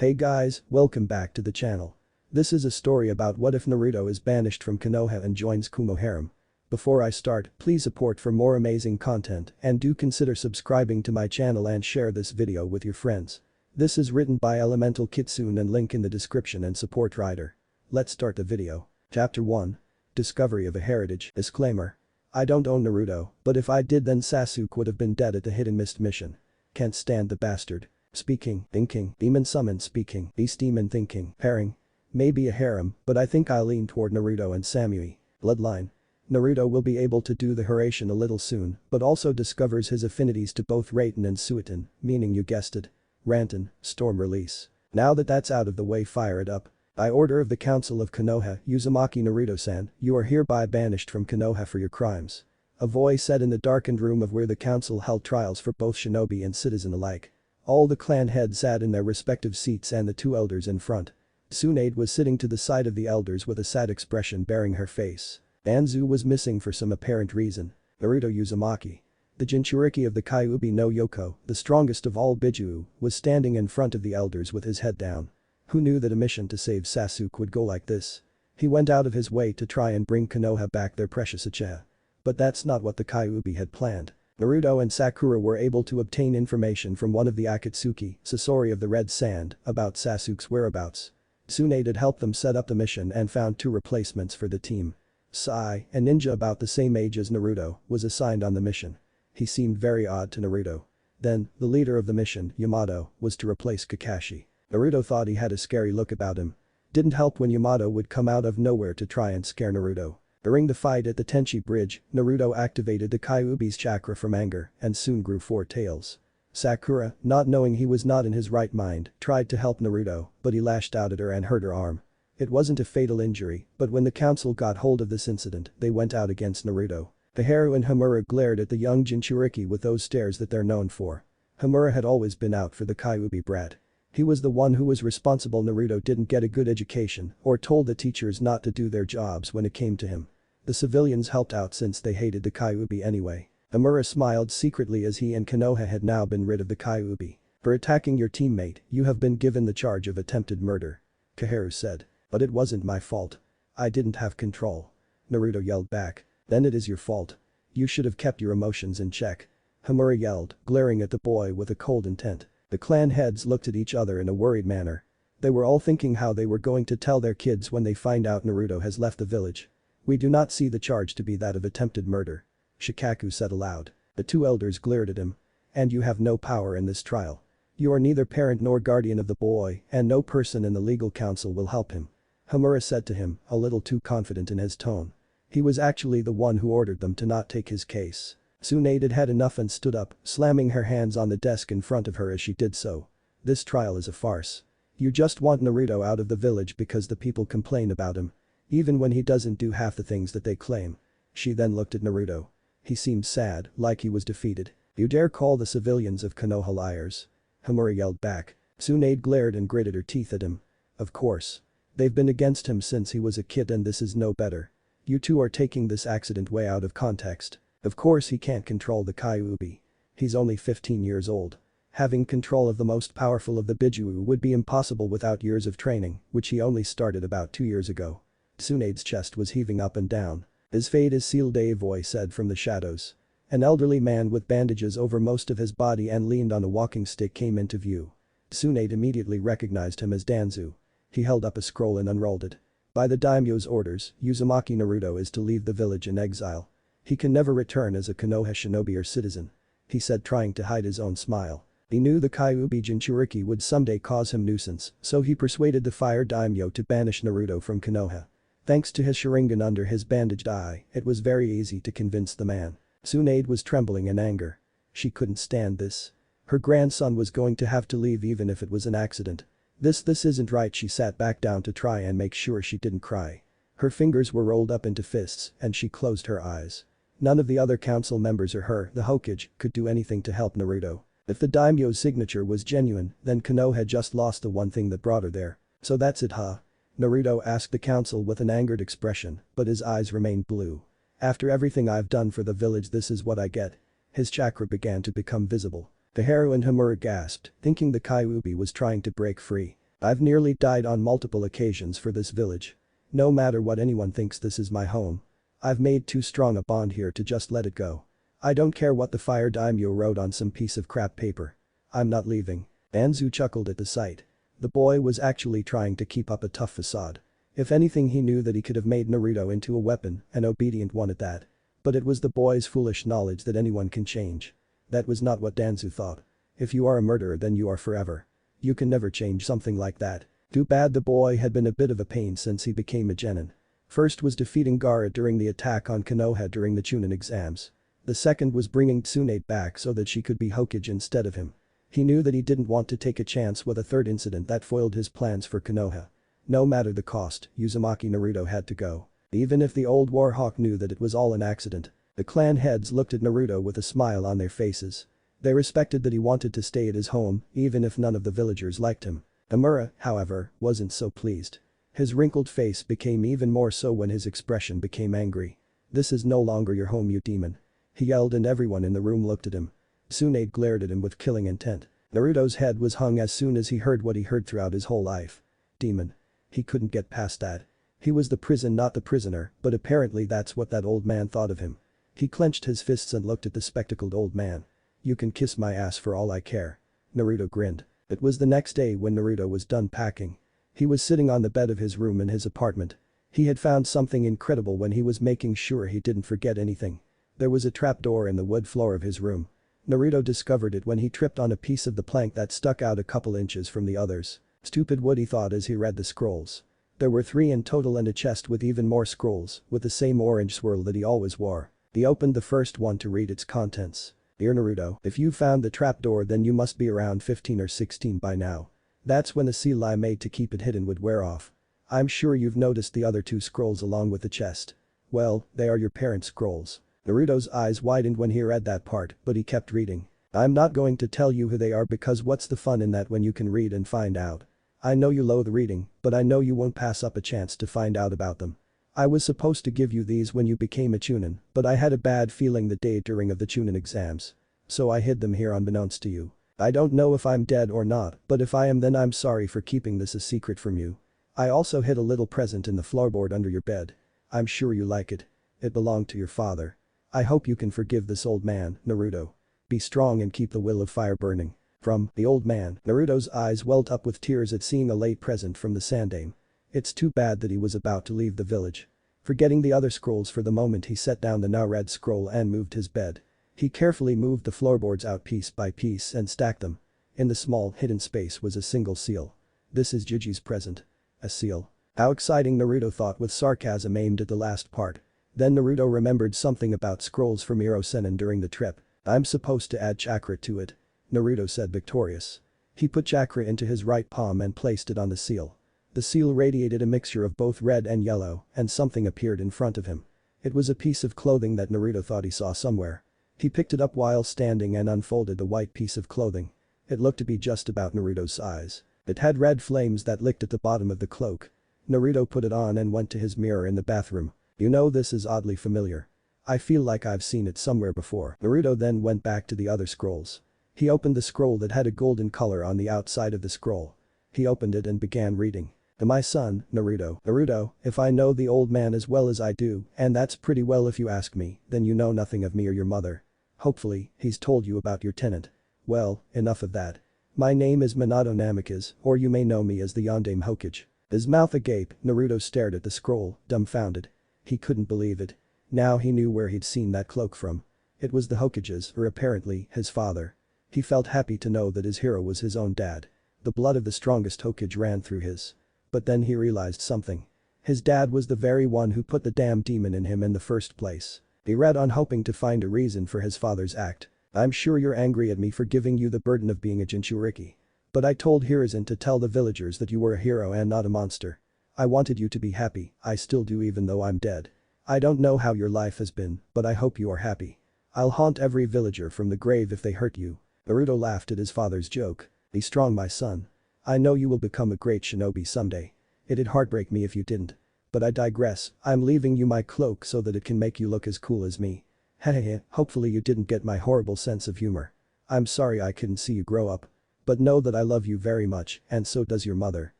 Hey guys, welcome back to the channel. This is a story about what if Naruto is banished from Konoha and joins Kumo harem. Before I start, please support for more amazing content and do consider subscribing to my channel and share this video with your friends. This is written by Elemental Kitsune and link in the description and support writer. Let's start the video. Chapter 1. Discovery of a heritage. Disclaimer. I don't own Naruto, but if I did then Sasuke would have been dead at the Hidden Mist mission. Can't stand the bastard. Speaking, thinking, demon summon speaking, beast demon thinking, pairing. Maybe a harem, but I think I'll lean toward Naruto and Samui. Bloodline. Naruto will be able to do the Haratian a little soon, but also discovers his affinities to both Raiten and Suiton, meaning you guessed it. Ranton, storm release. Now that that's out of the way, fire it up. By order of the Council of Konoha, Uzumaki Naruto-san, you are hereby banished from Konoha for your crimes. A voice said in the darkened room of where the council held trials for both shinobi and citizen alike. All the clan heads sat in their respective seats and the two elders in front. Tsunade was sitting to the side of the elders with a sad expression bearing her face. Danzu was missing for some apparent reason. Naruto Uzumaki. The Jinchuriki of the Kyuubi no Yoko, the strongest of all Bijuu, was standing in front of the elders with his head down. Who knew that a mission to save Sasuke would go like this? He went out of his way to try and bring Konoha back their precious Uchiha. But that's not what the Kyuubi had planned. Naruto and Sakura were able to obtain information from one of the Akatsuki, Sasori of the Red Sand, about Sasuke's whereabouts. Tsunade had helped them set up the mission and found two replacements for the team. Sai, a ninja about the same age as Naruto, was assigned on the mission. He seemed very odd to Naruto. Then, the leader of the mission, Yamato, was to replace Kakashi. Naruto thought he had a scary look about him. Didn't help when Yamato would come out of nowhere to try and scare Naruto. During the fight at the Tenchi Bridge, Naruto activated the Kyuubi's chakra from anger and soon grew four tails. Sakura, not knowing he was not in his right mind, tried to help Naruto, but he lashed out at her and hurt her arm. It wasn't a fatal injury, but when the council got hold of this incident, they went out against Naruto. Koharu and Homura glared at the young Jinchuriki with those stares that they're known for. Homura had always been out for the Kyuubi brat. He was the one who was responsible Naruto didn't get a good education or told the teachers not to do their jobs when it came to him. The civilians helped out since they hated the Kyuubi anyway. Homura smiled secretly as he and Konoha had now been rid of the Kyuubi. For attacking your teammate, you have been given the charge of attempted murder. Koharu said. But it wasn't my fault. I didn't have control. Naruto yelled back. Then it is your fault. You should have kept your emotions in check. Homura yelled, glaring at the boy with a cold intent. The clan heads looked at each other in a worried manner. They were all thinking how they were going to tell their kids when they find out Naruto has left the village. We do not see the charge to be that of attempted murder. Shikaku said aloud. The two elders glared at him. And you have no power in this trial. You are neither parent nor guardian of the boy and no person in the legal council will help him. Homura said to him, a little too confident in his tone. He was actually the one who ordered them to not take his case. Tsunade had had enough and stood up, slamming her hands on the desk in front of her as she did so. This trial is a farce. You just want Naruto out of the village because the people complain about him. Even when he doesn't do half the things that they claim. She then looked at Naruto. He seemed sad, like he was defeated. You dare call the civilians of Konoha liars? Homura yelled back. Tsunade glared and gritted her teeth at him. Of course. They've been against him since he was a kid and this is no better. You two are taking this accident way out of context. Of course he can't control the Kyuubi. He's only 15 years old. Having control of the most powerful of the Bijuu would be impossible without years of training, which he only started about 2 years ago. Tsunade's chest was heaving up and down. His fate is sealed, a voice said from the shadows. An elderly man with bandages over most of his body and leaned on a walking stick came into view. Tsunade immediately recognized him as Danzu. He held up a scroll and unrolled it. By the daimyo's orders, Uzumaki Naruto is to leave the village in exile. He can never return as a Konoha shinobi or citizen. He said, trying to hide his own smile. He knew the Kyuubi Jinchuriki would someday cause him nuisance, so he persuaded the fire daimyo to banish Naruto from Konoha. Thanks to his Sharingan under his bandaged eye, it was very easy to convince the man. Tsunade was trembling in anger. She couldn't stand this. Her grandson was going to have to leave even if it was an accident. This isn't right. She sat back down to try and make sure she didn't cry. Her fingers were rolled up into fists and she closed her eyes. None of the other council members or her, the Hokage, could do anything to help Naruto. If the daimyo's signature was genuine, then Konoha had just lost the one thing that brought her there. So that's it, huh? Naruto asked the council with an angered expression, but his eyes remained blue. After everything I've done for the village, this is what I get. His chakra began to become visible. Koharu and Homura gasped, thinking the Kyuubi was trying to break free. I've nearly died on multiple occasions for this village. No matter what anyone thinks, this is my home. I've made too strong a bond here to just let it go. I don't care what the fire daimyo wrote on some piece of crap paper. I'm not leaving." Anzu chuckled at the sight. The boy was actually trying to keep up a tough facade. If anything, he knew that he could have made Naruto into a weapon, an obedient one at that. But it was the boy's foolish knowledge that anyone can change. That was not what Danzu thought. If you are a murderer, then you are forever. You can never change something like that. Too bad the boy had been a bit of a pain since he became a genin. First was defeating Gaara during the attack on Konoha during the Chunin exams. The second was bringing Kitsune back so that she could be Hokage instead of him. He knew that he didn't want to take a chance with a third incident that foiled his plans for Konoha. No matter the cost, Uzumaki Naruto had to go. Even if the old Warhawk knew that it was all an accident. The clan heads looked at Naruto with a smile on their faces. They respected that he wanted to stay at his home, even if none of the villagers liked him. Amura, however, wasn't so pleased. His wrinkled face became even more so when his expression became angry. "This is no longer your home, you demon," he yelled, and everyone in the room looked at him. Tsunade glared at him with killing intent. Naruto's head was hung as soon as he heard what he heard throughout his whole life. Demon. He couldn't get past that. He was the prison, not the prisoner, but apparently that's what that old man thought of him. He clenched his fists and looked at the spectacled old man. "You can kiss my ass for all I care." Naruto grinned. It was the next day when Naruto was done packing. He was sitting on the bed of his room in his apartment. He had found something incredible when he was making sure he didn't forget anything. There was a trapdoor in the wood floor of his room. Naruto discovered it when he tripped on a piece of the plank that stuck out a couple inches from the others. Stupid wood, he thought as he read the scrolls. There were 3 in total and a chest with even more scrolls, with the same orange swirl that he always wore. He opened the first one to read its contents. "Dear Naruto, if you found the trapdoor, then you must be around 15 or 16 by now. That's when the seal I made to keep it hidden would wear off. I'm sure you've noticed the other 2 scrolls along with the chest. Well, they are your parents' scrolls." Naruto's eyes widened when he read that part, but he kept reading. "I'm not going to tell you who they are because what's the fun in that when you can read and find out? I know you loathe reading, but I know you won't pass up a chance to find out about them. I was supposed to give you these when you became a Chunin, but I had a bad feeling the day during of the Chunin exams. So I hid them here unbeknownst to you. I don't know if I'm dead or not, but if I am, then I'm sorry for keeping this a secret from you. I also hid a little present in the floorboard under your bed. I'm sure you like it. It belonged to your father. I hope you can forgive this old man, Naruto. Be strong and keep the will of fire burning." From the old man, Naruto's eyes welled up with tears at seeing a late present from the Sandaime. It's too bad that he was about to leave the village. Forgetting the other scrolls for the moment, he set down the now read scroll and moved his bed. He carefully moved the floorboards out piece by piece and stacked them. In the small hidden space was a single seal. "This is Jiji's present." A seal. How exciting, Naruto thought with sarcasm aimed at the last part. Then Naruto remembered something about scrolls from Iro Sennin during the trip. "I'm supposed to add chakra to it," Naruto said, victorious. He put chakra into his right palm and placed it on the seal. The seal radiated a mixture of both red and yellow, and something appeared in front of him. It was a piece of clothing that Naruto thought he saw somewhere. He picked it up while standing and unfolded the white piece of clothing. It looked to be just about Naruto's size. It had red flames that licked at the bottom of the cloak. Naruto put it on and went to his mirror in the bathroom. "You know, this is oddly familiar. I feel like I've seen it somewhere before." Naruto then went back to the other scrolls. He opened the scroll that had a golden color on the outside of the scroll. He opened it and began reading. "To my son, Naruto. Naruto, if I know the old man as well as I do, and that's pretty well if you ask me, then you know nothing of me or your mother. Hopefully, he's told you about your tenant. Well, enough of that. My name is Minato Namikaze, or you may know me as the Yondaime Hokage." His mouth agape, Naruto stared at the scroll, dumbfounded. He couldn't believe it. Now he knew where he'd seen that cloak from. It was the Hokage's, or apparently, his father. He felt happy to know that his hero was his own dad. The blood of the strongest Hokage ran through his. But then he realized something. His dad was the very one who put the damn demon in him in the first place. He read on, hoping to find a reason for his father's act. "I'm sure you're angry at me for giving you the burden of being a Jinchuriki. But I told Hiruzen to tell the villagers that you were a hero and not a monster. I wanted you to be happy, I still do even though I'm dead. I don't know how your life has been, but I hope you are happy. I'll haunt every villager from the grave if they hurt you." Naruto laughed at his father's joke. "Be strong, my son. I know you will become a great shinobi someday. It'd heartbreak me if you didn't. But I digress, I'm leaving you my cloak so that it can make you look as cool as me. Hehehe, hopefully you didn't get my horrible sense of humor. I'm sorry I couldn't see you grow up." But know that I love you very much, and so does your mother.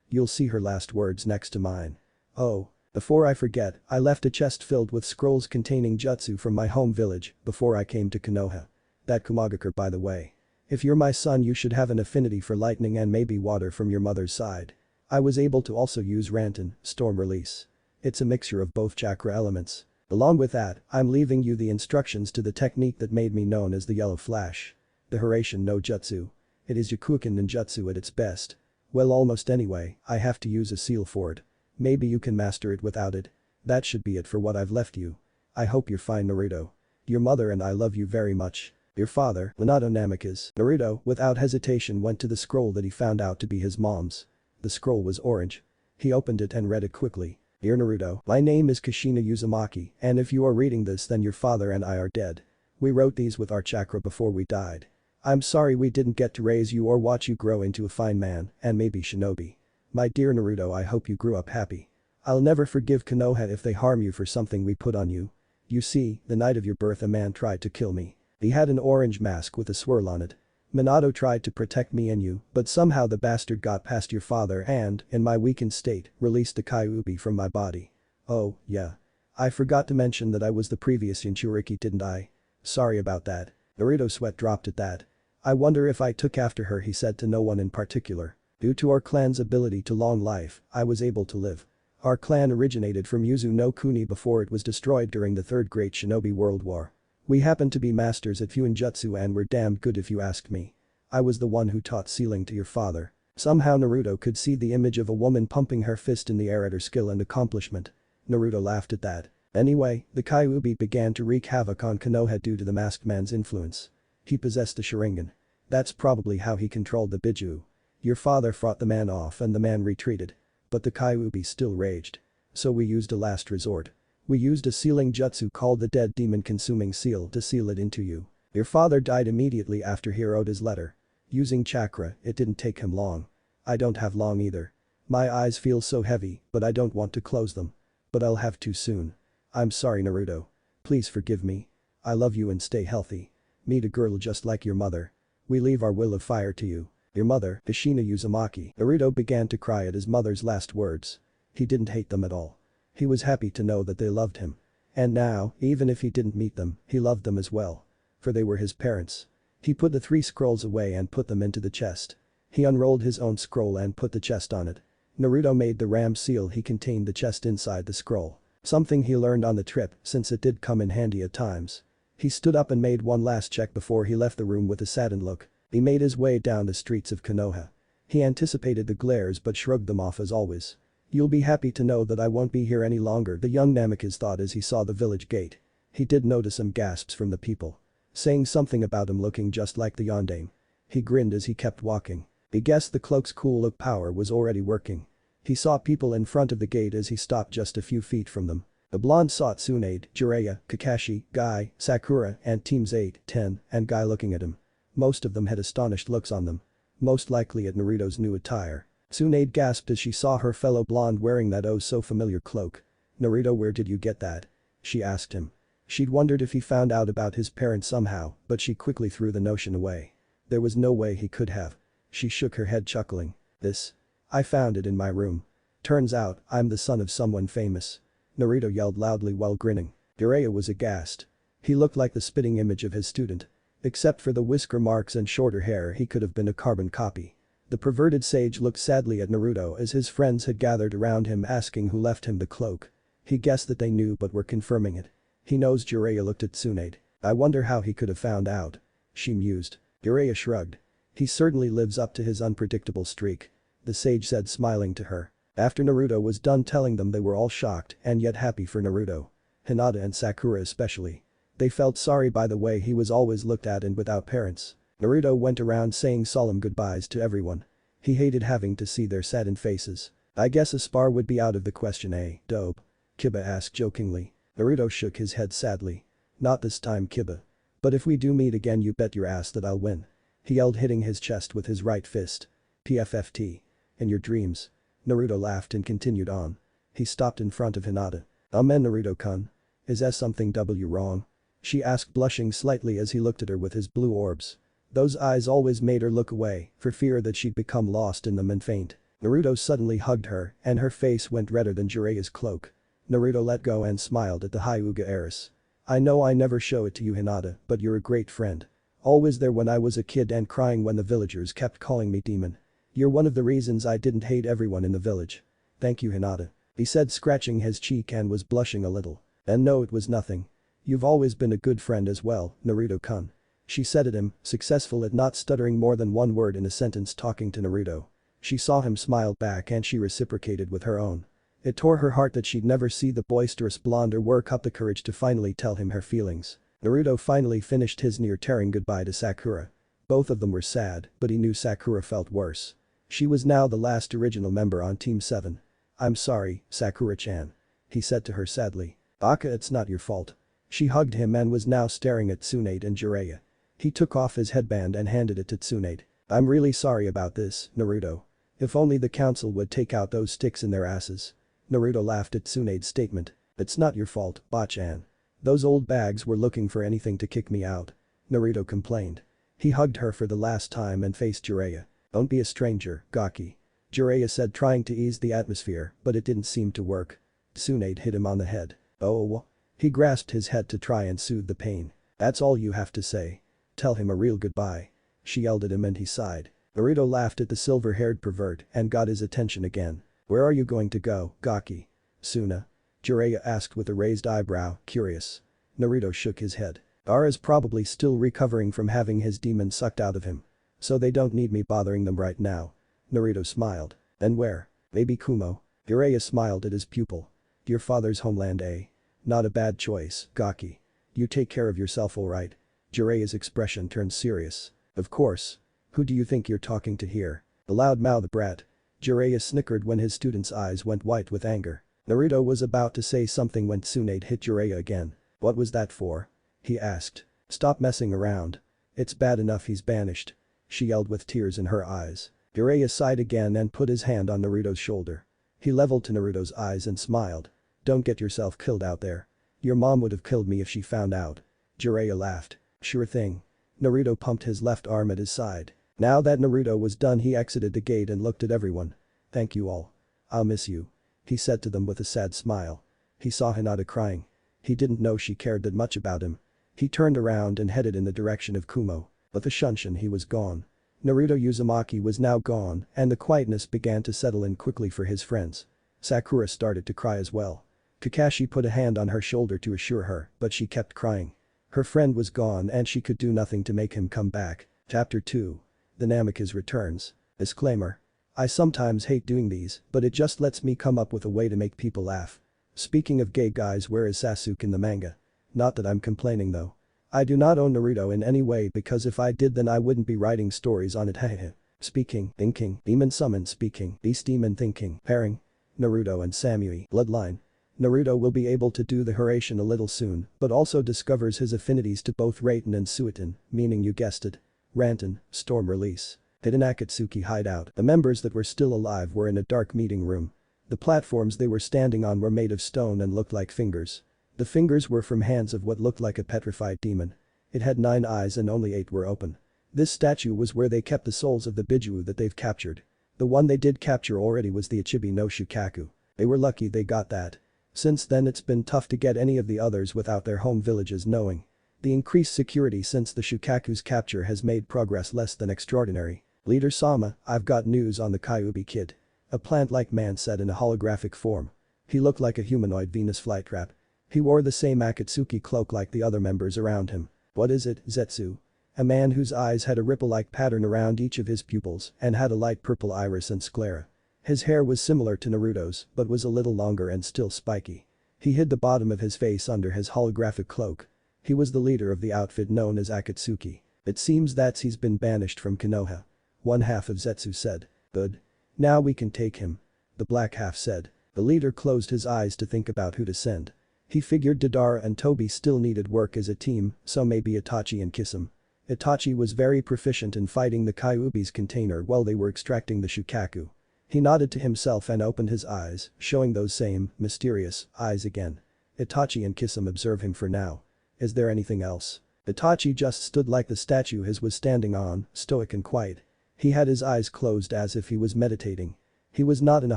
You'll see her last words next to mine. Oh. Before I forget, I left a chest filled with scrolls containing jutsu from my home village before I came to Konoha. That Kumagakure by the way. If you're my son you should have an affinity for lightning and maybe water from your mother's side. I was able to also use Ranton, Storm Release. It's a mixture of both chakra elements. Along with that, I'm leaving you the instructions to the technique that made me known as the Yellow Flash. The Harashin no Jutsu. It is Yakuken ninjutsu at its best. Well almost anyway, I have to use a seal for it. Maybe you can master it without it. That should be it for what I've left you. I hope you're fine Naruto. Your mother and I love you very much. Your father, Minato Namikaze. Naruto, without hesitation went to the scroll that he found out to be his mom's. The scroll was orange. He opened it and read it quickly. Dear Naruto, my name is Kushina Uzumaki, and if you are reading this then your father and I are dead. We wrote these with our chakra before we died. I'm sorry we didn't get to raise you or watch you grow into a fine man, and maybe shinobi. My dear Naruto I hope you grew up happy. I'll never forgive Konoha if they harm you for something we put on you. You see, the night of your birth a man tried to kill me. He had an orange mask with a swirl on it. Minato tried to protect me and you, but somehow the bastard got past your father and, in my weakened state, released the Kyuubi from my body. Oh, yeah. I forgot to mention that I was the previous Jinchuriki didn't I? Sorry about that. Naruto's sweat dropped at that. I wonder if I took after her he said to no one in particular. Due to our clan's ability to long life, I was able to live. Our clan originated from Yuzu no Kuni before it was destroyed during the Third Great Shinobi World War. We happened to be masters at Fuinjutsu and were damned good if you asked me. I was the one who taught sealing to your father. Somehow Naruto could see the image of a woman pumping her fist in the air at her skill and accomplishment. Naruto laughed at that. Anyway, the Kyuubi began to wreak havoc on Konoha due to the masked man's influence. He possessed the Sharingan. That's probably how he controlled the Biju. Your father fought the man off and the man retreated. But the Kyuubi still raged. So we used a last resort. We used a sealing jutsu called the Dead Demon Consuming Seal to seal it into you. Your father died immediately after he wrote his letter. Using chakra, it didn't take him long. I don't have long either. My eyes feel so heavy, but I don't want to close them. But I'll have to soon. I'm sorry Naruto. Please forgive me. I love you and stay healthy. Meet a girl just like your mother. We leave our will of fire to you. Your mother, Kushina Uzumaki. Naruto began to cry at his mother's last words. He didn't hate them at all. He was happy to know that they loved him. And now, even if he didn't meet them, he loved them as well. For they were his parents. He put the 3 scrolls away and put them into the chest. He unrolled his own scroll and put the chest on it. Naruto made the ram seal he contained the chest inside the scroll. Something he learned on the trip since it did come in handy at times. He stood up and made one last check before he left the room with a saddened look. He made his way down the streets of Konoha. He anticipated the glares but shrugged them off as always. You'll be happy to know that I won't be here any longer the young Namikaze thought as he saw the village gate. He did notice some gasps from the people. Saying something about him looking just like the yondaime. He grinned as he kept walking. He guessed the cloak's cool look power was already working. He saw people in front of the gate as he stopped just a few feet from them. The blonde saw Tsunade, Jiraiya, Kakashi, Guy, Sakura and teams 8, 10 and Guy looking at him. Most of them had astonished looks on them. Most likely at Naruto's new attire. Tsunade gasped as she saw her fellow blonde wearing that oh so familiar cloak. Naruto where did you get that? She asked him. She'd wondered if he found out about his parents somehow, but she quickly threw the notion away. There was no way he could have. She shook her head chuckling. This? I found it in my room. Turns out, I'm the son of someone famous. Naruto yelled loudly while grinning. Jiraiya was aghast. He looked like the spitting image of his student. Except for the whisker marks and shorter hair he could have been a carbon copy. The perverted sage looked sadly at Naruto as his friends had gathered around him asking who left him the cloak. He guessed that they knew but were confirming it. He knows Jiraiya looked at Tsunade. I wonder how he could have found out. She mused. Jiraiya shrugged. He certainly lives up to his unpredictable streak. The sage said smiling to her. After Naruto was done telling them they were all shocked and yet happy for Naruto. Hinata and Sakura especially. They felt sorry by the way he was always looked at and without parents. Naruto went around saying solemn goodbyes to everyone. He hated having to see their saddened faces. I guess a spar would be out of the question dope? Kiba asked jokingly. Naruto shook his head sadly. Not this time Kiba. But if we do meet again you bet your ass that I'll win. He yelled hitting his chest with his right fist. PFFT. In your dreams. Naruto laughed and continued on. He stopped in front of Hinata. Amen Naruto-kun. Is something wrong? She asked blushing slightly as he looked at her with his blue orbs. Those eyes always made her look away, for fear that she'd become lost in them and faint. Naruto suddenly hugged her, and her face went redder than Jiraiya's cloak. Naruto let go and smiled at the Hyuga heiress. I know I never show it to you, Hinata, but you're a great friend. Always there when I was a kid and crying when the villagers kept calling me demon. You're one of the reasons I didn't hate everyone in the village. Thank you, Hinata. He said, scratching his cheek and was blushing a little. And no, it was nothing. You've always been a good friend as well, Naruto-kun. She said at him, successful at not stuttering more than one word in a sentence talking to Naruto. She saw him smile back and she reciprocated with her own. It tore her heart that she'd never see the boisterous blonde or work up the courage to finally tell him her feelings. Naruto finally finished his near-tearing goodbye to Sakura. Both of them were sad, but he knew Sakura felt worse. She was now the last original member on Team 7. I'm sorry, Sakura-chan. He said to her sadly. Aka, it's not your fault. She hugged him and was now staring at Tsunade and Jiraiya. He took off his headband and handed it to Tsunade. I'm really sorry about this, Naruto. If only the council would take out those sticks in their asses. Naruto laughed at Tsunade's statement. It's not your fault, Ba-chan. Those old bags were looking for anything to kick me out. Naruto complained. He hugged her for the last time and faced Jiraiya. Don't be a stranger, Gaki. Jiraiya said, trying to ease the atmosphere, but it didn't seem to work. Tsunade hit him on the head. Oh. He grasped his head to try and soothe the pain. That's all you have to say. Tell him a real goodbye. She yelled at him and he sighed. Naruto laughed at the silver-haired pervert and got his attention again. Where are you going to go, Gaki? Suna? Jiraiya asked with a raised eyebrow, curious. Naruto shook his head. Ara's probably still recovering from having his demon sucked out of him. So they don't need me bothering them right now. Naruto smiled. Then where? Maybe Kumo. Jiraiya smiled at his pupil. Your father's homeland, eh? Not a bad choice, Gaki. You take care of yourself, alright? Jiraiya's expression turned serious. Of course. Who do you think you're talking to here? The loud-mouthed brat. Jiraiya snickered when his student's eyes went white with anger. Naruto was about to say something when Tsunade hit Jiraiya again. What was that for? He asked. Stop messing around. It's bad enough he's banished. She yelled with tears in her eyes. Jiraiya sighed again and put his hand on Naruto's shoulder. He leveled to Naruto's eyes and smiled. Don't get yourself killed out there. Your mom would have killed me if she found out. Jiraiya laughed. Sure thing. Naruto pumped his left arm at his side. Now that Naruto was done, he exited the gate and looked at everyone. Thank you all. I'll miss you. He said to them with a sad smile. He saw Hinata crying. He didn't know she cared that much about him. He turned around and headed in the direction of Kumo. But the Shunshin, he was gone. Naruto Uzumaki was now gone and the quietness began to settle in quickly for his friends. Sakura started to cry as well. Kakashi put a hand on her shoulder to assure her, but she kept crying. Her friend was gone and she could do nothing to make him come back. Chapter 2. The Namikaze returns. Disclaimer. I sometimes hate doing these, but it just lets me come up with a way to make people laugh. Speaking of gay guys, where is Sasuke in the manga? Not that I'm complaining though. I do not own Naruto in any way because if I did then I wouldn't be writing stories on it. Hehe. Speaking, thinking, demon summon speaking, beast demon thinking, pairing. Naruto and Samui, bloodline. Naruto will be able to do the Hiraishin a little soon, but also discovers his affinities to both Raiten and Suiton, meaning you guessed it. Ranton, storm release. Hidden Akatsuki hideout. The members that were still alive were in a dark meeting room. The platforms they were standing on were made of stone and looked like fingers. The fingers were from hands of what looked like a petrified demon. It had 9 eyes and only 8 were open. This statue was where they kept the souls of the Bijuu that they've captured. The one they did capture already was the Ichibi no Shukaku. They were lucky they got that. Since then it's been tough to get any of the others without their home villages knowing. The increased security since the Shukaku's capture has made progress less than extraordinary. Leader Sama, I've got news on the Kyuubi kid. A plant-like man said in a holographic form. He looked like a humanoid Venus flytrap. He wore the same Akatsuki cloak like the other members around him. What is it, Zetsu? A man whose eyes had a ripple-like pattern around each of his pupils and had a light purple iris and sclera. His hair was similar to Naruto's but was a little longer and still spiky. He hid the bottom of his face under his holographic cloak. He was the leader of the outfit known as Akatsuki. It seems that he's been banished from Konoha. One half of Zetsu said. Good. Now we can take him. The black half said. The leader closed his eyes to think about who to send. He figured Deidara and Tobi still needed work as a team, so maybe Itachi and Kisame. Itachi was very proficient in fighting the Kyuubi's container while they were extracting the Shukaku. He nodded to himself and opened his eyes, showing those same, mysterious, eyes again. Itachi and Kisame observe him for now. Is there anything else? Itachi just stood like the statue his was standing on, stoic and quiet. He had his eyes closed as if he was meditating. He was not in a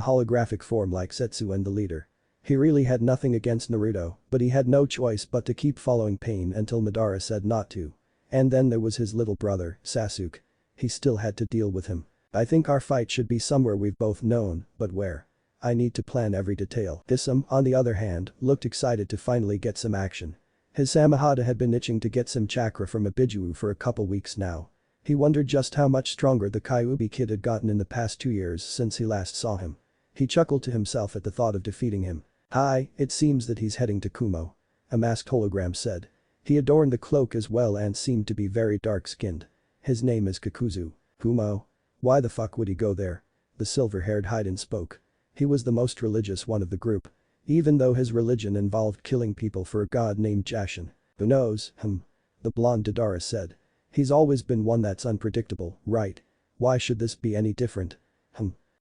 holographic form like Setsu and the leader. He really had nothing against Naruto, but he had no choice but to keep following Pain until Madara said not to. And then there was his little brother, Sasuke. He still had to deal with him. I think our fight should be somewhere we've both known, but where? I need to plan every detail. Isam, on the other hand, looked excited to finally get some action. His Samahada had been itching to get some chakra from a Biju for a couple weeks now. He wondered just how much stronger the Kyuubi kid had gotten in the past 2 years since he last saw him. He chuckled to himself at the thought of defeating him. Hi, it seems that he's heading to Kumo. A masked hologram said. He adorned the cloak as well and seemed to be very dark-skinned. His name is Kakuzu. Kumo? Why the fuck would he go there? The silver-haired Haiden spoke. He was the most religious one of the group. Even though his religion involved killing people for a god named Jashin. Who knows, The blonde Deidara said. He's always been one that's unpredictable, right? Why should this be any different?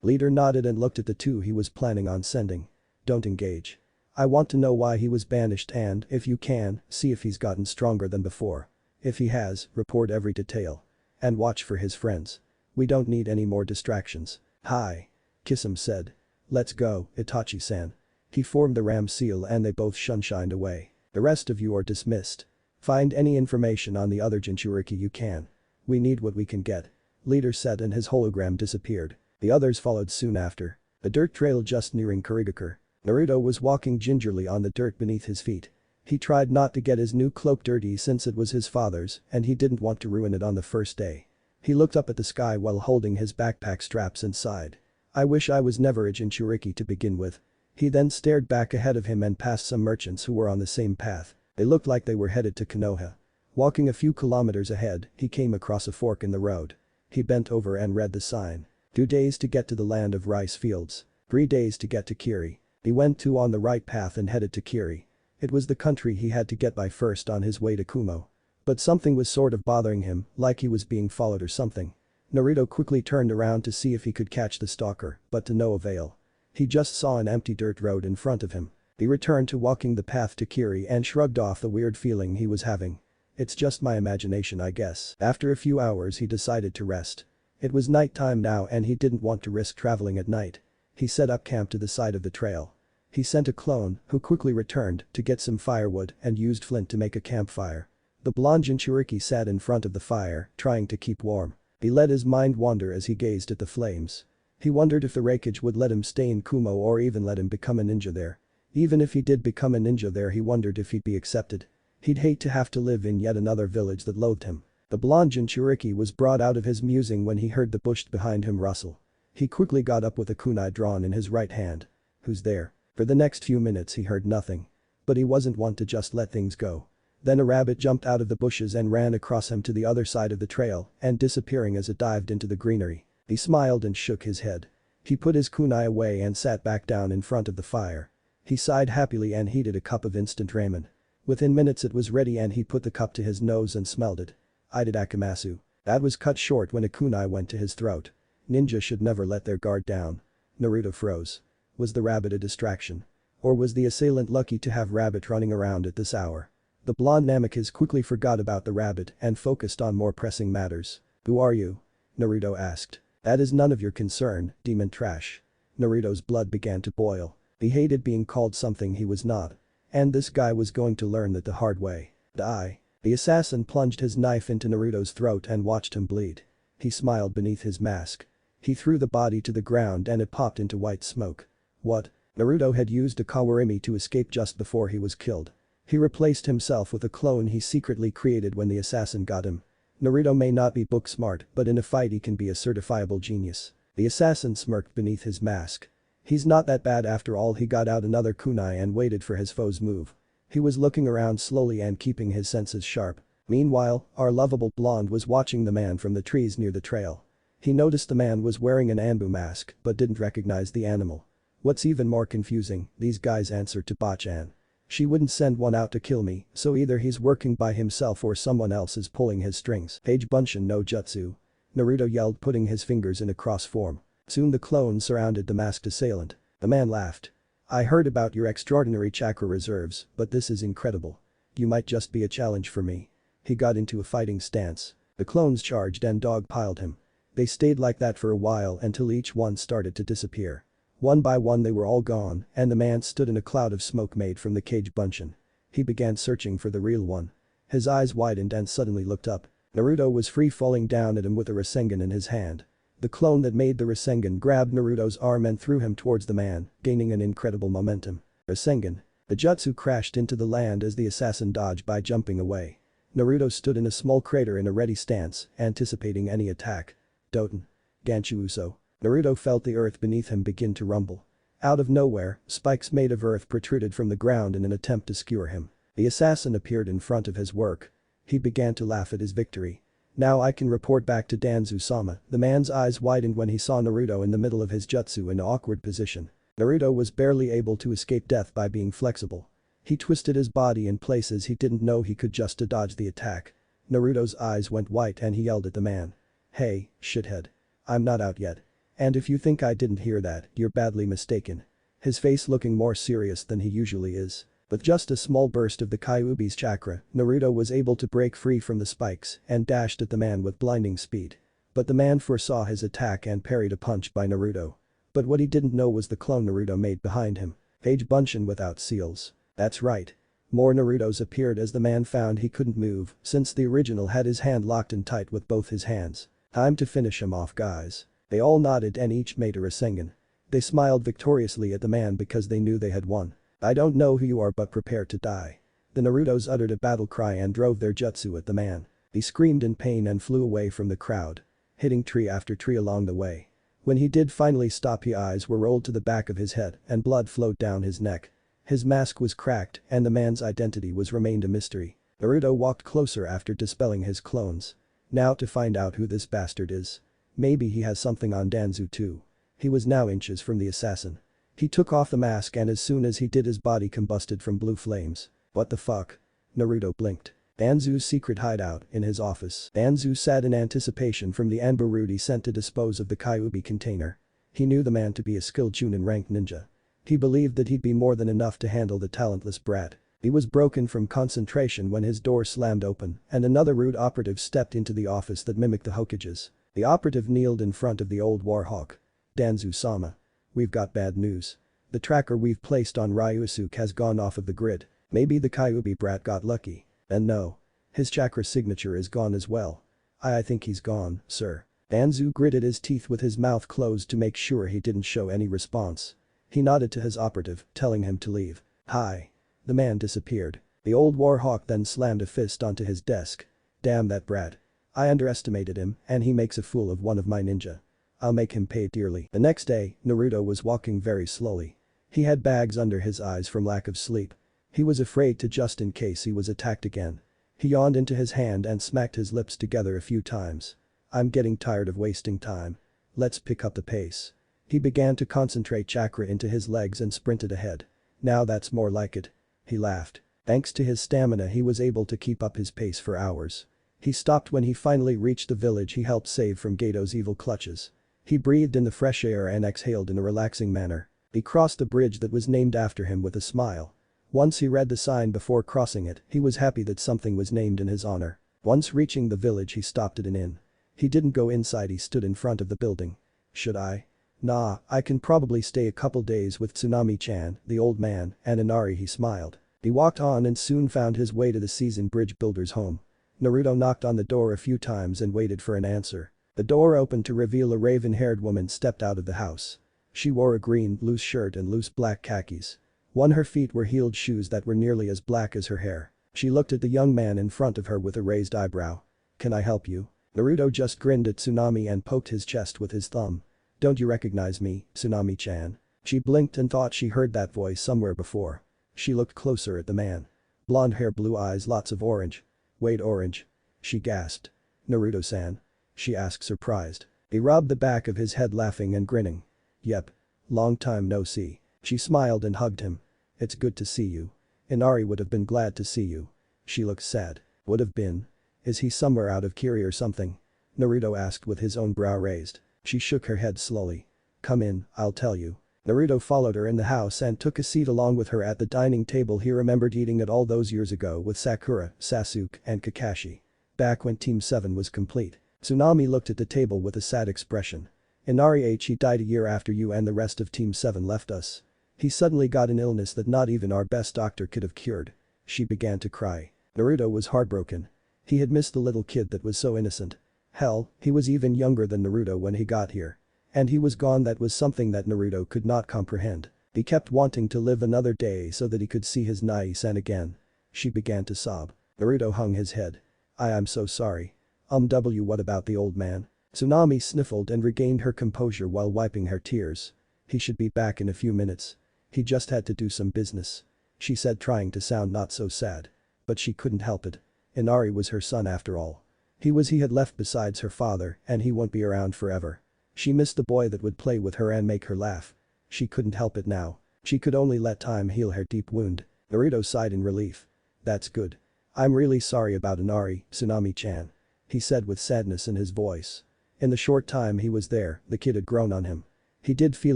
Leader nodded and looked at the two he was planning on sending. Don't engage. I want to know why he was banished and, if you can, see if he's gotten stronger than before. If he has, report every detail. And watch for his friends. We don't need any more distractions. Hi. Kisame said. Let's go, Itachi-san. He formed the ram seal and they both shunshined away. The rest of you are dismissed. Find any information on the other Jinchuriki you can. We need what we can get. Leader said and his hologram disappeared. The others followed soon after. A dirt trail just nearing Kurigakure. Naruto was walking gingerly on the dirt beneath his feet. He tried not to get his new cloak dirty since it was his father's and he didn't want to ruin it on the first day. He looked up at the sky while holding his backpack straps and sighed. I wish I was never a Jinchuriki to begin with. He then stared back ahead of him and past some merchants who were on the same path. They looked like they were headed to Konoha. Walking a few kilometers ahead, he came across a fork in the road. He bent over and read the sign. 2 days to get to the land of rice fields. 3 days to get to Kiri. He went on the right path and headed to Kiri. It was the country he had to get by first on his way to Kumo. But something was sort of bothering him, like he was being followed or something. Naruto quickly turned around to see if he could catch the stalker, but to no avail. He just saw an empty dirt road in front of him. He returned to walking the path to Kiri and shrugged off the weird feeling he was having. It's just my imagination I guess. After a few hours he decided to rest. It was nighttime now and he didn't want to risk traveling at night. He set up camp to the side of the trail. He sent a clone, who quickly returned, to get some firewood and used flint to make a campfire. The blonde Jinchuriki sat in front of the fire, trying to keep warm. He let his mind wander as he gazed at the flames. He wondered if the Raikage would let him stay in Kumo or even let him become a ninja there. Even if he did become a ninja there he wondered if he'd be accepted. He'd hate to have to live in yet another village that loathed him. The blonde Jinchuriki was brought out of his musing when he heard the bush behind him rustle. He quickly got up with a kunai drawn in his right hand. Who's there? For the next few minutes he heard nothing. But he wasn't one to just let things go. Then a rabbit jumped out of the bushes and ran across him to the other side of the trail and disappearing as it dived into the greenery. He smiled and shook his head. He put his kunai away and sat back down in front of the fire. He sighed happily and heated a cup of instant ramen. Within minutes it was ready and he put the cup to his nose and smelled it. I did Akamasu. That was cut short when a kunai went to his throat. Ninja should never let their guard down. Naruto froze. Was the rabbit a distraction? Or was the assailant lucky to have rabbit running around at this hour? The blonde Namikaze quickly forgot about the rabbit and focused on more pressing matters. Who are you? Naruto asked. That is none of your concern, demon trash. Naruto's blood began to boil. He hated being called something he was not. And this guy was going to learn that the hard way. Die. The assassin plunged his knife into Naruto's throat and watched him bleed. He smiled beneath his mask. He threw the body to the ground and it popped into white smoke. What? Naruto had used a kawarimi to escape just before he was killed. He replaced himself with a clone he secretly created when the assassin got him. Naruto may not be book smart, but in a fight he can be a certifiable genius. The assassin smirked beneath his mask. He's not that bad after all. He got out another kunai and waited for his foe's move. He was looking around slowly and keeping his senses sharp. Meanwhile, our lovable blonde was watching the man from the trees near the trail. He noticed the man was wearing an Anbu mask but didn't recognize the animal. What's even more confusing, these guys answered to Bachan. She wouldn't send one out to kill me, so either he's working by himself or someone else is pulling his strings. Page Bunshin no Jutsu. Naruto yelled, putting his fingers in a cross form. Soon the clone surrounded the masked assailant. The man laughed. I heard about your extraordinary chakra reserves, but this is incredible. You might just be a challenge for me. He got into a fighting stance. The clones charged and dogpiled him. They stayed like that for a while until each one started to disappear. One by one they were all gone, and the man stood in a cloud of smoke made from the cage bunchen. He began searching for the real one. His eyes widened and suddenly looked up. Naruto was free falling down at him with a Rasengan in his hand. The clone that made the Rasengan grabbed Naruto's arm and threw him towards the man, gaining an incredible momentum. Rasengan. The jutsu crashed into the land as the assassin dodged by jumping away. Naruto stood in a small crater in a ready stance, anticipating any attack. Doten. Ganshu Uso. Naruto felt the earth beneath him begin to rumble. Out of nowhere, spikes made of earth protruded from the ground in an attempt to skewer him. The assassin appeared in front of his work. He began to laugh at his victory. Now I can report back to Danzu-sama. The man's eyes widened when he saw Naruto in the middle of his jutsu in an awkward position. Naruto was barely able to escape death by being flexible. He twisted his body in places he didn't know he could just to dodge the attack. Naruto's eyes went white and he yelled at the man. Hey, shithead. I'm not out yet. And if you think I didn't hear that, you're badly mistaken. His face looking more serious than he usually is. With just a small burst of the Kyuubi's chakra, Naruto was able to break free from the spikes and dashed at the man with blinding speed. But the man foresaw his attack and parried a punch by Naruto. But what he didn't know was the clone Naruto made behind him. Page Bunshin without seals. That's right. More Narutos appeared as the man found he couldn't move since the original had his hand locked in tight with both his hands. Time to finish him off, guys. They all nodded and each made a Rasengan. They smiled victoriously at the man because they knew they had won. I don't know who you are but prepare to die. The Narutos uttered a battle cry and drove their jutsu at the man. He screamed in pain and flew away from the crowd, hitting tree after tree along the way. When he did finally stop, his eyes were rolled to the back of his head and blood flowed down his neck. His mask was cracked and the man's identity was remained a mystery. Naruto walked closer after dispelling his clones. Now to find out who this bastard is. Maybe he has something on Danzu too. He was now inches from the assassin. He took off the mask and as soon as he did his body combusted from blue flames. What the fuck? Naruto blinked. Danzu's secret hideout in his office. Danzu sat in anticipation from the Anburudi sent to dispose of the Kyuubi container. He knew the man to be a skilled Chunin-ranked ninja. He believed that he'd be more than enough to handle the talentless brat. He was broken from concentration when his door slammed open and another rude operative stepped into the office that mimicked the Hokages. The operative kneeled in front of the old warhawk. Danzu-sama. We've got bad news. The tracker we've placed on Ryusuke has gone off of the grid. Maybe the Kyuubi brat got lucky. And no. His chakra signature is gone as well. I think he's gone, sir. Danzu gritted his teeth with his mouth closed to make sure he didn't show any response. He nodded to his operative, telling him to leave. Hi. The man disappeared. The old warhawk then slammed a fist onto his desk. Damn that brat. I underestimated him and he makes a fool of one of my ninja. I'll make him pay dearly. The next day, Naruto was walking very slowly. He had bags under his eyes from lack of sleep. He was afraid to just in case he was attacked again. He yawned into his hand and smacked his lips together a few times. I'm getting tired of wasting time. Let's pick up the pace. He began to concentrate chakra into his legs and sprinted ahead. Now that's more like it. He laughed. Thanks to his stamina he was able to keep up his pace for hours. He stopped when he finally reached the village he helped save from Gato's evil clutches. He breathed in the fresh air and exhaled in a relaxing manner. He crossed the bridge that was named after him with a smile. Once he read the sign before crossing it, he was happy that something was named in his honor. Once reaching the village he stopped at an inn. He didn't go inside, he stood in front of the building. Should I? Nah, I can probably stay a couple days with Tsunami-chan, the old man, and Inari. He smiled. He walked on and soon found his way to the seasoned bridge builder's home. Naruto knocked on the door a few times and waited for an answer. The door opened to reveal a raven-haired woman stepped out of the house. She wore a green, loose shirt and loose black khakis. On her feet were heeled shoes that were nearly as black as her hair. She looked at the young man in front of her with a raised eyebrow. Can I help you? Naruto just grinned at Tsunami and poked his chest with his thumb. Don't you recognize me, Tsunami-chan? She blinked and thought she heard that voice somewhere before. She looked closer at the man. Blonde hair, blue eyes, lots of orange. Wait, orange? She gasped. Naruto-san? She asked, surprised. He rubbed the back of his head, laughing and grinning. Yep. Long time no see. She smiled and hugged him. It's good to see you. Inari would have been glad to see you. She looked sad. Would have been? Is he somewhere out of Kiri or something? Naruto asked with his own brow raised. She shook her head slowly. Come in, I'll tell you. Naruto followed her in the house and took a seat along with her at the dining table he remembered eating at all those years ago with Sakura, Sasuke, and Kakashi. Back when Team 7 was complete. Tsunami looked at the table with a sad expression. Inari H. died a year after you and the rest of Team 7 left us. He suddenly got an illness that not even our best doctor could have cured. She began to cry. Naruto was heartbroken. He had missed the little kid that was so innocent. Hell, he was even younger than Naruto when he got here. And he was gone. That was something that Naruto could not comprehend. He kept wanting to live another day so that he could see his Nai-san again. She began to sob. Naruto hung his head. I'm so sorry. What about the old man? Tsunami sniffled and regained her composure while wiping her tears. He should be back in a few minutes. He just had to do some business. She said, trying to sound not so sad. But she couldn't help it. Inari was her son after all. He had left besides her father and he won't be around forever. She missed the boy that would play with her and make her laugh. She couldn't help it now. She could only let time heal her deep wound. Naruto sighed in relief. That's good. I'm really sorry about Inari, Tsunami-chan. He said with sadness in his voice. In the short time he was there, the kid had grown on him. He did feel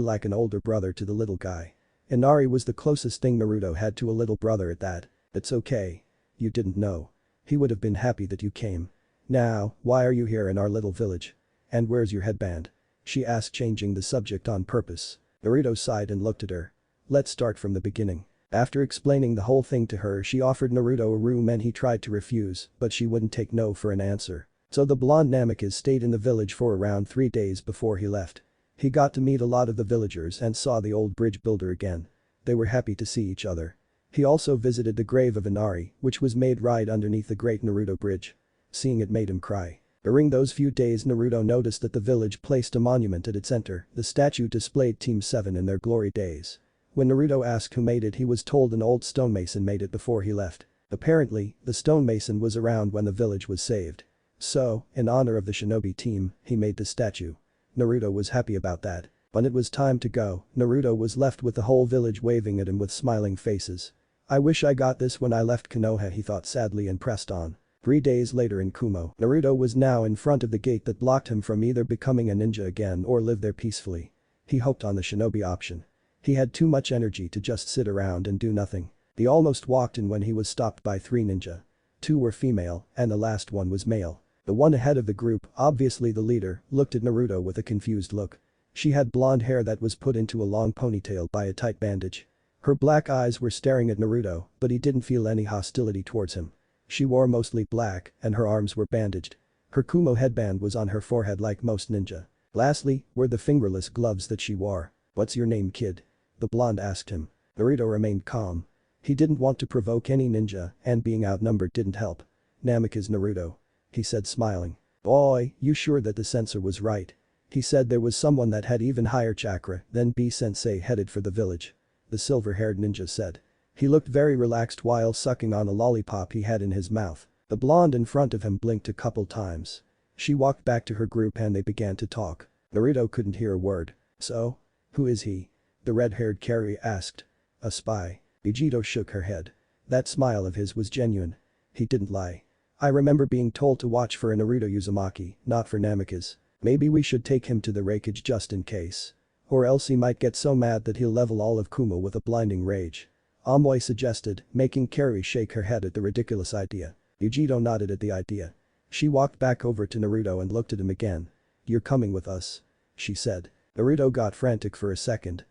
like an older brother to the little guy. Inari was the closest thing Naruto had to a little brother at that. It's okay. You didn't know. He would have been happy that you came. Now, why are you here in our little village? And where's your headband? She asked, changing the subject on purpose. Naruto sighed and looked at her. Let's start from the beginning. After explaining the whole thing to her, she offered Naruto a room and he tried to refuse, but she wouldn't take no for an answer. So the blonde Namikaze stayed in the village for around 3 days before he left. He got to meet a lot of the villagers and saw the old bridge builder again. They were happy to see each other. He also visited the grave of Inari, which was made right underneath the great Naruto bridge. Seeing it made him cry. During those few days Naruto noticed that the village placed a monument at its center. The statue displayed Team 7 in their glory days. When Naruto asked who made it, he was told an old stonemason made it before he left. Apparently, the stonemason was around when the village was saved. So, in honor of the shinobi team, he made the statue. Naruto was happy about that. When it was time to go, Naruto was left with the whole village waving at him with smiling faces. I wish I got this when I left Konoha, he thought sadly and pressed on. 3 days later in Kumo, Naruto was now in front of the gate that blocked him from either becoming a ninja again or live there peacefully. He hoped on the shinobi option. He had too much energy to just sit around and do nothing. He almost walked in when he was stopped by 3 ninja. 2 were female and the last one was male. The one ahead of the group, obviously the leader, looked at Naruto with a confused look. She had blonde hair that was put into a long ponytail by a tight bandage. Her black eyes were staring at Naruto, but he didn't feel any hostility towards him. She wore mostly black and her arms were bandaged. Her Kumo headband was on her forehead like most ninja. Lastly, were the fingerless gloves that she wore. What's your name, kid? The blonde asked him. Naruto remained calm. He didn't want to provoke any ninja and being outnumbered didn't help. Namikaze Naruto. He said smiling. Boy, you sure that the censor was right? He said there was someone that had even higher chakra than B-sensei headed for the village. The silver-haired ninja said. He looked very relaxed while sucking on a lollipop he had in his mouth. The blonde in front of him blinked a couple times. She walked back to her group and they began to talk. Naruto couldn't hear a word. So? Who is he? The red-haired carrier asked. A spy. Vegito shook her head. That smile of his was genuine. He didn't lie. I remember being told to watch for a Naruto Uzumaki, not for Namikaze. Maybe we should take him to the wreckage just in case. Or else he might get so mad that he'll level all of Kumo with a blinding rage. Amoy suggested, making Carrie shake her head at the ridiculous idea. Vegito nodded at the idea. She walked back over to Naruto and looked at him again. You're coming with us. She said. Naruto got frantic for a second.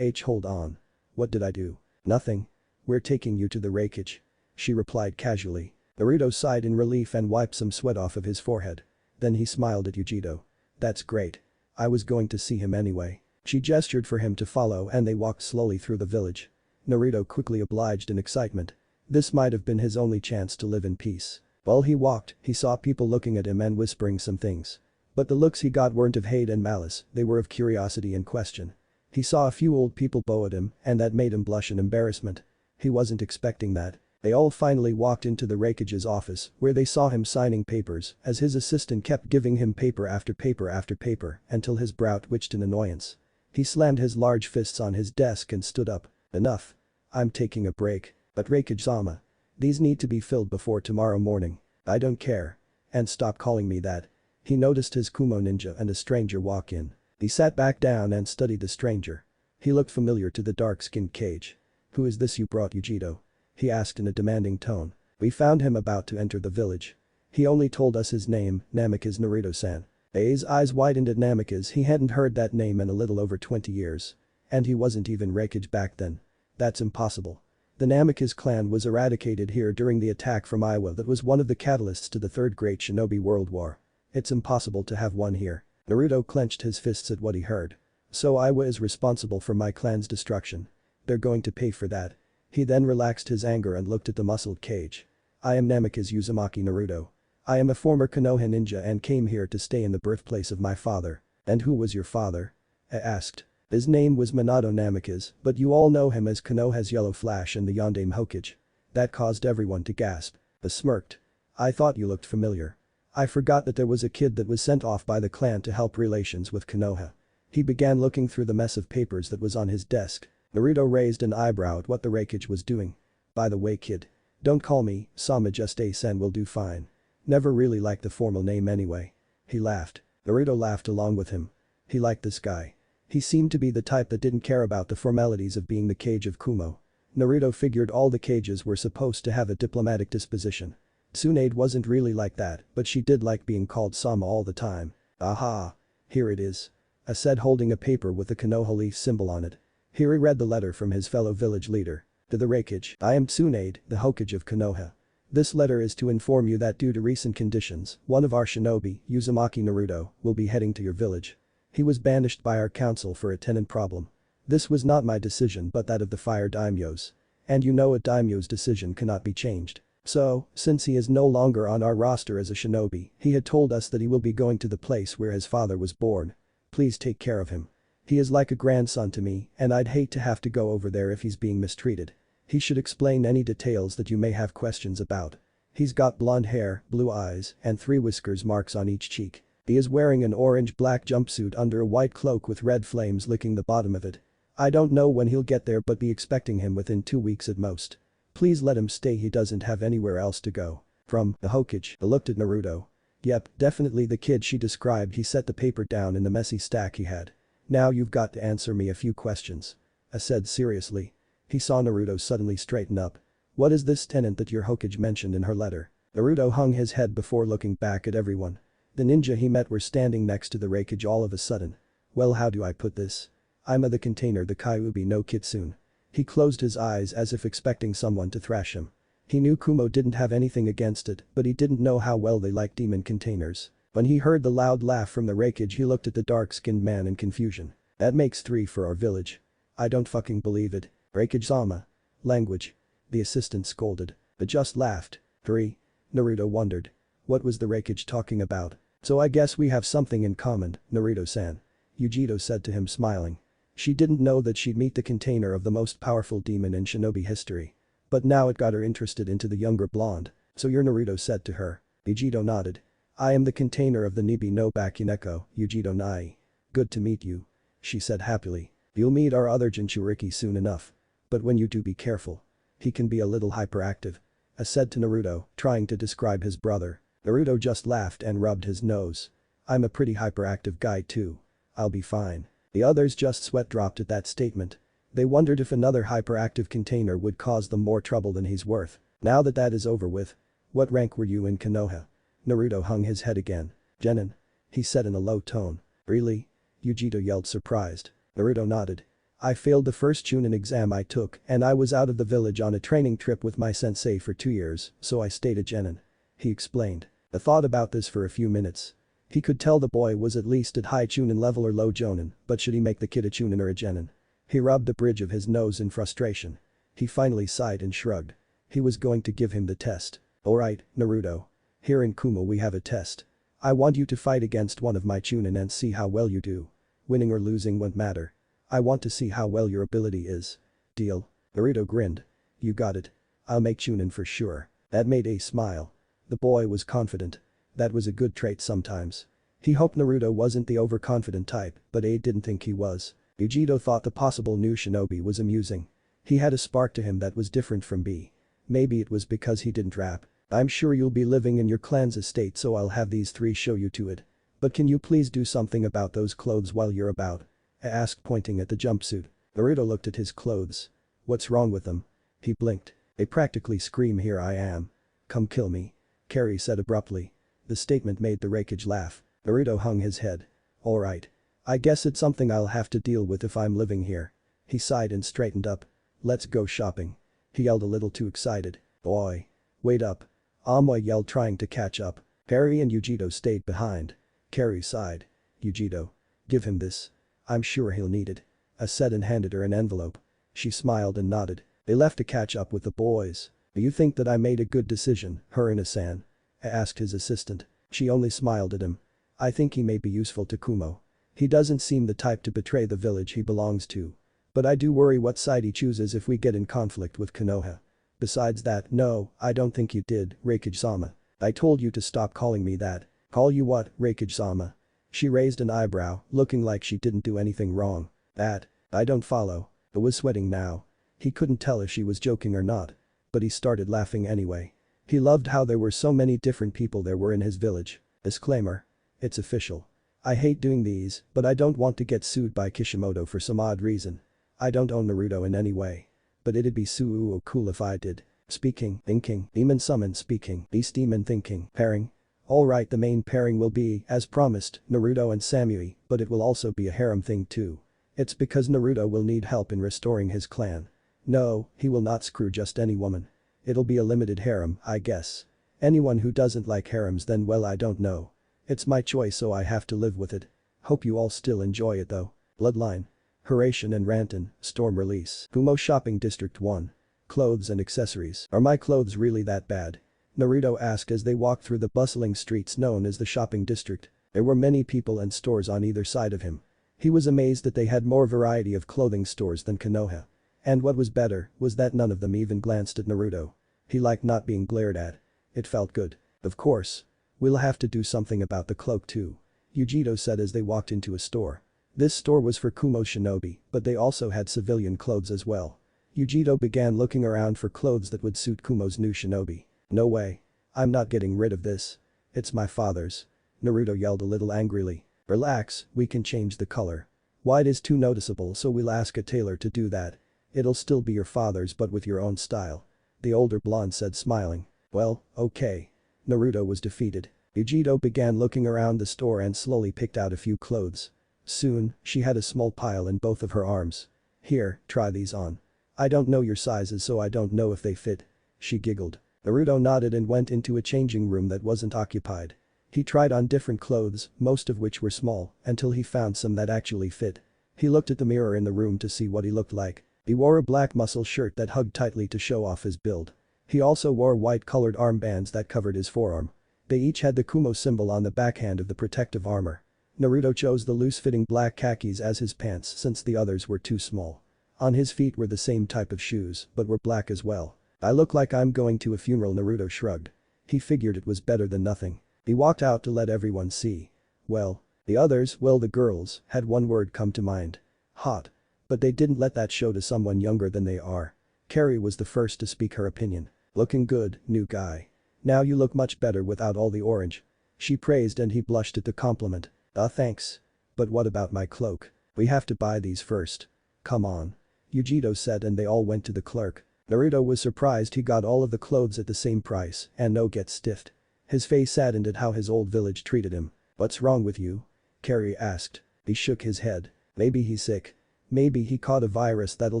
Hold on. What did I do? Nothing. We're taking you to the wreckage. She replied casually. Naruto sighed in relief and wiped some sweat off of his forehead. Then he smiled at Vegito. That's great. I was going to see him anyway. She gestured for him to follow and they walked slowly through the village. Naruto quickly obliged in excitement. This might have been his only chance to live in peace. While he walked, he saw people looking at him and whispering some things. But the looks he got weren't of hate and malice, they were of curiosity and question. He saw a few old people bow at him and that made him blush in embarrassment. He wasn't expecting that. They all finally walked into the wreckage's office where they saw him signing papers as his assistant kept giving him paper after paper after paper until his brow twitched in annoyance. He slammed his large fists on his desk and stood up. Enough. I'm taking a break. But Wreckage-sama. These need to be filled before tomorrow morning. I don't care. And stop calling me that. He noticed his Kumo ninja and a stranger walk in. He sat back down and studied the stranger. He looked familiar to the dark-skinned Cage. "Who is this you brought, Yujito?" he asked in a demanding tone. "We found him about to enter the village. He only told us his name, Namikaze Naruto-san." A's eyes widened at Namikaze. He hadn't heard that name in a little over 20 years. And he wasn't even Raikage back then. That's impossible. The Namikaze clan was eradicated here during the attack from Iwa that was one of the catalysts to the Third Great Shinobi World War. It's impossible to have one here. Naruto clenched his fists at what he heard. So Iwa is responsible for my clan's destruction. They're going to pay for that. He then relaxed his anger and looked at the muscled Cage. "I am Namikaze Uzumaki Naruto. I am a former Konoha ninja and came here to stay in the birthplace of my father." "And who was your father?" I asked. "His name was Minato Namikaze, but you all know him as Konoha's Yellow Flash and the Yondaime Hokage." That caused everyone to gasp. I smirked. "I thought you looked familiar. I forgot that there was a kid that was sent off by the clan to help relations with Konoha." He began looking through the mess of papers that was on his desk. Naruto raised an eyebrow at what the Raikage was doing. "By the way, kid. Don't call me Sama, just A-sen will do fine. Never really liked the formal name anyway." He laughed. Naruto laughed along with him. He liked this guy. He seemed to be the type that didn't care about the formalities of being the Cage of Kumo. Naruto figured all the Cages were supposed to have a diplomatic disposition. Tsunade wasn't really like that, but she did like being called Sama all the time. "Aha. Here it is." I said, holding a paper with the Konoha leaf symbol on it. Here he read the letter from his fellow village leader. "To the Raikage, I am Tsunade, the Hokage of Konoha. This letter is to inform you that due to recent conditions, one of our shinobi, Uzumaki Naruto, will be heading to your village. He was banished by our council for a tenant problem. This was not my decision but that of the fire daimyos. And you know a daimyo's decision cannot be changed. So, since he is no longer on our roster as a shinobi, he had told us that he will be going to the place where his father was born. Please take care of him. He is like a grandson to me and I'd hate to have to go over there if he's being mistreated. He should explain any details that you may have questions about. He's got blonde hair, blue eyes, and 3 whiskers marks on each cheek. He is wearing an orange-black jumpsuit under a white cloak with red flames licking the bottom of it. I don't know when he'll get there but be expecting him within 2 weeks at most. Please let him stay, he doesn't have anywhere else to go." From the Hokage, I looked at Naruto. Yep, definitely the kid she described. He set the paper down in the messy stack he had. "Now you've got to answer me a few questions," I said seriously. He saw Naruto suddenly straighten up. "What is this tenant that your Hokage mentioned in her letter?" Naruto hung his head before looking back at everyone. The ninja he met were standing next to the Raikage all of a sudden. "Well, how do I put this? I'm the container, the Kyuubi no Kitsune." He closed his eyes as if expecting someone to thrash him. He knew Kumo didn't have anything against it, but he didn't know how well they liked demon containers. When he heard the loud laugh from the Raikage, he looked at the dark-skinned man in confusion. "That makes 3 for our village." "I don't fucking believe it. Raikage-sama. Language." The assistant scolded. I just laughed. 3. Naruto wondered. What was the Raikage talking about? "So I guess we have something in common, Naruto-san," Yujito said to him, smiling. She didn't know that she'd meet the container of the most powerful demon in shinobi history. But now it got her interested into the younger blonde. "So you're Naruto," said to her. Yujito nodded. "I am the container of the Nibi no Bakineko, Yujito Nai. Good to meet you," she said happily. "You'll meet our other Jinchuriki soon enough. But when you do, be careful. He can be a little hyperactive," I said to Naruto, trying to describe his brother. Naruto just laughed and rubbed his nose. "I'm a pretty hyperactive guy too. I'll be fine." The others just sweat dropped at that statement. They wondered if another hyperactive container would cause them more trouble than he's worth. Now that that is over with. "What rank were you in Konoha?" Naruto hung his head again. "Genin," he said in a low tone. "Really?" Yujito yelled, surprised. Naruto nodded. "I failed the first Chunin exam I took and I was out of the village on a training trip with my sensei for 2 years, so I stayed at Genin," he explained. I thought about this for a few minutes. He could tell the boy was at least at high Chunin level or low Jonin, but should he make the kid a Chunin or a Genin? He rubbed the bridge of his nose in frustration. He finally sighed and shrugged. He was going to give him the test. "Alright, Naruto. Here in Kumo we have a test. I want you to fight against one of my Chunin and see how well you do. Winning or losing won't matter. I want to see how well your ability is. Deal?" Naruto grinned. "You got it. I'll make Chunin for sure." That made Ace smile. The boy was confident. That was a good trait sometimes. He hoped Naruto wasn't the overconfident type, but Ace didn't think he was. Yujito thought the possible new shinobi was amusing. He had a spark to him that was different from B. Maybe it was because he didn't rap. "I'm sure you'll be living in your clan's estate, so I'll have these 3 show you to it. But can you please do something about those clothes while you're about?" I asked, pointing at the jumpsuit. Naruto looked at his clothes. What's wrong with them? He blinked. They practically scream here I am. Come kill me. Carrie said abruptly. The statement made the Raikage laugh. Naruto hung his head. Alright. I guess it's something I'll have to deal with if I'm living here. He sighed and straightened up. Let's go shopping. He yelled a little too excited. Boy. Wait up. Amoy yelled trying to catch up. Perry and Yujito stayed behind. Carrie sighed. Yujito. Give him this. I'm sure he'll need it. I said and handed her an envelope. She smiled and nodded. They left to catch up with the boys. Do you think that I made a good decision, Haruna-san? Asked his assistant. She only smiled at him. I think he may be useful to Kumo. He doesn't seem the type to betray the village he belongs to. But I do worry what side he chooses if we get in conflict with Konoha. Besides that, no, I don't think you did, Raikage-sama. I told you to stop calling me that. Call you what, Raikage-sama? She raised an eyebrow, looking like she didn't do anything wrong. That. I don't follow. I was sweating now. He couldn't tell if she was joking or not. But he started laughing anyway. He loved how there were so many different people there were in his village. Disclaimer. It's official. I hate doing these, but I don't want to get sued by Kishimoto for some odd reason. I don't own Naruto in any way. But it'd be so cool if I did. Speaking, thinking, demon summon speaking, beast demon thinking, pairing. Alright, the main pairing will be, as promised, Naruto and Samui, but it will also be a harem thing too. It's because Naruto will need help in restoring his clan. No, he will not screw just any woman. It'll be a limited harem, I guess. Anyone who doesn't like harems then well I don't know. It's my choice so I have to live with it. Hope you all still enjoy it though. Bloodline. Hiraishin and Ranton, Storm Release. Kumo Shopping District 1. Clothes and accessories. Are my clothes really that bad? Naruto asked as they walked through the bustling streets known as the shopping district. There were many people and stores on either side of him. He was amazed that they had more variety of clothing stores than Konoha. And what was better was that none of them even glanced at Naruto. He liked not being glared at. It felt good. Of course. We'll have to do something about the cloak too. Yujito said as they walked into a store. This store was for Kumo shinobi, but they also had civilian clothes as well. Yujito began looking around for clothes that would suit Kumo's new shinobi. No way. I'm not getting rid of this. It's my father's. Naruto yelled a little angrily. Relax, we can change the color. White is too noticeable so we'll ask a tailor to do that. It'll still be your father's but with your own style. The older blonde said smiling. Well, okay. Naruto was defeated. Yujito began looking around the store and slowly picked out a few clothes. Soon, she had a small pile in both of her arms. Here, try these on. I don't know your sizes so I don't know if they fit. She giggled. Naruto nodded and went into a changing room that wasn't occupied. He tried on different clothes, most of which were small, until he found some that actually fit. He looked at the mirror in the room to see what he looked like. He wore a black muscle shirt that hugged tightly to show off his build. He also wore white-colored armbands that covered his forearm. They each had the Kumo symbol on the backhand of the protective armor. Naruto chose the loose-fitting black khakis as his pants since the others were too small. On his feet were the same type of shoes, but were black as well. I look like I'm going to a funeral, Naruto shrugged. He figured it was better than nothing. He walked out to let everyone see. Well, the others, well the girls, had one word come to mind. Hot. But they didn't let that show to someone younger than they are. Carrie was the first to speak her opinion. Looking good, new guy. Now you look much better without all the orange. She praised and he blushed at the compliment. Thanks. But what about my cloak? We have to buy these first. Come on. Yujito said and they all went to the clerk. Naruto was surprised he got all of the clothes at the same price and no get stiffed. His face saddened at how his old village treated him. What's wrong with you? Carrie asked. He shook his head. Maybe he's sick. Maybe he caught a virus that'll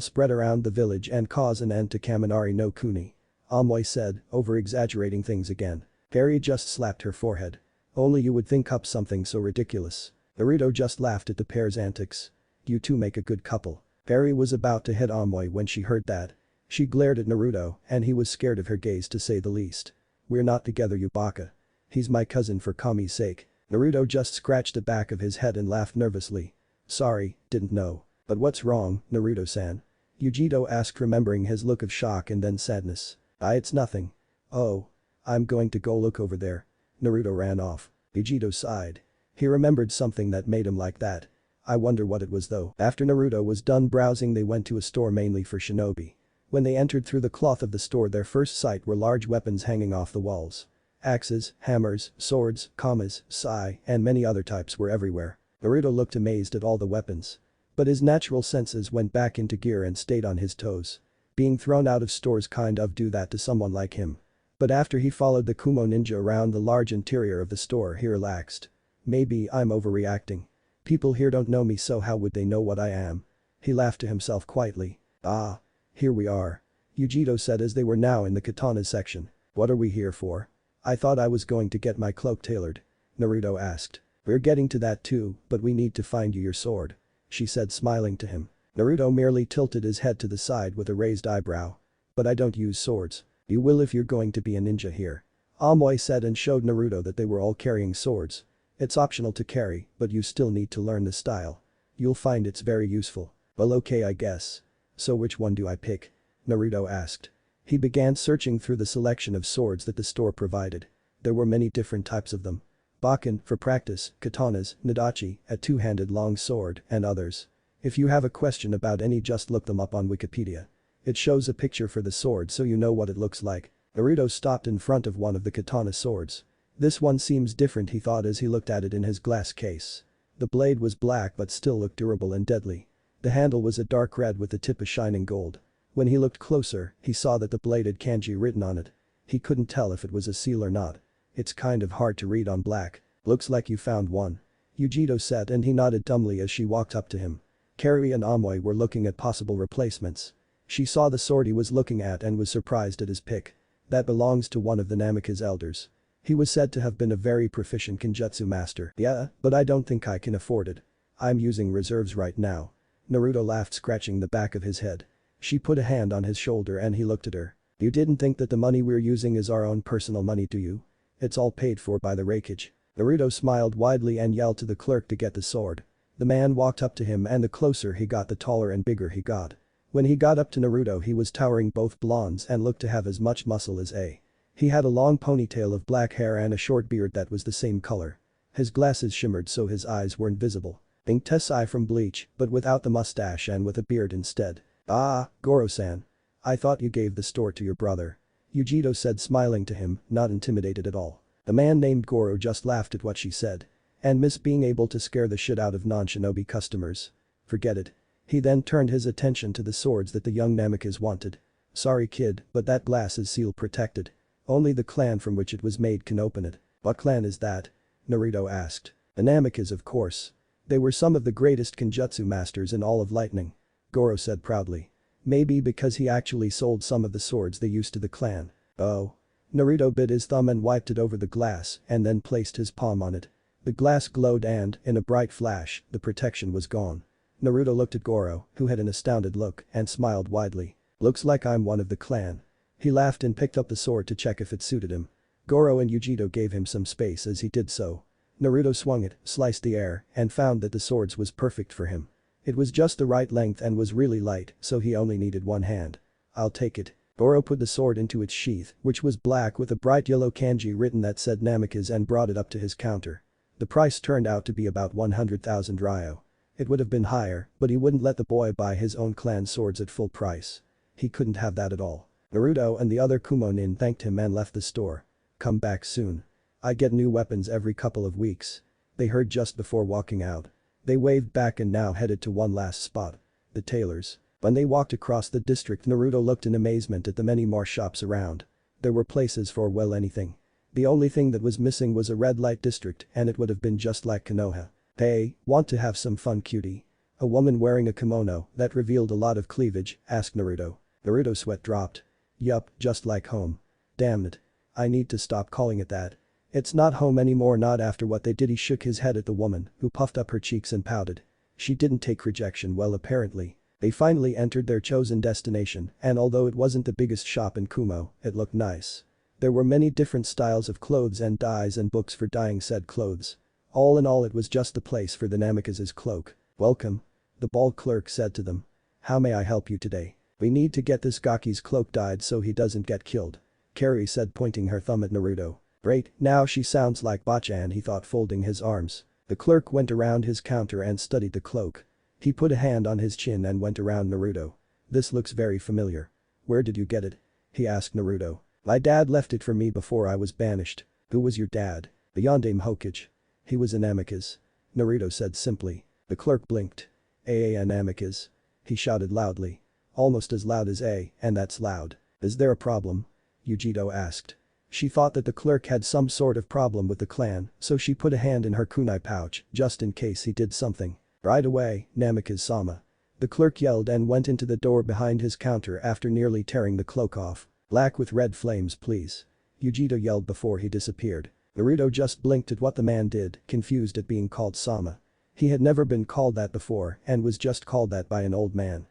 spread around the village and cause an end to Kaminari no Kuni. Amoy said, over-exaggerating things again. Carrie just slapped her forehead. Only you would think up something so ridiculous. Naruto just laughed at the pair's antics. You two make a good couple. Carrie was about to hit Amoy when she heard that. She glared at Naruto and he was scared of her gaze to say the least. We're not together, you baka. He's my cousin for Kami's sake. Naruto just scratched the back of his head and laughed nervously. Sorry, didn't know. But what's wrong, Naruto-san? Yujito asked, remembering his look of shock and then sadness. It's nothing. Oh. I'm going to go look over there. Naruto ran off. Yujito sighed. He remembered something that made him like that. I wonder what it was though. After Naruto was done browsing they went to a store mainly for shinobi. When they entered through the cloth of the store their first sight were large weapons hanging off the walls. Axes, hammers, swords, kamas, sai, and many other types were everywhere. Naruto looked amazed at all the weapons. But his natural senses went back into gear and stayed on his toes. Being thrown out of stores kind of do that to someone like him. But after he followed the Kumo ninja around the large interior of the store he relaxed. Maybe I'm overreacting. People here don't know me, so how would they know what I am? He laughed to himself quietly. Ah. Here we are. Yujito said as they were now in the katana section. What are we here for? I thought I was going to get my cloak tailored. Naruto asked. We're getting to that too, but we need to find you your sword. She said, smiling to him. Naruto merely tilted his head to the side with a raised eyebrow. But I don't use swords. You will if you're going to be a ninja here. Amoy said and showed Naruto that they were all carrying swords. It's optional to carry, but you still need to learn the style. You'll find it's very useful. Well, okay, I guess. So which one do I pick? Naruto asked. He began searching through the selection of swords that the store provided. There were many different types of them. Bakken, for practice, katanas, nadachi, a two-handed long sword, and others. If you have a question about any, just look them up on Wikipedia. It shows a picture for the sword so you know what it looks like. Naruto stopped in front of one of the katana swords. This one seems different, he thought as he looked at it in his glass case. The blade was black but still looked durable and deadly. The handle was a dark red with the tip a shining gold. When he looked closer, he saw that the blade had kanji written on it. He couldn't tell if it was a seal or not. It's kind of hard to read on black. Looks like you found one. Yujito said and he nodded dumbly as she walked up to him. Carrie and Amoy were looking at possible replacements. She saw the sword he was looking at and was surprised at his pick. That belongs to one of the Namikaze elders. He was said to have been a very proficient kenjutsu master. Yeah, but I don't think I can afford it. I'm using reserves right now. Naruto laughed, scratching the back of his head. She put a hand on his shoulder and he looked at her. You didn't think that the money we're using is our own personal money, do you? It's all paid for by the rakeage. Naruto smiled widely and yelled to the clerk to get the sword. The man walked up to him and the closer he got the taller and bigger he got. When he got up to Naruto he was towering, both blondes and looked to have as much muscle as A. He had a long ponytail of black hair and a short beard that was the same color. His glasses shimmered so his eyes weren't visible. Think Tessai from Bleach, but without the mustache and with a beard instead. Ah, Goro-san. I thought you gave the store to your brother. Yujito said, smiling to him, not intimidated at all. The man named Goro just laughed at what she said. And miss being able to scare the shit out of non-shinobi customers. Forget it. He then turned his attention to the swords that the young Namikaze wanted. Sorry kid, but that glass is seal protected. Only the clan from which it was made can open it. What clan is that? Naruto asked. The Namikaze, of course. They were some of the greatest kenjutsu masters in all of Lightning. Goro said proudly. Maybe because he actually sold some of the swords they used to the clan. Oh. Naruto bit his thumb and wiped it over the glass and then placed his palm on it. The glass glowed and, in a bright flash, the protection was gone. Naruto looked at Goro, who had an astounded look, and smiled widely. Looks like I'm one of the clan. He laughed and picked up the sword to check if it suited him. Goro and Yujito gave him some space as he did so. Naruto swung it, sliced the air, and found that the sword was perfect for him. It was just the right length and was really light, so he only needed one hand. I'll take it. Goro put the sword into its sheath, which was black with a bright yellow kanji written that said Namikaze, and brought it up to his counter. The price turned out to be about 100,000 ryo. It would have been higher, but he wouldn't let the boy buy his own clan swords at full price. He couldn't have that at all. Naruto and the other Kumo nin thanked him and left the store. Come back soon. I get new weapons every couple of weeks. They heard just before walking out. They waved back and now headed to one last spot. The tailor's. When they walked across the district, Naruto looked in amazement at the many more shops around. There were places for well anything. The only thing that was missing was a red light district, and it would have been just like Konoha. Hey, want to have some fun, cutie? A woman wearing a kimono that revealed a lot of cleavage asked Naruto. Naruto's sweat dropped. Yup, just like home. Damn it. I need to stop calling it that. It's not home anymore, not after what they did. He shook his head at the woman, who puffed up her cheeks and pouted. She didn't take rejection well apparently. They finally entered their chosen destination, and although it wasn't the biggest shop in Kumo, it looked nice. There were many different styles of clothes and dyes and books for dyeing said clothes. All in all, it was just the place for the Namikaze's cloak. Welcome. The bald clerk said to them. How may I help you today? We need to get this Gaki's cloak dyed so he doesn't get killed. Carrie said, pointing her thumb at Naruto. Great, now she sounds like Bachan, he thought, folding his arms. The clerk went around his counter and studied the cloak. He put a hand on his chin and went around Naruto. This looks very familiar. Where did you get it? He asked Naruto. My dad left it for me before I was banished. Who was your dad? The Yondaime Hokage. He was an Namikaze. Naruto said simply. The clerk blinked. and Amicus. He shouted loudly. Almost as loud as and that's loud. Is there a problem? Yujito asked. She thought that the clerk had some sort of problem with the clan, so she put a hand in her kunai pouch just in case he did something. Right away, Namikaze-sama. The clerk yelled and went into the door behind his counter after nearly tearing the cloak off. Black with red flames please. Yujito yelled before he disappeared. Naruto just blinked at what the man did, confused at being called Sama. He had never been called that before and was just called that by an old man.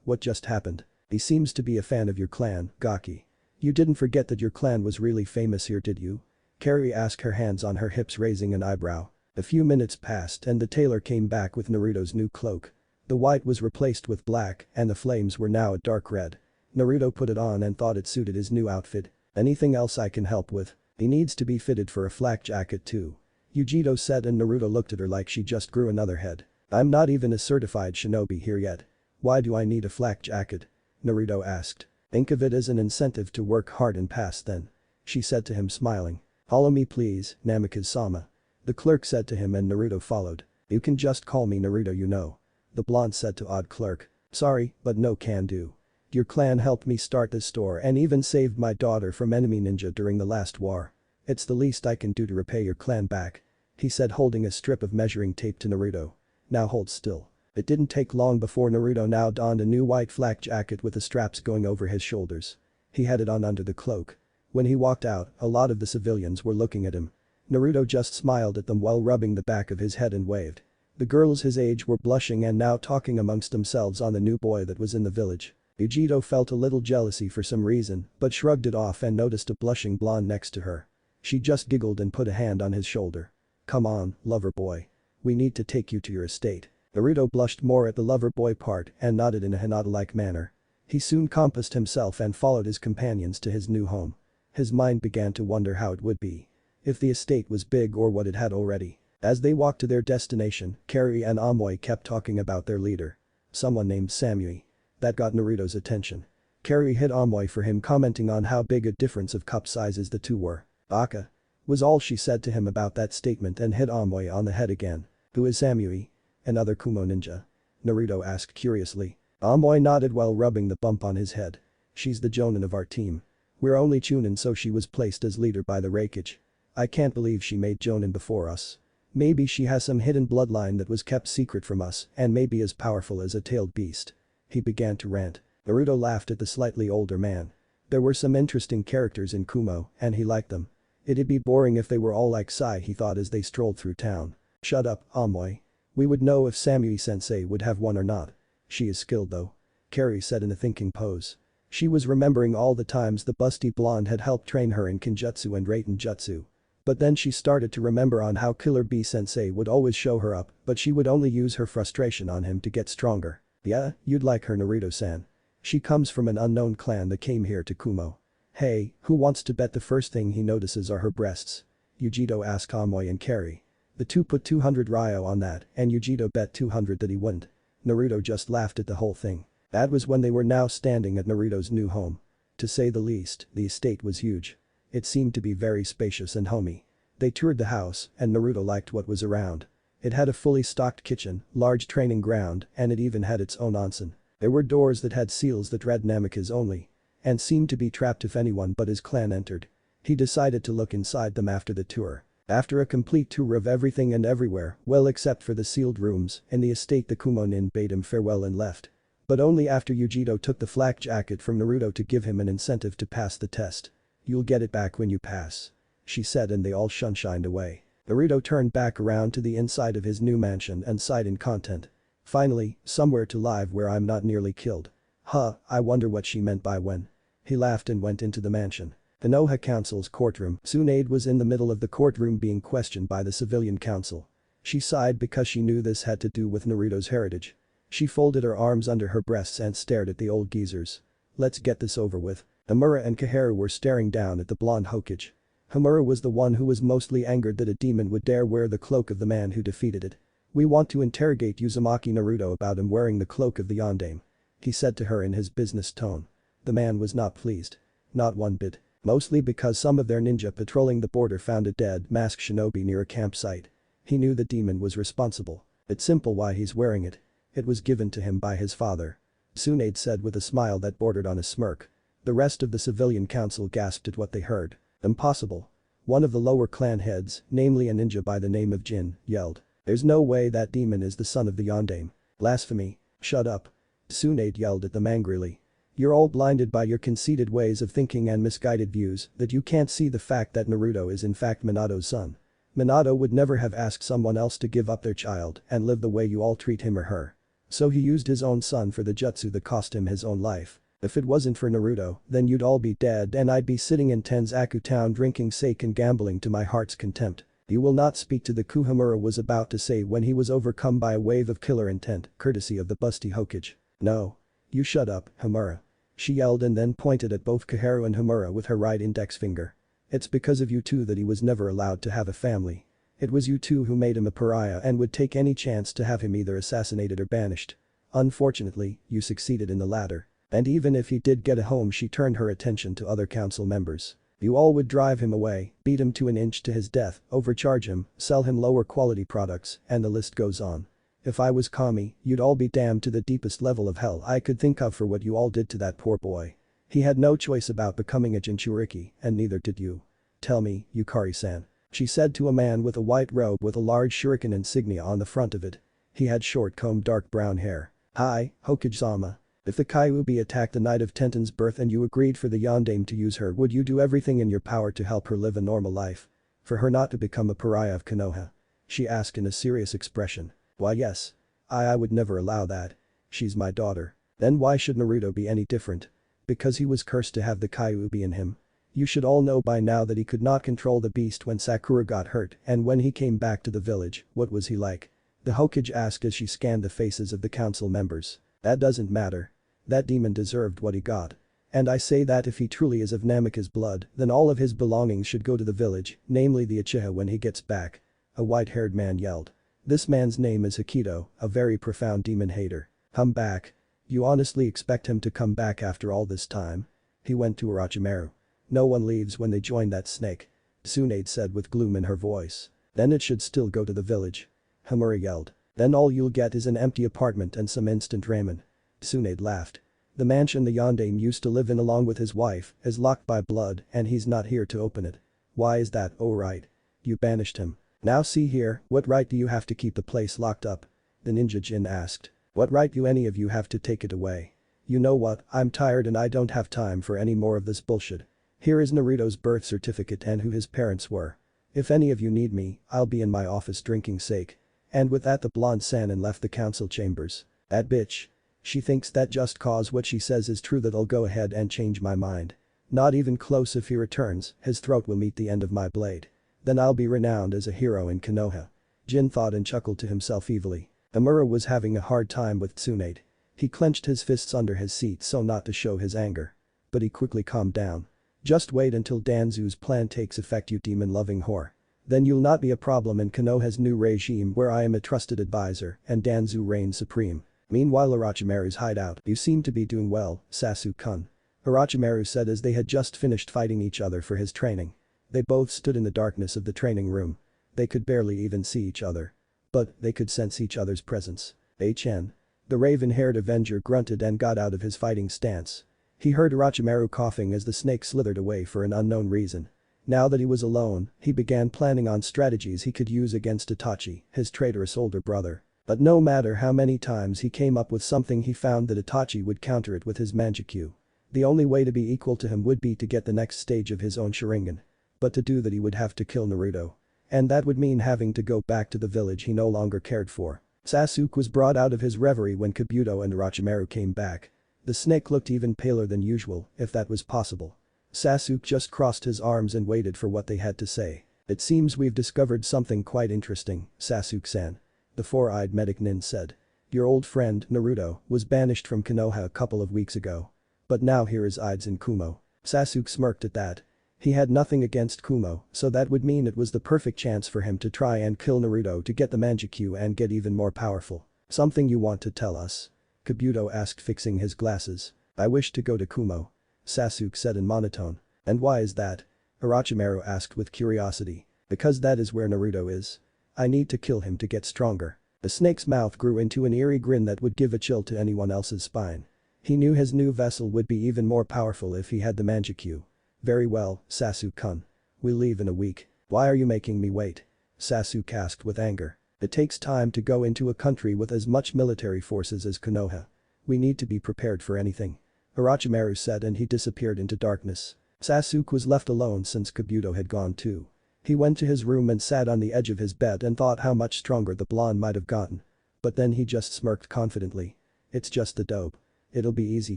What just happened? He seems to be a fan of your clan, Gaki. You didn't forget that your clan was really famous here, did you? Carrie asked, her hands on her hips, raising an eyebrow. A few minutes passed and the tailor came back with Naruto's new cloak. The white was replaced with black and the flames were now a dark red. Naruto put it on and thought it suited his new outfit. Anything else I can help with? He needs to be fitted for a flak jacket too. Yujito said, and Naruto looked at her like she just grew another head. I'm not even a certified shinobi here yet. Why do I need a flak jacket? Naruto asked. Think of it as an incentive to work hard and pass then. She said to him, smiling. Follow me please, Namikaze-sama. The clerk said to him and Naruto followed. You can just call me Naruto, you know. The blonde said to odd clerk. Sorry, but no can do. Your clan helped me start this store and even saved my daughter from enemy ninja during the last war. It's the least I can do to repay your clan back. He said, holding a strip of measuring tape to Naruto. Now hold still. It didn't take long before Naruto now donned a new white flak jacket with the straps going over his shoulders. He had it on under the cloak. When he walked out, a lot of the civilians were looking at him. Naruto just smiled at them while rubbing the back of his head and waved. The girls his age were blushing and now talking amongst themselves on the new boy that was in the village. Yujito felt a little jealousy for some reason, but shrugged it off and noticed a blushing blonde next to her. She just giggled and put a hand on his shoulder. Come on, lover boy. We need to take you to your estate. Naruto blushed more at the lover boy part and nodded in a Hinata-like manner. He soon compassed himself and followed his companions to his new home. His mind began to wonder how it would be. If the estate was big or what it had already. As they walked to their destination, Carrie and Amoy kept talking about their leader. Someone named Samui. That got Naruto's attention. Carrie hit Amoy for him commenting on how big a difference of cup sizes the two were. Aka. Was all she said to him about that statement and hit Amoy on the head again. Who is Samui? Another Kumo ninja? Naruto asked curiously. Amoy nodded while rubbing the bump on his head. She's the Jonin of our team. We're only Chunin, so she was placed as leader by the Reikage. I can't believe she made Jonin before us. Maybe she has some hidden bloodline that was kept secret from us and may be as powerful as a tailed beast. He began to rant. Naruto laughed at the slightly older man. There were some interesting characters in Kumo and he liked them. It'd be boring if they were all like Sai, he thought as they strolled through town. Shut up, Amoy. We would know if Samui-sensei would have one or not. She is skilled though. Carrie said in a thinking pose. She was remembering all the times the busty blonde had helped train her in Kenjutsu and Raiten Jutsu. But then she started to remember on how Killer B-sensei would always show her up, but she would only use her frustration on him to get stronger. Yeah, you'd like her, Naruto-san. She comes from an unknown clan that came here to Kumo. Hey, who wants to bet the first thing he notices are her breasts? Yujito asked Amoy and Carrie. The two put 200 ryo on that and Yujito bet 200 that he wouldn't. Naruto just laughed at the whole thing. That was when they were now standing at Naruto's new home. To say the least, the estate was huge. It seemed to be very spacious and homey. They toured the house and Naruto liked what was around. It had a fully stocked kitchen, large training ground, and it even had its own onsen. There were doors that had seals that read Namikaze only. And seemed to be trapped if anyone but his clan entered. He decided to look inside them after the tour. After a complete tour of everything and everywhere, well except for the sealed rooms in the estate, the Kumo-nin bade him farewell and left. But only after Yujito took the flak jacket from Naruto to give him an incentive to pass the test. You'll get it back when you pass. She said and they all shined away. Naruto turned back around to the inside of his new mansion and sighed in content. Finally, somewhere to live where I'm not nearly killed. I wonder what she meant by when. He laughed and went into the mansion. The Konoha Council's courtroom. Tsunade was in the middle of the courtroom being questioned by the civilian council. She sighed because she knew this had to do with Naruto's heritage. She folded her arms under her breasts and stared at the old geezers. Let's get this over with. Amura and Kaharu were staring down at the blonde Hokage. Hamura was the one who was mostly angered that a demon would dare wear the cloak of the man who defeated it. We want to interrogate Uzumaki Naruto about him wearing the cloak of the Yondaime. He said to her in his business tone. The man was not pleased. Not one bit. Mostly because some of their ninja patrolling the border found a dead masked shinobi near a campsite. He knew the demon was responsible. It's simple why he's wearing it. It was given to him by his father. Tsunade said with a smile that bordered on a smirk. The rest of the civilian council gasped at what they heard. Impossible. One of the lower clan heads, namely a ninja by the name of Jin, yelled. There's no way that demon is the son of the Yondaime. Blasphemy. Shut up. Tsunade yelled at them angrily. You're all blinded by your conceited ways of thinking and misguided views that you can't see the fact that Naruto is in fact Minato's son. Minato would never have asked someone else to give up their child and live the way you all treat him or her. So he used his own son for the jutsu that cost him his own life. If it wasn't for Naruto, then you'd all be dead and I'd be sitting in Tenzaku town drinking sake and gambling to my heart's contempt. You will not speak to the Kuhamura was about to say when he was overcome by a wave of killer intent, courtesy of the busty Hokage. No. You shut up, Hamura. She yelled and then pointed at both Koharu and Hamura with her right index finger. It's because of you two that he was never allowed to have a family. It was you two who made him a pariah and would take any chance to have him either assassinated or banished. Unfortunately, you succeeded in the latter. And even if he did get a home she turned her attention to other council members. You all would drive him away, beat him to an inch to his death, overcharge him, sell him lower quality products, and the list goes on. If I was Kami, you'd all be damned to the deepest level of hell I could think of for what you all did to that poor boy. He had no choice about becoming a Jinchuriki, and neither did you. Tell me, Yukari-san. She said to a man with a white robe with a large shuriken insignia on the front of it. He had short combed dark brown hair. Hi, Hokage-sama. If the Kyuubi attacked the night of Tenten's birth and you agreed for the Yondaime to use her, would you do everything in your power to help her live a normal life? For her not to become a pariah of Konoha? She asked in a serious expression. Why yes. I would never allow that. She's my daughter. Then why should Naruto be any different? Because he was cursed to have the Kyuubi in him. You should all know by now that he could not control the beast when Sakura got hurt and when he came back to the village, what was he like? The Hokage asked as she scanned the faces of the council members. That doesn't matter. That demon deserved what he got. And I say that if he truly is of Namika's blood, then all of his belongings should go to the village, namely the Uchiha when he gets back. A white-haired man yelled. This man's name is Hikito, a very profound demon hater. Come back. You honestly expect him to come back after all this time? He went to Orochimaru. No one leaves when they join that snake. Tsunade said with gloom in her voice. Then it should still go to the village. Hamura yelled. Then all you'll get is an empty apartment and some instant ramen. Tsunade laughed. The mansion the Yondaime used to live in along with his wife is locked by blood and he's not here to open it. Why is that? Oh right. You banished him. Now see here, what right do you have to keep the place locked up? The ninja Jin asked. What right do any of you have to take it away? You know what, I'm tired and I don't have time for any more of this bullshit. Here is Naruto's birth certificate and who his parents were. If any of you need me, I'll be in my office drinking sake. And with that the blonde Sannin left the council chambers. That bitch. She thinks that just cause what she says is true that I'll go ahead and change my mind. Not even close. If he returns, his throat will meet the end of my blade. Then I'll be renowned as a hero in Konoha. Jin thought and chuckled to himself evilly. Amura was having a hard time with Tsunade. He clenched his fists under his seat so not to show his anger. But he quickly calmed down. Just wait until Danzu's plan takes effect, you demon-loving whore. Then you'll not be a problem in Konoha's new regime where I am a trusted advisor and Danzu reigns supreme. Meanwhile Orochimaru's hideout. You seem to be doing well, Sasuke-kun. Orochimaru said as they had just finished fighting each other for his training. They both stood in the darkness of the training room. They could barely even see each other. But they could sense each other's presence. HN. The raven-haired Avenger grunted and got out of his fighting stance. He heard Orochimaru coughing as the snake slithered away for an unknown reason. Now that he was alone, he began planning on strategies he could use against Itachi, his traitorous older brother. But no matter how many times he came up with something, he found that Itachi would counter it with his Manjikyu. The only way to be equal to him would be to get the next stage of his own Sharingan. But to do that he would have to kill Naruto. And that would mean having to go back to the village he no longer cared for. Sasuke was brought out of his reverie when Kabuto and Orochimaru came back. The snake looked even paler than usual, if that was possible. Sasuke just crossed his arms and waited for what they had to say. It seems we've discovered something quite interesting, Sasuke-san. The four-eyed medic nin said. Your old friend, Naruto, was banished from Konoha a couple of weeks ago. But now here is Ides in Kumo. Sasuke smirked at that. He had nothing against Kumo, so that would mean it was the perfect chance for him to try and kill Naruto to get the Manjikyu and get even more powerful. Something you want to tell us? Kabuto asked, fixing his glasses. I wish to go to Kumo. Sasuke said in monotone. And why is that? Orochimaru asked with curiosity. Because that is where Naruto is. I need to kill him to get stronger. The snake's mouth grew into an eerie grin that would give a chill to anyone else's spine. He knew his new vessel would be even more powerful if he had the Manjikyu. Very well, Sasuke-kun. We'll leave in a week. Why are you making me wait? Sasuke asked with anger. It takes time to go into a country with as much military forces as Konoha. We need to be prepared for anything. Orochimaru said and he disappeared into darkness. Sasuke was left alone since Kabuto had gone too. He went to his room and sat on the edge of his bed and thought how much stronger the blonde might have gotten. But then he just smirked confidently. It's just the dope. It'll be easy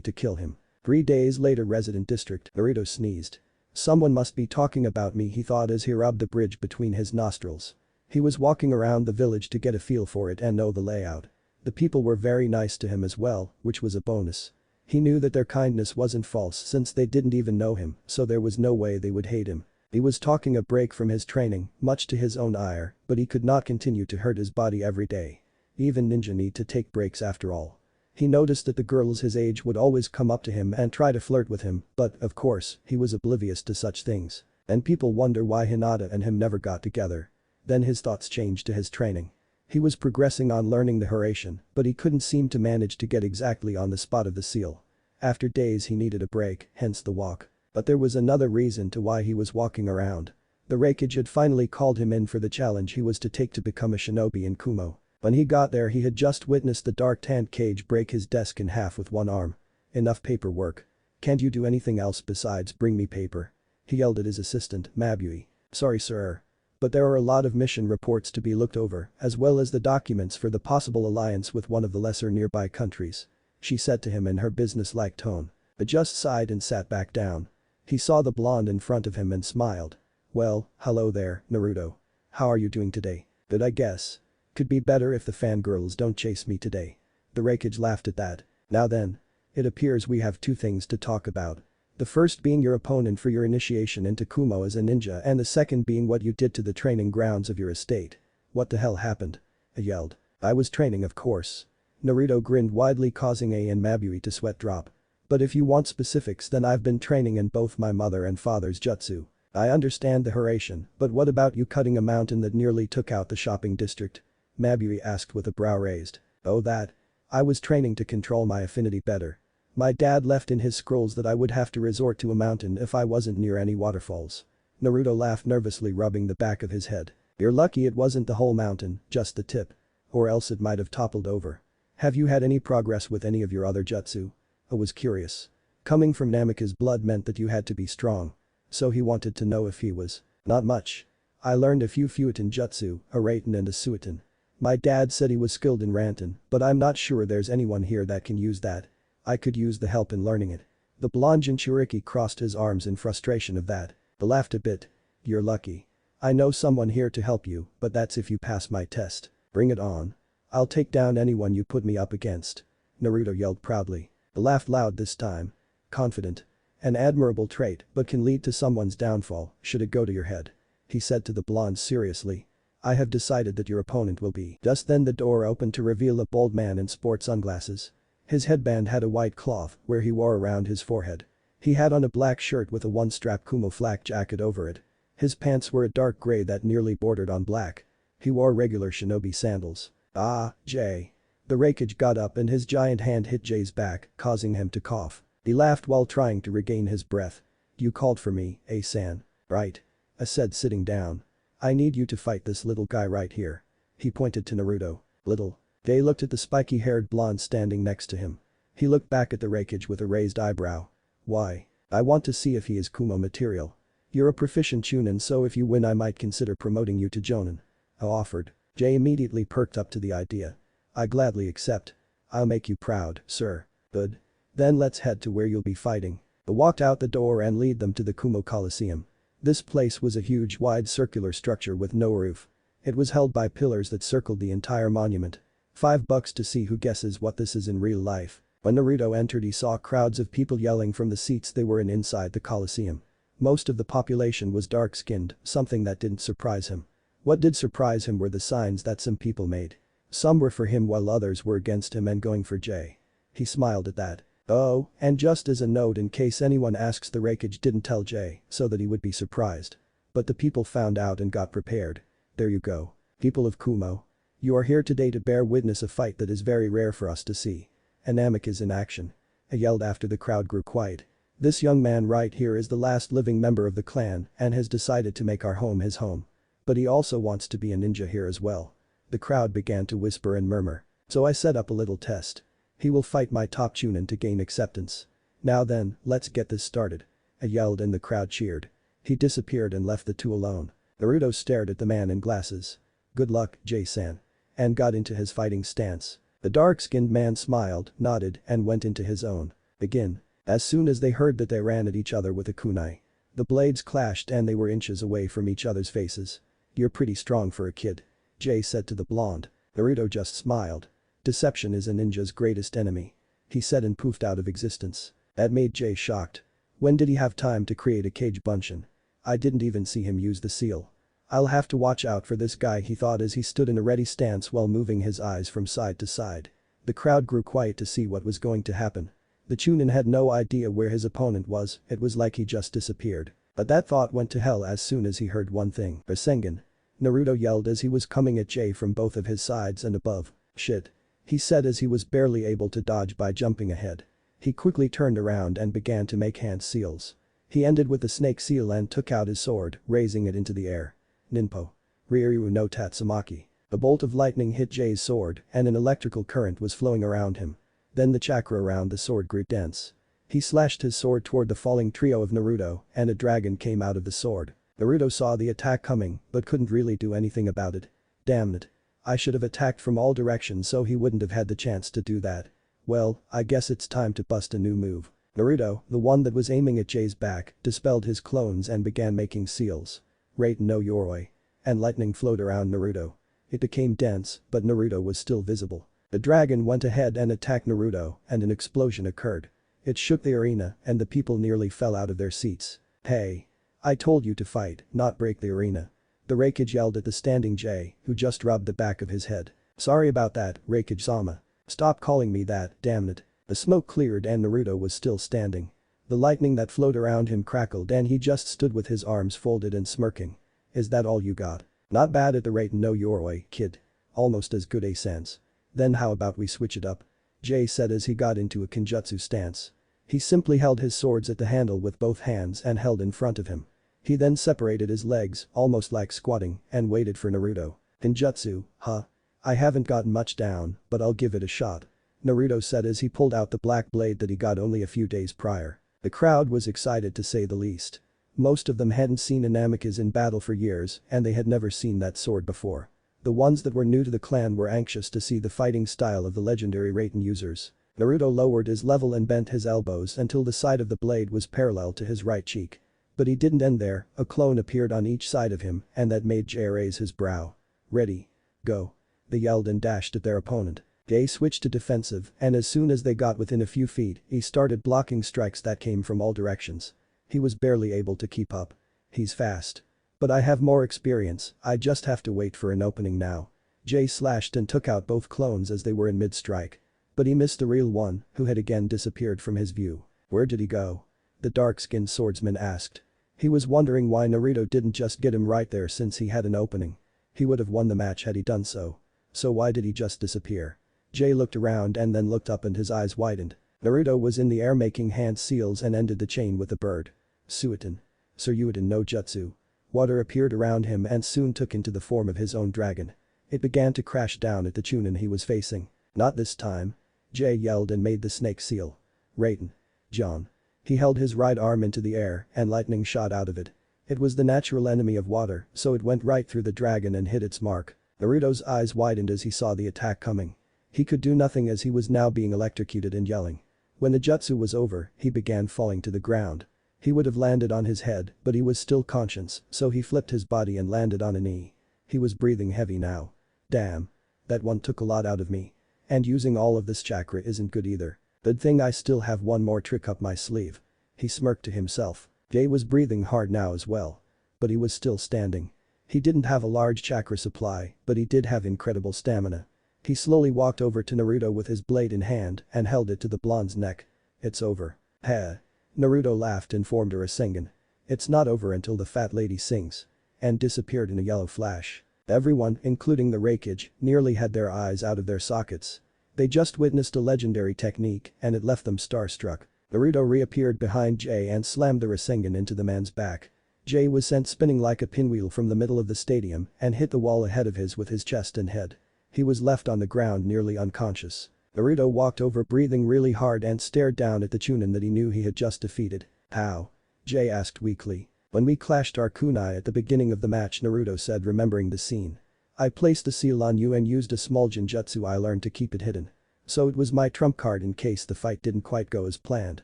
to kill him. 3 days later, Resident District. Naruto sneezed. Someone must be talking about me, he thought as he rubbed the bridge between his nostrils. He was walking around the village to get a feel for it and know the layout. The people were very nice to him as well, which was a bonus. He knew that their kindness wasn't false since they didn't even know him, so there was no way they would hate him. He was taking a break from his training, much to his own ire, but he could not continue to hurt his body every day. Even ninja need to take breaks after all. He noticed that the girls his age would always come up to him and try to flirt with him, but, of course, he was oblivious to such things. And people wonder why Hinata and him never got together. Then his thoughts changed to his training. He was progressing on learning the Harem, but he couldn't seem to manage to get exactly on the spot of the seal. After days he needed a break, hence the walk. But there was another reason to why he was walking around. The Raikage had finally called him in for the challenge he was to take to become a shinobi in Kumo. When he got there he had just witnessed the dark tanned cage break his desk in half with one arm. Enough paperwork. Can't you do anything else besides bring me paper? He yelled at his assistant, Mabui. Sorry sir. But there are a lot of mission reports to be looked over, as well as the documents for the possible alliance with one of the lesser nearby countries. She said to him in her business-like tone. But just sighed and sat back down. He saw the blonde in front of him and smiled. Well, hello there, Naruto. How are you doing today? Good I guess. Could be better if the fangirls don't chase me today. The Raikage laughed at that. Now then. It appears we have 2 things to talk about. The first being your opponent for your initiation into Kumo as a ninja and the second being what you did to the training grounds of your estate. What the hell happened? I yelled. I was training of course. Naruto grinned widely causing A and Mabui to sweat drop. But if you want specifics then I've been training in both my mother and father's jutsu. I understand the Harem, but what about you cutting a mountain that nearly took out the shopping district? Mabui asked with a brow raised. Oh that. I was training to control my affinity better. My dad left in his scrolls that I would have to resort to a mountain if I wasn't near any waterfalls. Naruto laughed nervously rubbing the back of his head. You're lucky it wasn't the whole mountain, just the tip. Or else it might have toppled over. Have you had any progress with any of your other jutsu? I was curious. Coming from Namika's blood meant that you had to be strong. So he wanted to know if he was. Not much. I learned a few Fuetan jutsu, a Raiten and a Suitan. My dad said he was skilled in Ranten, but I'm not sure there's anyone here that can use that. I could use the help in learning it. The blonde Jinchuriki crossed his arms in frustration of that. He laughed a bit. You're lucky. I know someone here to help you, but that's if you pass my test. Bring it on. I'll take down anyone you put me up against. Naruto yelled proudly. He laughed loud this time. Confident. An admirable trait, but can lead to someone's downfall, should it go to your head. He said to the blonde seriously. I have decided that your opponent will be. Just then the door opened to reveal a bald man in sports sunglasses. His headband had a white cloth where he wore around his forehead. He had on a black shirt with a one-strap Kumo flak jacket over it. His pants were a dark gray that nearly bordered on black. He wore regular shinobi sandals. Ah, Jay. The Raikage got up and his giant hand hit Jay's back, causing him to cough. He laughed while trying to regain his breath. You called for me, A-san. Right. I said sitting down. I need you to fight this little guy right here. He pointed to Naruto. Little. Jay looked at the spiky-haired blonde standing next to him. He looked back at the Raikage with a raised eyebrow. Why? I want to see if he is Kumo material. You're a proficient chunin so if you win I might consider promoting you to jonin. I offered. Jay immediately perked up to the idea. I gladly accept. I'll make you proud, sir. Good. Then let's head to where you'll be fighting. I walked out the door and lead them to the Kumo Coliseum. This place was a huge wide circular structure with no roof. It was held by pillars that circled the entire monument. $5 to see who guesses what this is in real life. When Naruto entered he saw crowds of people yelling from the seats they were in inside the Coliseum. Most of the population was dark-skinned, something that didn't surprise him. What did surprise him were the signs that some people made. Some were for him while others were against him and going for Jay. He smiled at that. Oh, and just as a note in case anyone asks the Raikage didn't tell Jay so that he would be surprised. But the people found out and got prepared. There you go. People of Kumo. You are here today to bear witness a fight that is very rare for us to see. An Namek is in action. I yelled after the crowd grew quiet. This young man right here is the last living member of the clan and has decided to make our home his home. But he also wants to be a ninja here as well. The crowd began to whisper and murmur. So I set up a little test. He will fight my top chunin to gain acceptance. Now then, let's get this started. I yelled and the crowd cheered. He disappeared and left the two alone. Naruto stared at the man in glasses. Good luck, Jay-san. And got into his fighting stance. The dark-skinned man smiled, nodded, and went into his own. Begin. As soon as they heard that they ran at each other with a kunai. The blades clashed and they were inches away from each other's faces. You're pretty strong for a kid. Jay said to the blonde. Naruto just smiled. Deception is a ninja's greatest enemy. He said and poofed out of existence. That made Jay shocked. When did he have time to create a cage bunshin? I didn't even see him use the seal. I'll have to watch out for this guy, he thought as he stood in a ready stance while moving his eyes from side to side. The crowd grew quiet to see what was going to happen. The chunin had no idea where his opponent was, it was like he just disappeared. But that thought went to hell as soon as he heard one thing. Rasengan. Naruto yelled as he was coming at Jay from both of his sides and above. Shit. He said as he was barely able to dodge by jumping ahead. He quickly turned around and began to make hand seals. He ended with the snake seal and took out his sword, raising it into the air. Ninpo. Ryuryu no Tatsumaki. A bolt of lightning hit Jay's sword and an electrical current was flowing around him. Then the chakra around the sword grew dense. He slashed his sword toward the falling trio of Naruto and a dragon came out of the sword. Naruto saw the attack coming but couldn't really do anything about it. Damn it. I should have attacked from all directions so he wouldn't have had the chance to do that. Well, I guess it's time to bust a new move. Naruto, the one that was aiming at Jay's back, dispelled his clones and began making seals. Raiden no Yoroi. And lightning flowed around Naruto. It became dense, but Naruto was still visible. The dragon went ahead and attacked Naruto and an explosion occurred. It shook the arena and the people nearly fell out of their seats. Hey. I told you to fight, not break the arena. The Raikage yelled at the standing Jay, who just rubbed the back of his head. Sorry about that, Raikage-sama. Stop calling me that, damn it. The smoke cleared and Naruto was still standing. The lightning that flowed around him crackled and he just stood with his arms folded and smirking. Is that all you got? Not bad at the Raiden no Yoroi, kid. Almost as good a sense. Then how about we switch it up? Jay said as he got into a Kenjutsu stance. He simply held his swords at the handle with both hands and held in front of him. He then separated his legs, almost like squatting, and waited for Naruto. Kenjutsu, huh? I haven't gotten much down, but I'll give it a shot. Naruto said as he pulled out the black blade that he got only a few days prior. The crowd was excited to say the least. Most of them hadn't seen a Namekiz in battle for years and they had never seen that sword before. The ones that were new to the clan were anxious to see the fighting style of the legendary Raiden users. Naruto lowered his level and bent his elbows until the side of the blade was parallel to his right cheek. But he didn't end there, a clone appeared on each side of him and that made Jay raise his brow. Ready. Go. They yelled and dashed at their opponent. Jay switched to defensive and as soon as they got within a few feet, he started blocking strikes that came from all directions. He was barely able to keep up. He's fast. But I have more experience, I just have to wait for an opening now. Jay slashed and took out both clones as they were in mid-strike. But he missed the real one, who had again disappeared from his view. Where did he go? The dark-skinned swordsman asked. He was wondering why Naruto didn't just get him right there since he had an opening. He would have won the match had he done so. So why did he just disappear? Jay looked around and then looked up and his eyes widened. Naruto was in the air making hand seals and ended the chain with a bird. Suiton. Suryuiten no Jutsu. Water appeared around him and soon took into the form of his own dragon. It began to crash down at the chunin he was facing. Not this time. Jay yelled and made the snake seal. Raiden. John. He held his right arm into the air and lightning shot out of it. It was the natural enemy of water, so it went right through the dragon and hit its mark. Naruto's eyes widened as he saw the attack coming. He could do nothing as he was now being electrocuted and yelling. When the jutsu was over, he began falling to the ground. He would have landed on his head, but he was still conscious, so he flipped his body and landed on a knee. He was breathing heavy now. Damn. That one took a lot out of me. And using all of this chakra isn't good either. Good thing I still have one more trick up my sleeve. He smirked to himself. Jay was breathing hard now as well. But he was still standing. He didn't have a large chakra supply, but he did have incredible stamina. He slowly walked over to Naruto with his blade in hand and held it to the blonde's neck. It's over. Heh. Naruto laughed and formed a Rasengan. It's not over until the fat lady sings. And disappeared in a yellow flash. Everyone, including the Raikage, nearly had their eyes out of their sockets. They just witnessed a legendary technique and it left them starstruck. Naruto reappeared behind Jay and slammed the Rasengan into the man's back. Jay was sent spinning like a pinwheel from the middle of the stadium and hit the wall ahead of his with his chest and head. He was left on the ground nearly unconscious. Naruto walked over breathing really hard and stared down at the Chunin that he knew he had just defeated. How? Jay asked weakly. When we clashed our kunai at the beginning of the match, Naruto said, remembering the scene. I placed a seal on you and used a small genjutsu I learned to keep it hidden. So it was my trump card in case the fight didn't quite go as planned.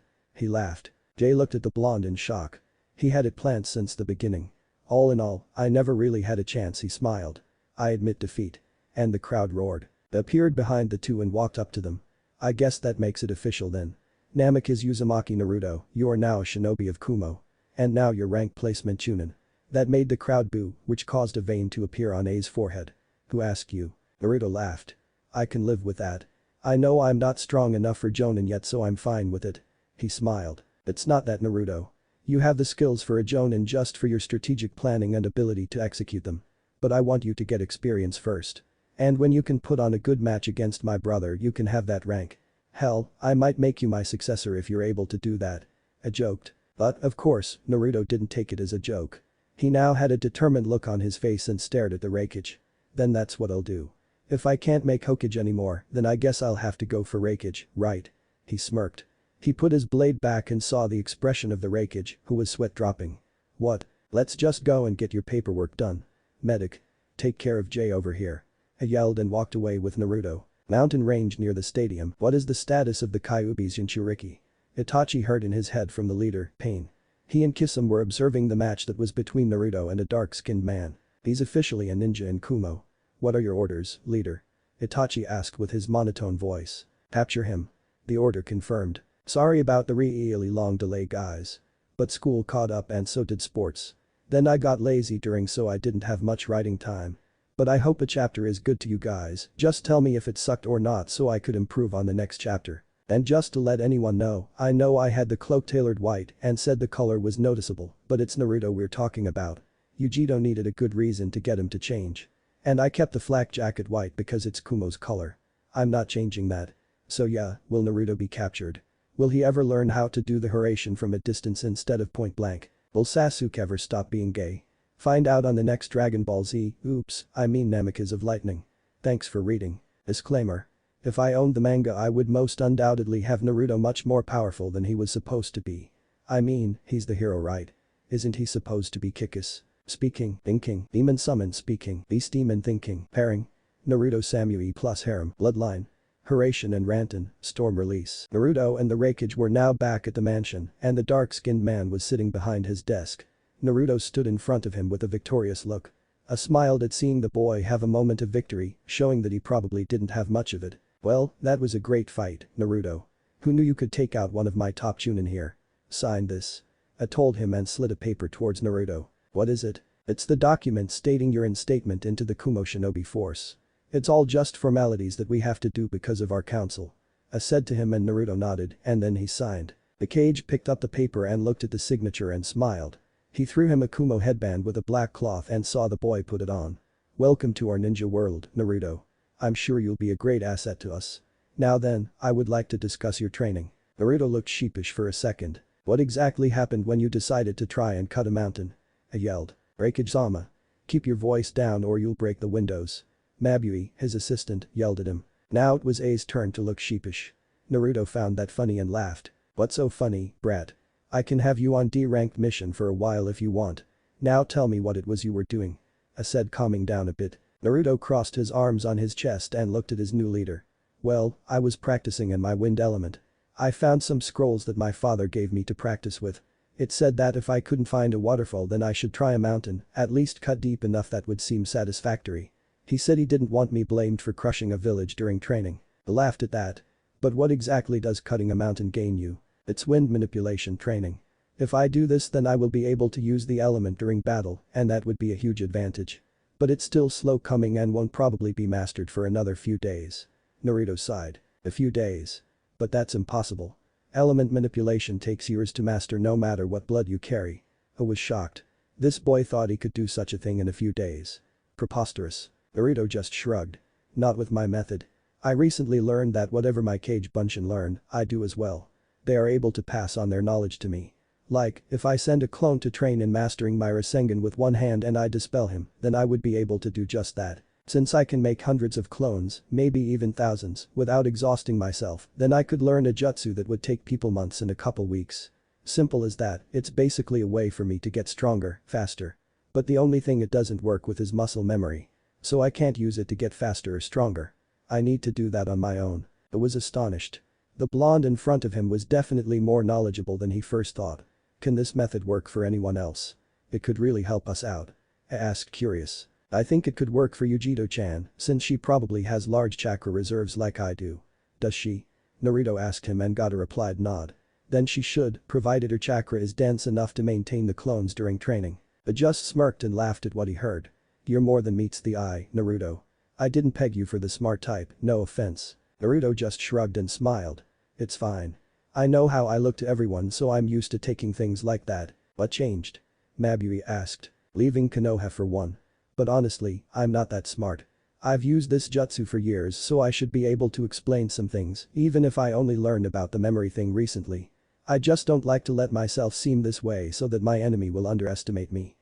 He laughed. Jay looked at the blonde in shock. He had it planned since the beginning. All in all, I never really had a chance, he smiled. I admit defeat. And the crowd roared. They appeared behind the two and walked up to them. I guess that makes it official then. Namek is Uzumaki Naruto, you are now a shinobi of Kumo. And now your rank placement Chunin. That made the crowd boo, which caused a vein to appear on A's forehead. Who asked you? Naruto laughed. I can live with that. I know I'm not strong enough for Jonin yet, so I'm fine with it. He smiled. It's not that, Naruto. You have the skills for a Jonin just for your strategic planning and ability to execute them. But I want you to get experience first. And when you can put on a good match against my brother, you can have that rank. Hell, I might make you my successor if you're able to do that. I joked. But, of course, Naruto didn't take it as a joke. He now had a determined look on his face and stared at the Raikage. Then that's what I'll do. If I can't make Hokage anymore, then I guess I'll have to go for Raikage, right? He smirked. He put his blade back and saw the expression of the Raikage, who was sweat dropping. What? Let's just go and get your paperwork done. Medic. Take care of Jay over here. I yelled and walked away with Naruto. Mountain range near the stadium. What is the status of the Kyuubi's Jinchuriki? Itachi heard in his head from the leader, Pain. He and Kisame were observing the match that was between Naruto and a dark-skinned man. He's officially a ninja in Kumo. What are your orders, leader? Itachi asked with his monotone voice. Capture him. The order confirmed. Sorry about the really long delay, guys. But school caught up and so did sports. Then I got lazy during, so I didn't have much writing time. But I hope a chapter is good to you guys. Just tell me if it sucked or not so I could improve on the next chapter. And just to let anyone know I had the cloak tailored white and said the color was noticeable, but it's Naruto we're talking about. Yujito needed a good reason to get him to change. And I kept the flak jacket white because it's Kumo's color. I'm not changing that. So yeah, will Naruto be captured? Will he ever learn how to do the Haraishin from a distance instead of point blank? Will Sasuke ever stop being gay? Find out on the next Dragon Ball Z. Oops, I mean Namek is of Lightning. Thanks for reading. Disclaimer. If I owned the manga, I would most undoubtedly have Naruto much more powerful than he was supposed to be. I mean, he's the hero, right? Isn't he supposed to be Kikis? Speaking, thinking, demon summon speaking, beast demon thinking, pairing. Naruto Samui plus harem, bloodline. Haraishin and Ranton, storm release. Naruto and the Raikage were now back at the mansion and the dark-skinned man was sitting behind his desk. Naruto stood in front of him with a victorious look. Smiled at seeing the boy have a moment of victory, showing that he probably didn't have much of it. Well, that was a great fight, Naruto. Who knew you could take out one of my top Chunin here? Sign this. I told him and slid a paper towards Naruto. What is it? It's the document stating your instatement into the Kumo Shinobi Force. It's all just formalities that we have to do because of our council. I said to him and Naruto nodded and then he signed. The Kage picked up the paper and looked at the signature and smiled. He threw him a Kumo headband with a black cloth and saw the boy put it on. Welcome to our ninja world, Naruto. I'm sure you'll be a great asset to us. Now then, I would like to discuss your training. Naruto looked sheepish for a second. What exactly happened when you decided to try and cut a mountain? I yelled. Raikage-sama. Keep your voice down or you'll break the windows. Mabui, his assistant, yelled at him. Now it was A's turn to look sheepish. Naruto found that funny and laughed. What's so funny, brat? I can have you on D-ranked mission for a while if you want. Now tell me what it was you were doing. I said, calming down a bit. Naruto crossed his arms on his chest and looked at his new leader. Well, I was practicing in my wind element. I found some scrolls that my father gave me to practice with. It said that if I couldn't find a waterfall then I should try a mountain, at least cut deep enough that would seem satisfactory. He said he didn't want me blamed for crushing a village during training. I laughed at that. But what exactly does cutting a mountain gain you? It's wind manipulation training. If I do this then I will be able to use the element during battle and that would be a huge advantage. But it's still slow coming and won't probably be mastered for another few days. Naruto sighed. A few days. But that's impossible. Element manipulation takes years to master no matter what blood you carry. I was shocked. This boy thought he could do such a thing in a few days. Preposterous. Naruto just shrugged. Not with my method. I recently learned that whatever my Kage Bunshin learn, I do as well. They are able to pass on their knowledge to me. Like, if I send a clone to train in mastering my Rasengan with one hand and I dispel him, then I would be able to do just that. Since I can make hundreds of clones, maybe even thousands, without exhausting myself, then I could learn a jutsu that would take people months and a couple weeks. Simple as that, it's basically a way for me to get stronger, faster. But the only thing it doesn't work with is muscle memory. So I can't use it to get faster or stronger. I need to do that on my own. I was astonished. The blonde in front of him was definitely more knowledgeable than he first thought. Can this method work for anyone else? It could really help us out. I asked curious. I think it could work for Yujito-chan, since she probably has large chakra reserves like I do. Does she? Naruto asked him and got a replied nod. Then she should, provided her chakra is dense enough to maintain the clones during training. But just smirked and laughed at what he heard. You're more than meets the eye, Naruto. I didn't peg you for the smart type, no offense. Naruto just shrugged and smiled. It's fine. I know how I look to everyone so I'm used to taking things like that. What changed? Mabui asked. Leaving Konoha for one. But honestly, I'm not that smart. I've used this jutsu for years so I should be able to explain some things even if I only learned about the memory thing recently. I just don't like to let myself seem this way so that my enemy will underestimate me.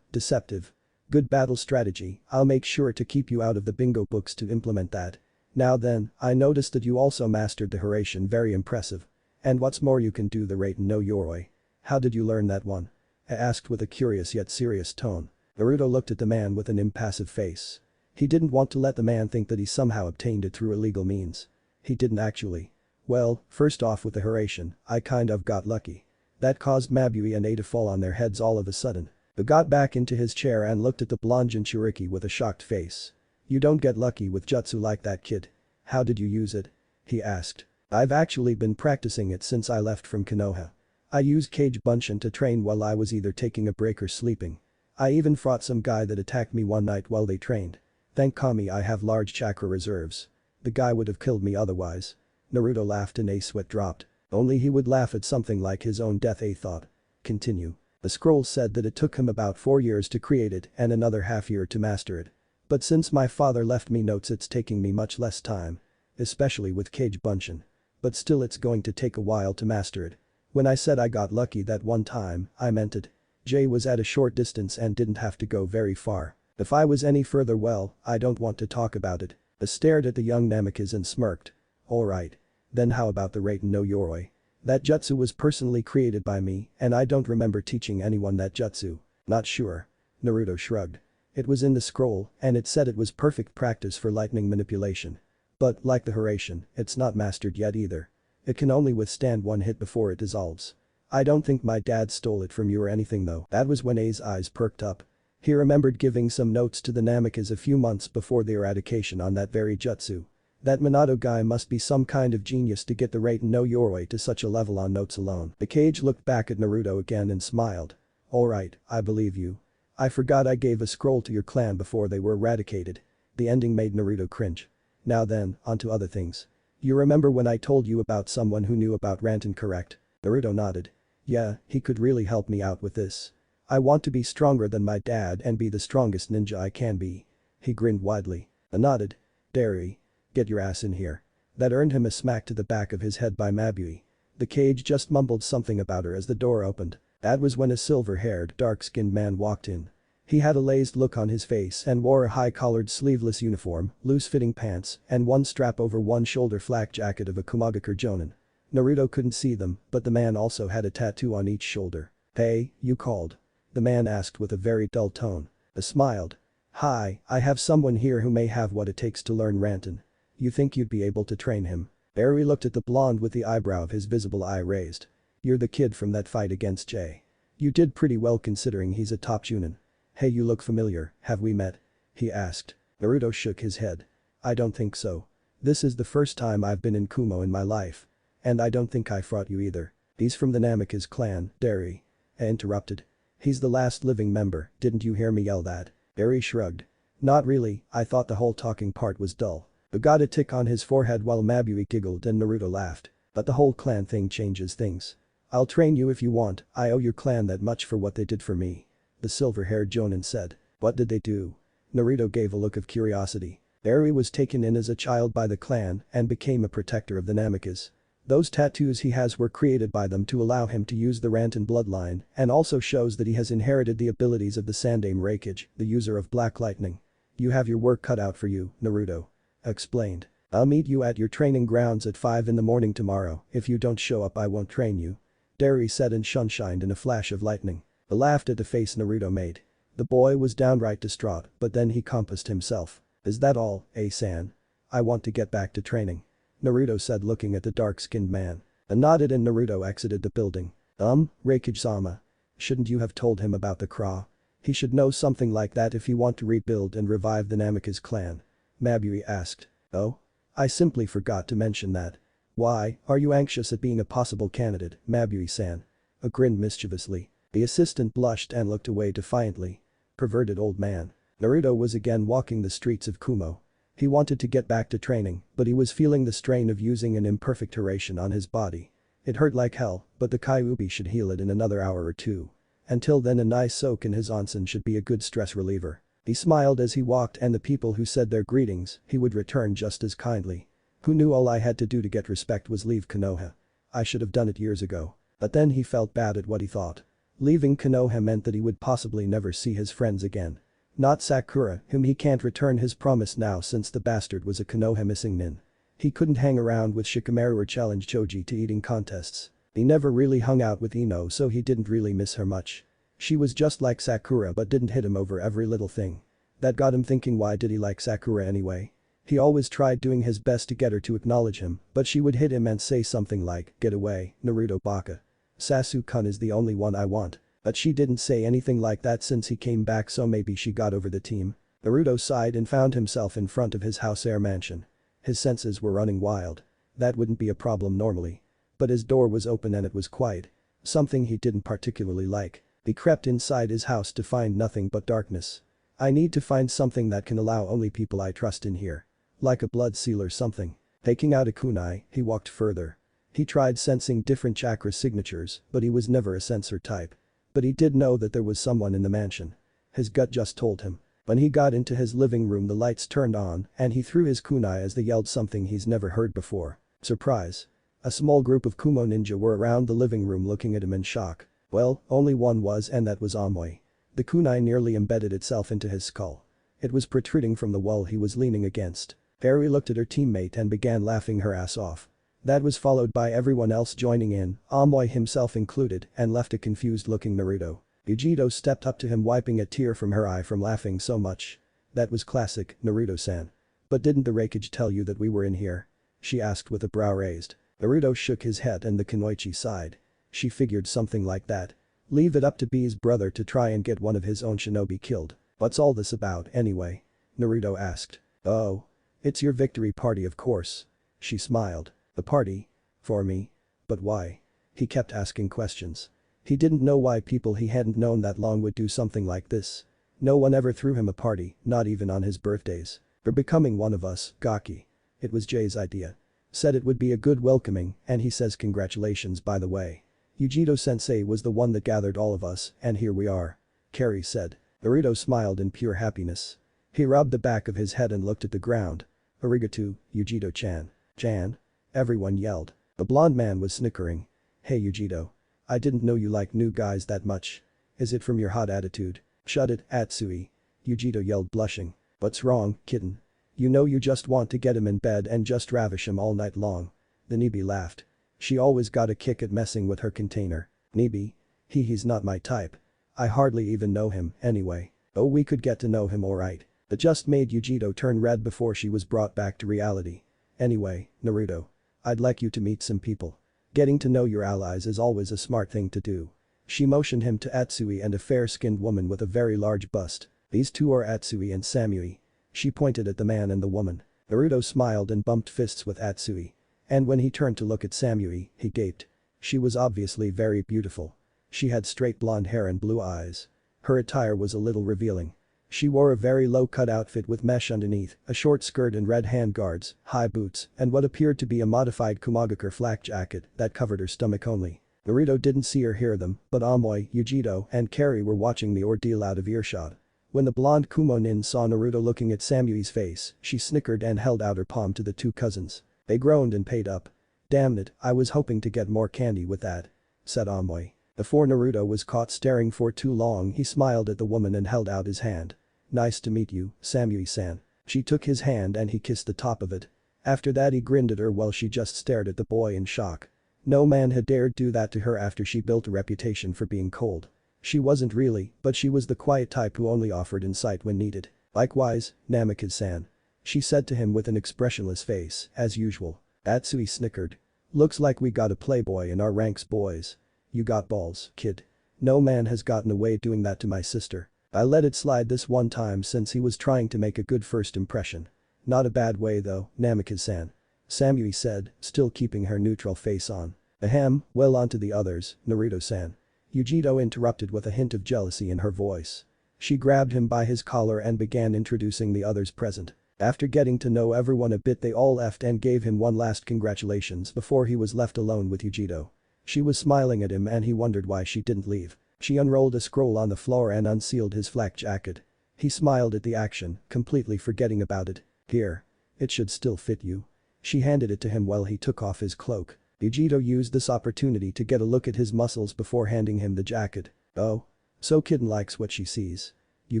Deceptive. Good battle strategy, I'll make sure to keep you out of the bingo books to implement that. Now then, I noticed that you also mastered the Harem, very impressive. And what's more you can do the Raten no Yoroi. How did you learn that one? I asked with a curious yet serious tone. Naruto looked at the man with an impassive face. He didn't want to let the man think that he somehow obtained it through illegal means. He didn't actually. Well, first off with the Harem, I kind of got lucky. That caused Mabui and A to fall on their heads all of a sudden. He got back into his chair and looked at the blonde Jinchuriki with a shocked face. You don't get lucky with jutsu like that, kid. How did you use it? He asked. I've actually been practicing it since I left from Konoha. I used Kage Bunshin to train while I was either taking a break or sleeping. I even fought some guy that attacked me one night while they trained. Thank Kami I have large chakra reserves. The guy would have killed me otherwise. Naruto laughed and A sweat dropped. Only he would laugh at something like his own death, A thought. Continue. The scroll said that it took him about 4 years to create it and another half year to master it. But since my father left me notes it's taking me much less time. Especially with Kage Bunshin. But still it's going to take a while to master it. When I said I got lucky that one time, I meant it. Jay was at a short distance and didn't have to go very far. If I was any further, well, I don't want to talk about it. I stared at the young Namikaze and smirked. Alright. Then how about the Raten no Yoroi? That jutsu was personally created by me and I don't remember teaching anyone that jutsu. Not sure. Naruto shrugged. It was in the scroll and it said it was perfect practice for lightning manipulation. But, like the Harem, it's not mastered yet either. It can only withstand one hit before it dissolves. I don't think my dad stole it from you or anything though. That was when A's eyes perked up. He remembered giving some notes to the Namikaze a few months before the eradication on that very jutsu. That Minato guy must be some kind of genius to get the Raten no Yoroi to such a level on notes alone. The Kage looked back at Naruto again and smiled. Alright, I believe you. I forgot I gave a scroll to your clan before they were eradicated. The ending made Naruto cringe. Now then, onto other things. You remember when I told you about someone who knew about Ranten, correct? Naruto nodded. Yeah, he could really help me out with this. I want to be stronger than my dad and be the strongest ninja I can be. He grinned widely. I nodded. Derry. Get your ass in here. That earned him a smack to the back of his head by Mabui. The Kage just mumbled something about her as the door opened. That was when a silver-haired, dark-skinned man walked in. He had a lazed look on his face and wore a high-collared sleeveless uniform, loose-fitting pants, and one strap over one shoulder flak jacket of a Kumagakure Jonin. Naruto couldn't see them, but the man also had a tattoo on each shoulder. Hey, you called? The man asked with a very dull tone. I smiled. Hi, I have someone here who may have what it takes to learn Ranten. You think you'd be able to train him? Barry looked at the blonde with the eyebrow of his visible eye raised. You're the kid from that fight against Jay. You did pretty well considering he's a top chunin. Hey, you look familiar, have we met? He asked. Naruto shook his head. I don't think so. This is the first time I've been in Kumo in my life. And I don't think I fought you either. He's from the Namikaze clan, Derry. I interrupted. He's the last living member, didn't you hear me yell that? Derry shrugged. Not really, I thought the whole talking part was dull. He got a tick on his forehead while Mabui giggled and Naruto laughed. But the whole clan thing changes things. I'll train you if you want, I owe your clan that much for what they did for me. The silver-haired Jonin said. What did they do? Naruto gave a look of curiosity. Eri was taken in as a child by the clan and became a protector of the Namikas. Those tattoos he has were created by them to allow him to use the Rantan bloodline and also shows that he has inherited the abilities of the Sandame Raikage, the user of Black Lightning. You have your work cut out for you, Naruto explained. I'll meet you at your training grounds at 5 in the morning tomorrow. If you don't show up I won't train you. Derry said and sunshined in a flash of lightning. He laughed at the face Naruto made. The boy was downright distraught, but then he composed himself. Is that all, San? I want to get back to training. Naruto said looking at the dark-skinned man. He nodded and Naruto exited the building. Raikage-sama. Shouldn't you have told him about the Craw? He should know something like that if he want to rebuild and revive the Namikaze clan. Mabui asked. Oh? I simply forgot to mention that. Why, are you anxious at being a possible candidate, Mabui-san? He grinned mischievously. The assistant blushed and looked away defiantly. Perverted old man. Naruto was again walking the streets of Kumo. He wanted to get back to training, but he was feeling the strain of using an imperfect duration on his body. It hurt like hell, but the Kyuubi should heal it in another hour or two. Until then a nice soak in his onsen should be a good stress reliever. He smiled as he walked and the people who said their greetings, he would return just as kindly. Who knew all I had to do to get respect was leave Konoha? I should have done it years ago. But then he felt bad at what he thought. Leaving Konoha meant that he would possibly never see his friends again. Not Sakura, whom he can't return his promise now since the bastard was a Konoha missing nin. He couldn't hang around with Shikamaru or challenge Choji to eating contests. He never really hung out with Ino so he didn't really miss her much. She was just like Sakura but didn't hit him over every little thing. That got him thinking why did he like Sakura anyway? He always tried doing his best to get her to acknowledge him, but she would hit him and say something like, get away, Naruto baka. Sasu-kun is the only one I want. But she didn't say anything like that since he came back so maybe she got over the team. Naruto sighed and found himself in front of his house air mansion. His senses were running wild. That wouldn't be a problem normally. But his door was open and it was quiet. Something he didn't particularly like. He crept inside his house to find nothing but darkness. I need to find something that can allow only people I trust in here. Like a blood seal or something. Taking out a kunai, he walked further. He tried sensing different chakra signatures, but he was never a sensor type. But he did know that there was someone in the mansion. His gut just told him. When he got into his living room the lights turned on and he threw his kunai as they yelled something he's never heard before. Surprise. A small group of Kumo ninja were around the living room looking at him in shock. Well, only one was and that was Amoy. The kunai nearly embedded itself into his skull. It was protruding from the wall he was leaning against. Harry looked at her teammate and began laughing her ass off. That was followed by everyone else joining in, Amoy himself included, and left a confused-looking Naruto. Yujito stepped up to him wiping a tear from her eye from laughing so much. That was classic, Naruto-san. But didn't the Raikage tell you that we were in here? She asked with a brow raised. Naruto shook his head and the Kunoichi sighed. She figured something like that. Leave it up to B's brother to try and get one of his own shinobi killed. What's all this about anyway? Naruto asked. Oh. It's your victory party of course. She smiled. The party? For me? But why? He kept asking questions. He didn't know why people he hadn't known that long would do something like this. No one ever threw him a party, not even on his birthdays. For becoming one of us, Gaki. It was Jay's idea. Said it would be a good welcoming and he says congratulations by the way. Yujito-sensei was the one that gathered all of us and here we are. Carrie said. Naruto smiled in pure happiness. He rubbed the back of his head and looked at the ground. Arigato, Yujito-chan. Chan? Everyone yelled. The blonde man was snickering. Hey Yujito. I didn't know you liked new guys that much. Is it from your hot attitude? Shut it, Atsui. Yujito yelled blushing. What's wrong, kitten? You know you just want to get him in bed and just ravish him all night long. The Nibi laughed. She always got a kick at messing with her container. Nibi? He's not my type. I hardly even know him, anyway. Oh we could get to know him alright. It just made Yujito turn red before she was brought back to reality. Anyway, Naruto. I'd like you to meet some people. Getting to know your allies is always a smart thing to do. She motioned him to Atsui and a fair-skinned woman with a very large bust. These two are Atsui and Samui. She pointed at the man and the woman. Naruto smiled and bumped fists with Atsui. And when he turned to look at Samui, he gaped. She was obviously very beautiful. She had straight blonde hair and blue eyes. Her attire was a little revealing. She wore a very low-cut outfit with mesh underneath, a short skirt and red handguards, high boots, and what appeared to be a modified Kumagakure flak jacket that covered her stomach only. Naruto didn't see or hear them, but Amoy, Yujito, and Carrie were watching the ordeal out of earshot. When the blonde Kumo nin saw Naruto looking at Samui's face, she snickered and held out her palm to the two cousins. They groaned and paid up. "Damn it, I was hoping to get more candy with that," said Amoy. Before Naruto was caught staring for too long, he smiled at the woman and held out his hand. "Nice to meet you, Samui-san." She took his hand and he kissed the top of it. After that he grinned at her while she just stared at the boy in shock. No man had dared do that to her after she built a reputation for being cold. She wasn't really, but she was the quiet type who only offered insight when needed. "Likewise, Namikaze-san," she said to him with an expressionless face, as usual. Atsui snickered. "Looks like we got a playboy in our ranks, boys. You got balls, kid. No man has gotten away doing that to my sister. I let it slide this one time since he was trying to make a good first impression. Not a bad way though, Namikaze-san," Samui said, still keeping her neutral face on. "Ahem, well on to the others, Naruto-san." Yujito interrupted with a hint of jealousy in her voice. She grabbed him by his collar and began introducing the others present. After getting to know everyone a bit, they all left and gave him one last congratulations before he was left alone with Yujito. She was smiling at him and he wondered why she didn't leave. She unrolled a scroll on the floor and unsealed his flak jacket. He smiled at the action, completely forgetting about it. "Here. It should still fit you." She handed it to him while he took off his cloak. Yujito used this opportunity to get a look at his muscles before handing him the jacket. "Oh. So kitten likes what she sees. You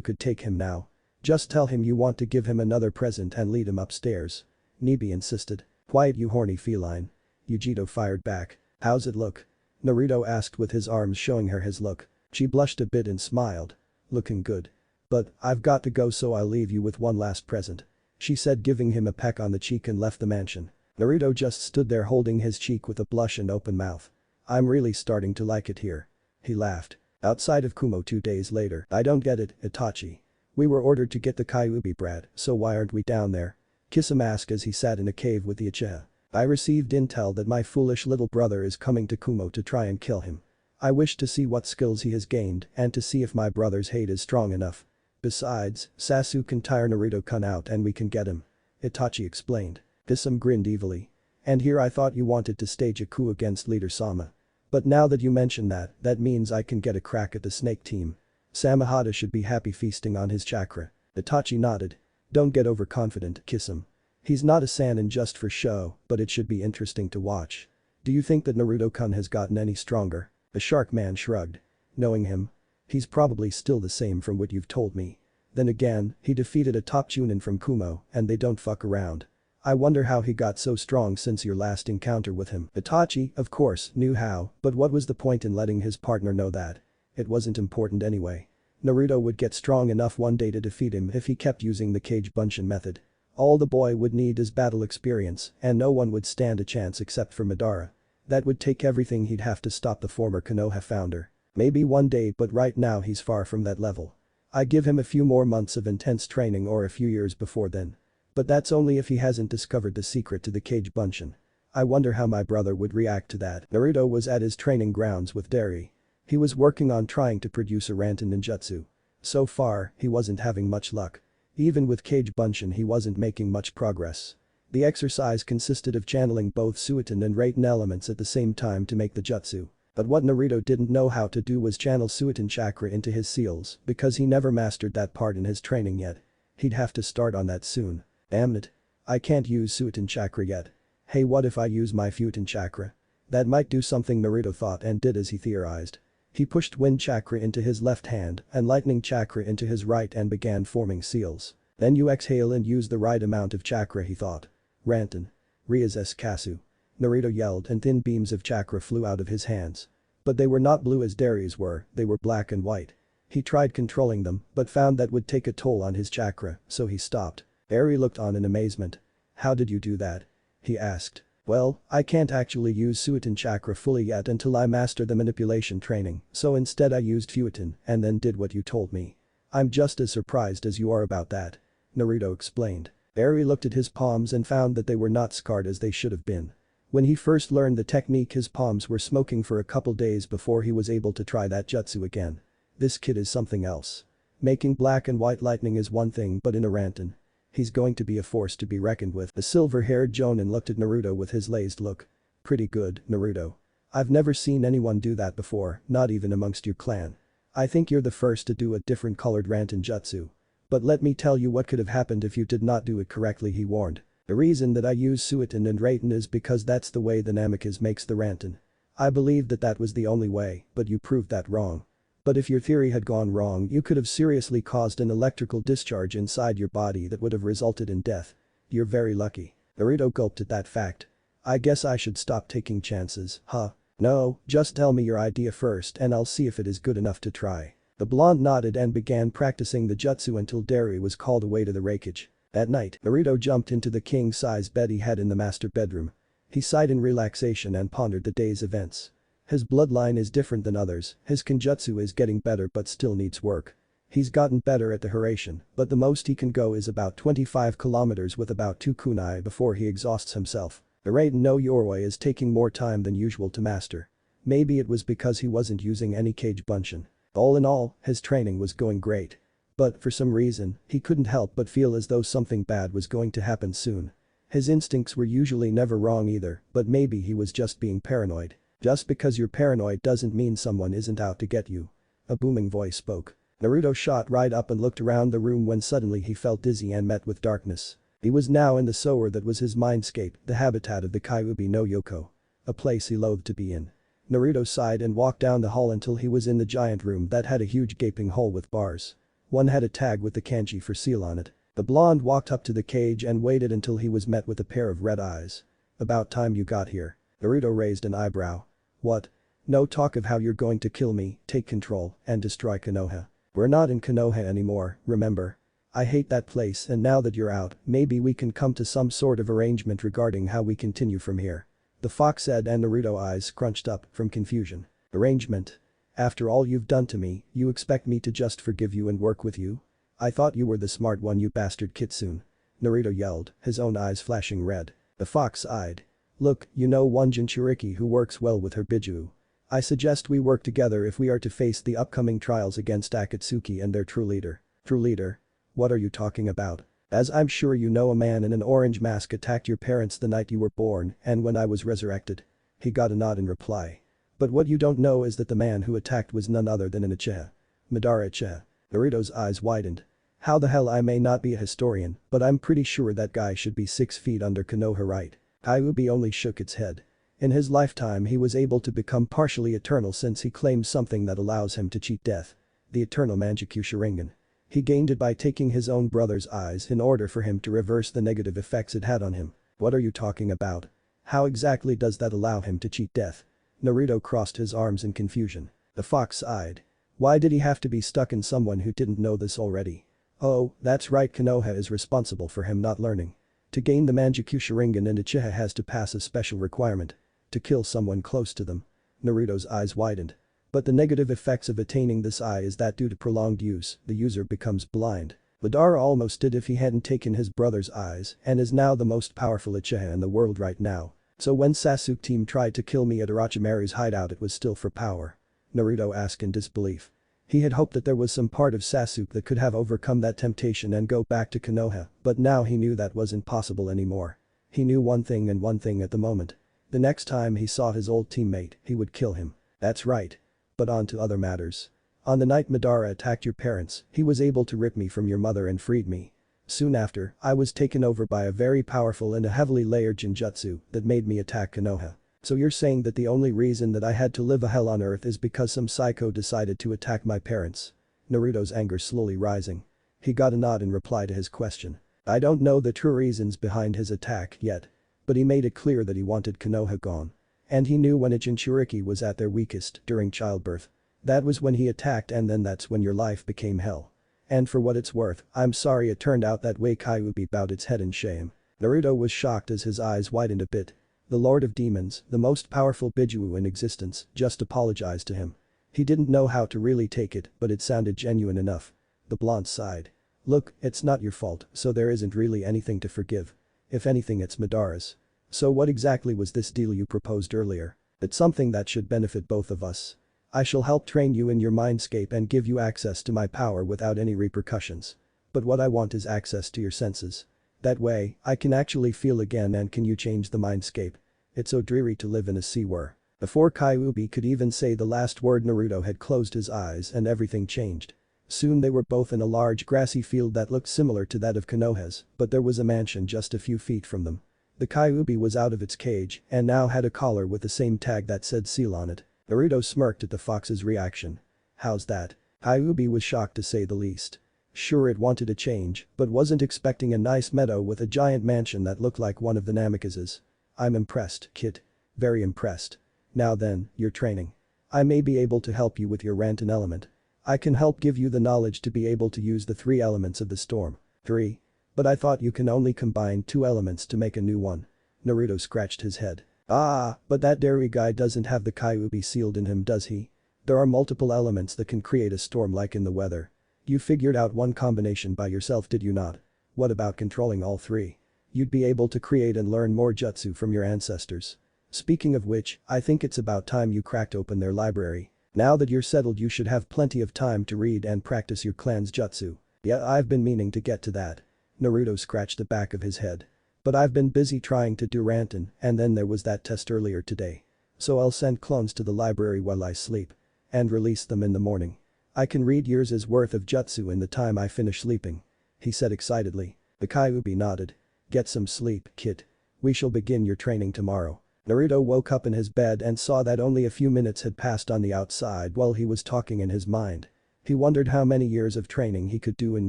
could take him now. Just tell him you want to give him another present and lead him upstairs," Nibi insisted. "Quiet, you horny feline." Yujito fired back. "How's it look?" Naruto asked with his arms showing her his look. She blushed a bit and smiled. "Looking good. But I've got to go, so I'll leave you with one last present," she said, giving him a peck on the cheek, and left the mansion. Naruto just stood there holding his cheek with a blush and open mouth. "I'm really starting to like it here." He laughed. Outside of Kumo 2 days later. "I don't get it, Itachi. We were ordered to get the Kyuubi brat, so why aren't we down there?" Kisame asked as he sat in a cave with the Uchiha. "I received intel that my foolish little brother is coming to Kumo to try and kill him. I wish to see what skills he has gained and to see if my brother's hate is strong enough. Besides, Sasuke can tire Naruto-kun out and we can get him," Itachi explained. Kisame grinned evilly. "And here I thought you wanted to stage a coup against Leader Sama. But now that you mention that, that means I can get a crack at the snake team. Samahata should be happy feasting on his chakra." Itachi nodded. "Don't get overconfident, Kisame. He's not a Sannin just for show, but it should be interesting to watch." "Do you think that Naruto-kun has gotten any stronger?" The shark man shrugged. "Knowing him, he's probably still the same from what you've told me. Then again, he defeated a top chunin from Kumo and they don't fuck around. I wonder how he got so strong since your last encounter with him." Itachi, of course, knew how, but what was the point in letting his partner know that? It wasn't important anyway. Naruto would get strong enough one day to defeat him if he kept using the Kage Bunshin method. All the boy would need is battle experience and no one would stand a chance except for Madara. That would take everything. He'd have to stop the former Konoha founder. Maybe one day, but right now he's far from that level. I give him a few more months of intense training or a few years before then. But that's only if he hasn't discovered the secret to the Kage Bunshin. I wonder how my brother would react to that. Naruto was at his training grounds with Derry. He was working on trying to produce a Ranten ninjutsu. So far, he wasn't having much luck. Even with Kage Bunshin he wasn't making much progress. The exercise consisted of channeling both Suiton and Raiten elements at the same time to make the jutsu. But what Naruto didn't know how to do was channel Suiton chakra into his seals because he never mastered that part in his training yet. He'd have to start on that soon. Damn it. I can't use Suiton chakra yet. Hey, what if I use my Futon chakra? That might do something, Naruto thought, and did as he theorized. He pushed wind chakra into his left hand and lightning chakra into his right and began forming seals. Then you exhale and use the right amount of chakra, he thought. Ranten. Rias S. Kasu. Naruto yelled and thin beams of chakra flew out of his hands. But they were not blue as Darius were, they were black and white. He tried controlling them but found that would take a toll on his chakra, so he stopped. Eri looked on in amazement. "How did you do that?" he asked. "Well, I can't actually use Suiton chakra fully yet until I master the manipulation training, so instead I used Futon and then did what you told me. I'm just as surprised as you are about that," Naruto explained. Eri looked at his palms and found that they were not scarred as they should have been. When he first learned the technique, his palms were smoking for a couple days before he was able to try that jutsu again. This kid is something else. Making black and white lightning is one thing, but in a Ranten, he's going to be a force to be reckoned with. The silver-haired Jonin looked at Naruto with his lazed look. "Pretty good, Naruto. I've never seen anyone do that before, not even amongst your clan. I think you're the first to do a different colored ranten jutsu. But let me tell you what could have happened if you did not do it correctly, he warned. The reason that I use Suiton and Raiten is because that's the way the Namikaze makes the ranten. I believed that that was the only way, but you proved that wrong. But if your theory had gone wrong, you could have seriously caused an electrical discharge inside your body that would have resulted in death. You're very lucky. Naruto gulped at that fact. I guess I should stop taking chances, huh? No, just tell me your idea first and I'll see if it is good enough to try. The blonde nodded and began practicing the jutsu until Derry was called away to the raikage. That night, Naruto jumped into the king-size bed he had in the master bedroom. He sighed in relaxation and pondered the day's events. His bloodline is different than others, his kenjutsu is getting better but still needs work. He's gotten better at the harem, but the most he can go is about 25 kilometers with about 2 kunai before he exhausts himself. The Raiden no Yoroi is taking more time than usual to master. Maybe it was because he wasn't using any cage bunshin. All in all, his training was going great. But for some reason, he couldn't help but feel as though something bad was going to happen soon. His instincts were usually never wrong either, but maybe he was just being paranoid. Just because you're paranoid doesn't mean someone isn't out to get you. A booming voice spoke. Naruto shot right up and looked around the room when suddenly he felt dizzy and met with darkness. He was now in the sewer that was his mindscape, the habitat of the Kyuubi no Yoko. A place he loathed to be in. Naruto sighed and walked down the hall until he was in the giant room that had a huge gaping hole with bars. One had a tag with the kanji for seal on it. The blonde walked up to the cage and waited until he was met with a pair of red eyes. About time you got here. Naruto raised an eyebrow. What? No talk of how you're going to kill me, take control, and destroy Konoha. We're not in Konoha anymore, remember? I hate that place and now that you're out, maybe we can come to some sort of arrangement regarding how we continue from here. The fox said and Naruto's eyes scrunched up from confusion. Arrangement? After all you've done to me, you expect me to just forgive you and work with you? I thought you were the smart one, you bastard Kitsune. Naruto yelled, his own eyes flashing red. The fox sighed. Look, you know one Jinchuriki who works well with her Biju. I suggest we work together if we are to face the upcoming trials against Akatsuki and their true leader. True leader? What are you talking about? As I'm sure you know, a man in an orange mask attacked your parents the night you were born and when I was resurrected. He got a nod in reply. But what you don't know is that the man who attacked was none other than an Uchiha. Madara Uchiha. Naruto's eyes widened. How the hell? I may not be a historian, but I'm pretty sure that guy should be 6 feet under Konoha, right? Kyuubi only shook its head. In his lifetime he was able to become partially eternal since he claimed something that allows him to cheat death. The eternal Mangekyou Sharingan. He gained it by taking his own brother's eyes in order for him to reverse the negative effects it had on him. What are you talking about? How exactly does that allow him to cheat death? Naruto crossed his arms in confusion. The fox sighed. Why did he have to be stuck in someone who didn't know this already? Oh, that's right, Konoha is responsible for him not learning. To gain the Mangekyou Sharingan, an Uchiha has to pass a special requirement. To kill someone close to them. Naruto's eyes widened. But the negative effects of attaining this eye is that due to prolonged use, the user becomes blind. Madara almost did if he hadn't taken his brother's eyes and is now the most powerful Uchiha in the world right now. So when Sasuke team tried to kill me at Orochimaru's hideout, it was still for power? Naruto asked in disbelief. He had hoped that there was some part of Sasuke that could have overcome that temptation and go back to Konoha, but now he knew that wasn't possible anymore. He knew one thing and one thing at the moment. The next time he saw his old teammate, he would kill him. That's right. But on to other matters. On the night Madara attacked your parents, he was able to rip me from your mother and freed me. Soon after, I was taken over by a very powerful and a heavily layered Jinjutsu that made me attack Konoha. So you're saying that the only reason that I had to live a hell on earth is because some psycho decided to attack my parents? Naruto's anger slowly rising. He got a nod in reply to his question. I don't know the true reasons behind his attack yet. But he made it clear that he wanted Konoha gone. And he knew when a Jinchuriki was at their weakest during childbirth. That was when he attacked, and then that's when your life became hell. And for what it's worth, I'm sorry it turned out that way. Kyuubi bowed its head in shame. Naruto was shocked as his eyes widened a bit. The Lord of Demons, the most powerful Biju in existence, just apologized to him. He didn't know how to really take it, but it sounded genuine enough. The blonde sighed. Look, it's not your fault, so there isn't really anything to forgive. If anything, it's Madara's. So what exactly was this deal you proposed earlier? It's something that should benefit both of us. I shall help train you in your mindscape and give you access to my power without any repercussions. But what I want is access to your senses. That way, I can actually feel again. And can you change the mindscape? It's so dreary to live in a sea where Before Kyuubi could even say the last word, Naruto had closed his eyes and everything changed. Soon they were both in a large grassy field that looked similar to that of Konoha's, but there was a mansion just a few feet from them. The Kyuubi was out of its cage and now had a collar with the same tag that said seal on it. Naruto smirked at the fox's reaction. "How's that?" Kyuubi was shocked to say the least. Sure, it wanted a change, but wasn't expecting a nice meadow with a giant mansion that looked like one of the Namikaze's. "I'm impressed, kid. Very impressed. Now then, your training. I may be able to help you with your Rantan element. I can help give you the knowledge to be able to use the 3 elements of the storm." 3. But I thought you can only combine 2 elements to make a new one. Naruto scratched his head. But that dairy guy doesn't have the Kyuubi sealed in him, does he? There are multiple elements that can create a storm like in the weather. You figured out one combination by yourself, did you not? What about controlling all 3? You'd be able to create and learn more jutsu from your ancestors. Speaking of which, I think it's about time you cracked open their library. Now that you're settled, you should have plenty of time to read and practice your clan's jutsu. Yeah, I've been meaning to get to that. Naruto scratched the back of his head. But I've been busy trying to do Rantan, and then there was that test earlier today. So I'll send clones to the library while I sleep. And release them in the morning. I can read years' worth of jutsu in the time I finish sleeping," he said excitedly. The Kyuubi nodded. "Get some sleep, kid. We shall begin your training tomorrow." Naruto woke up in his bed and saw that only a few minutes had passed on the outside while he was talking in his mind. He wondered how many years of training he could do in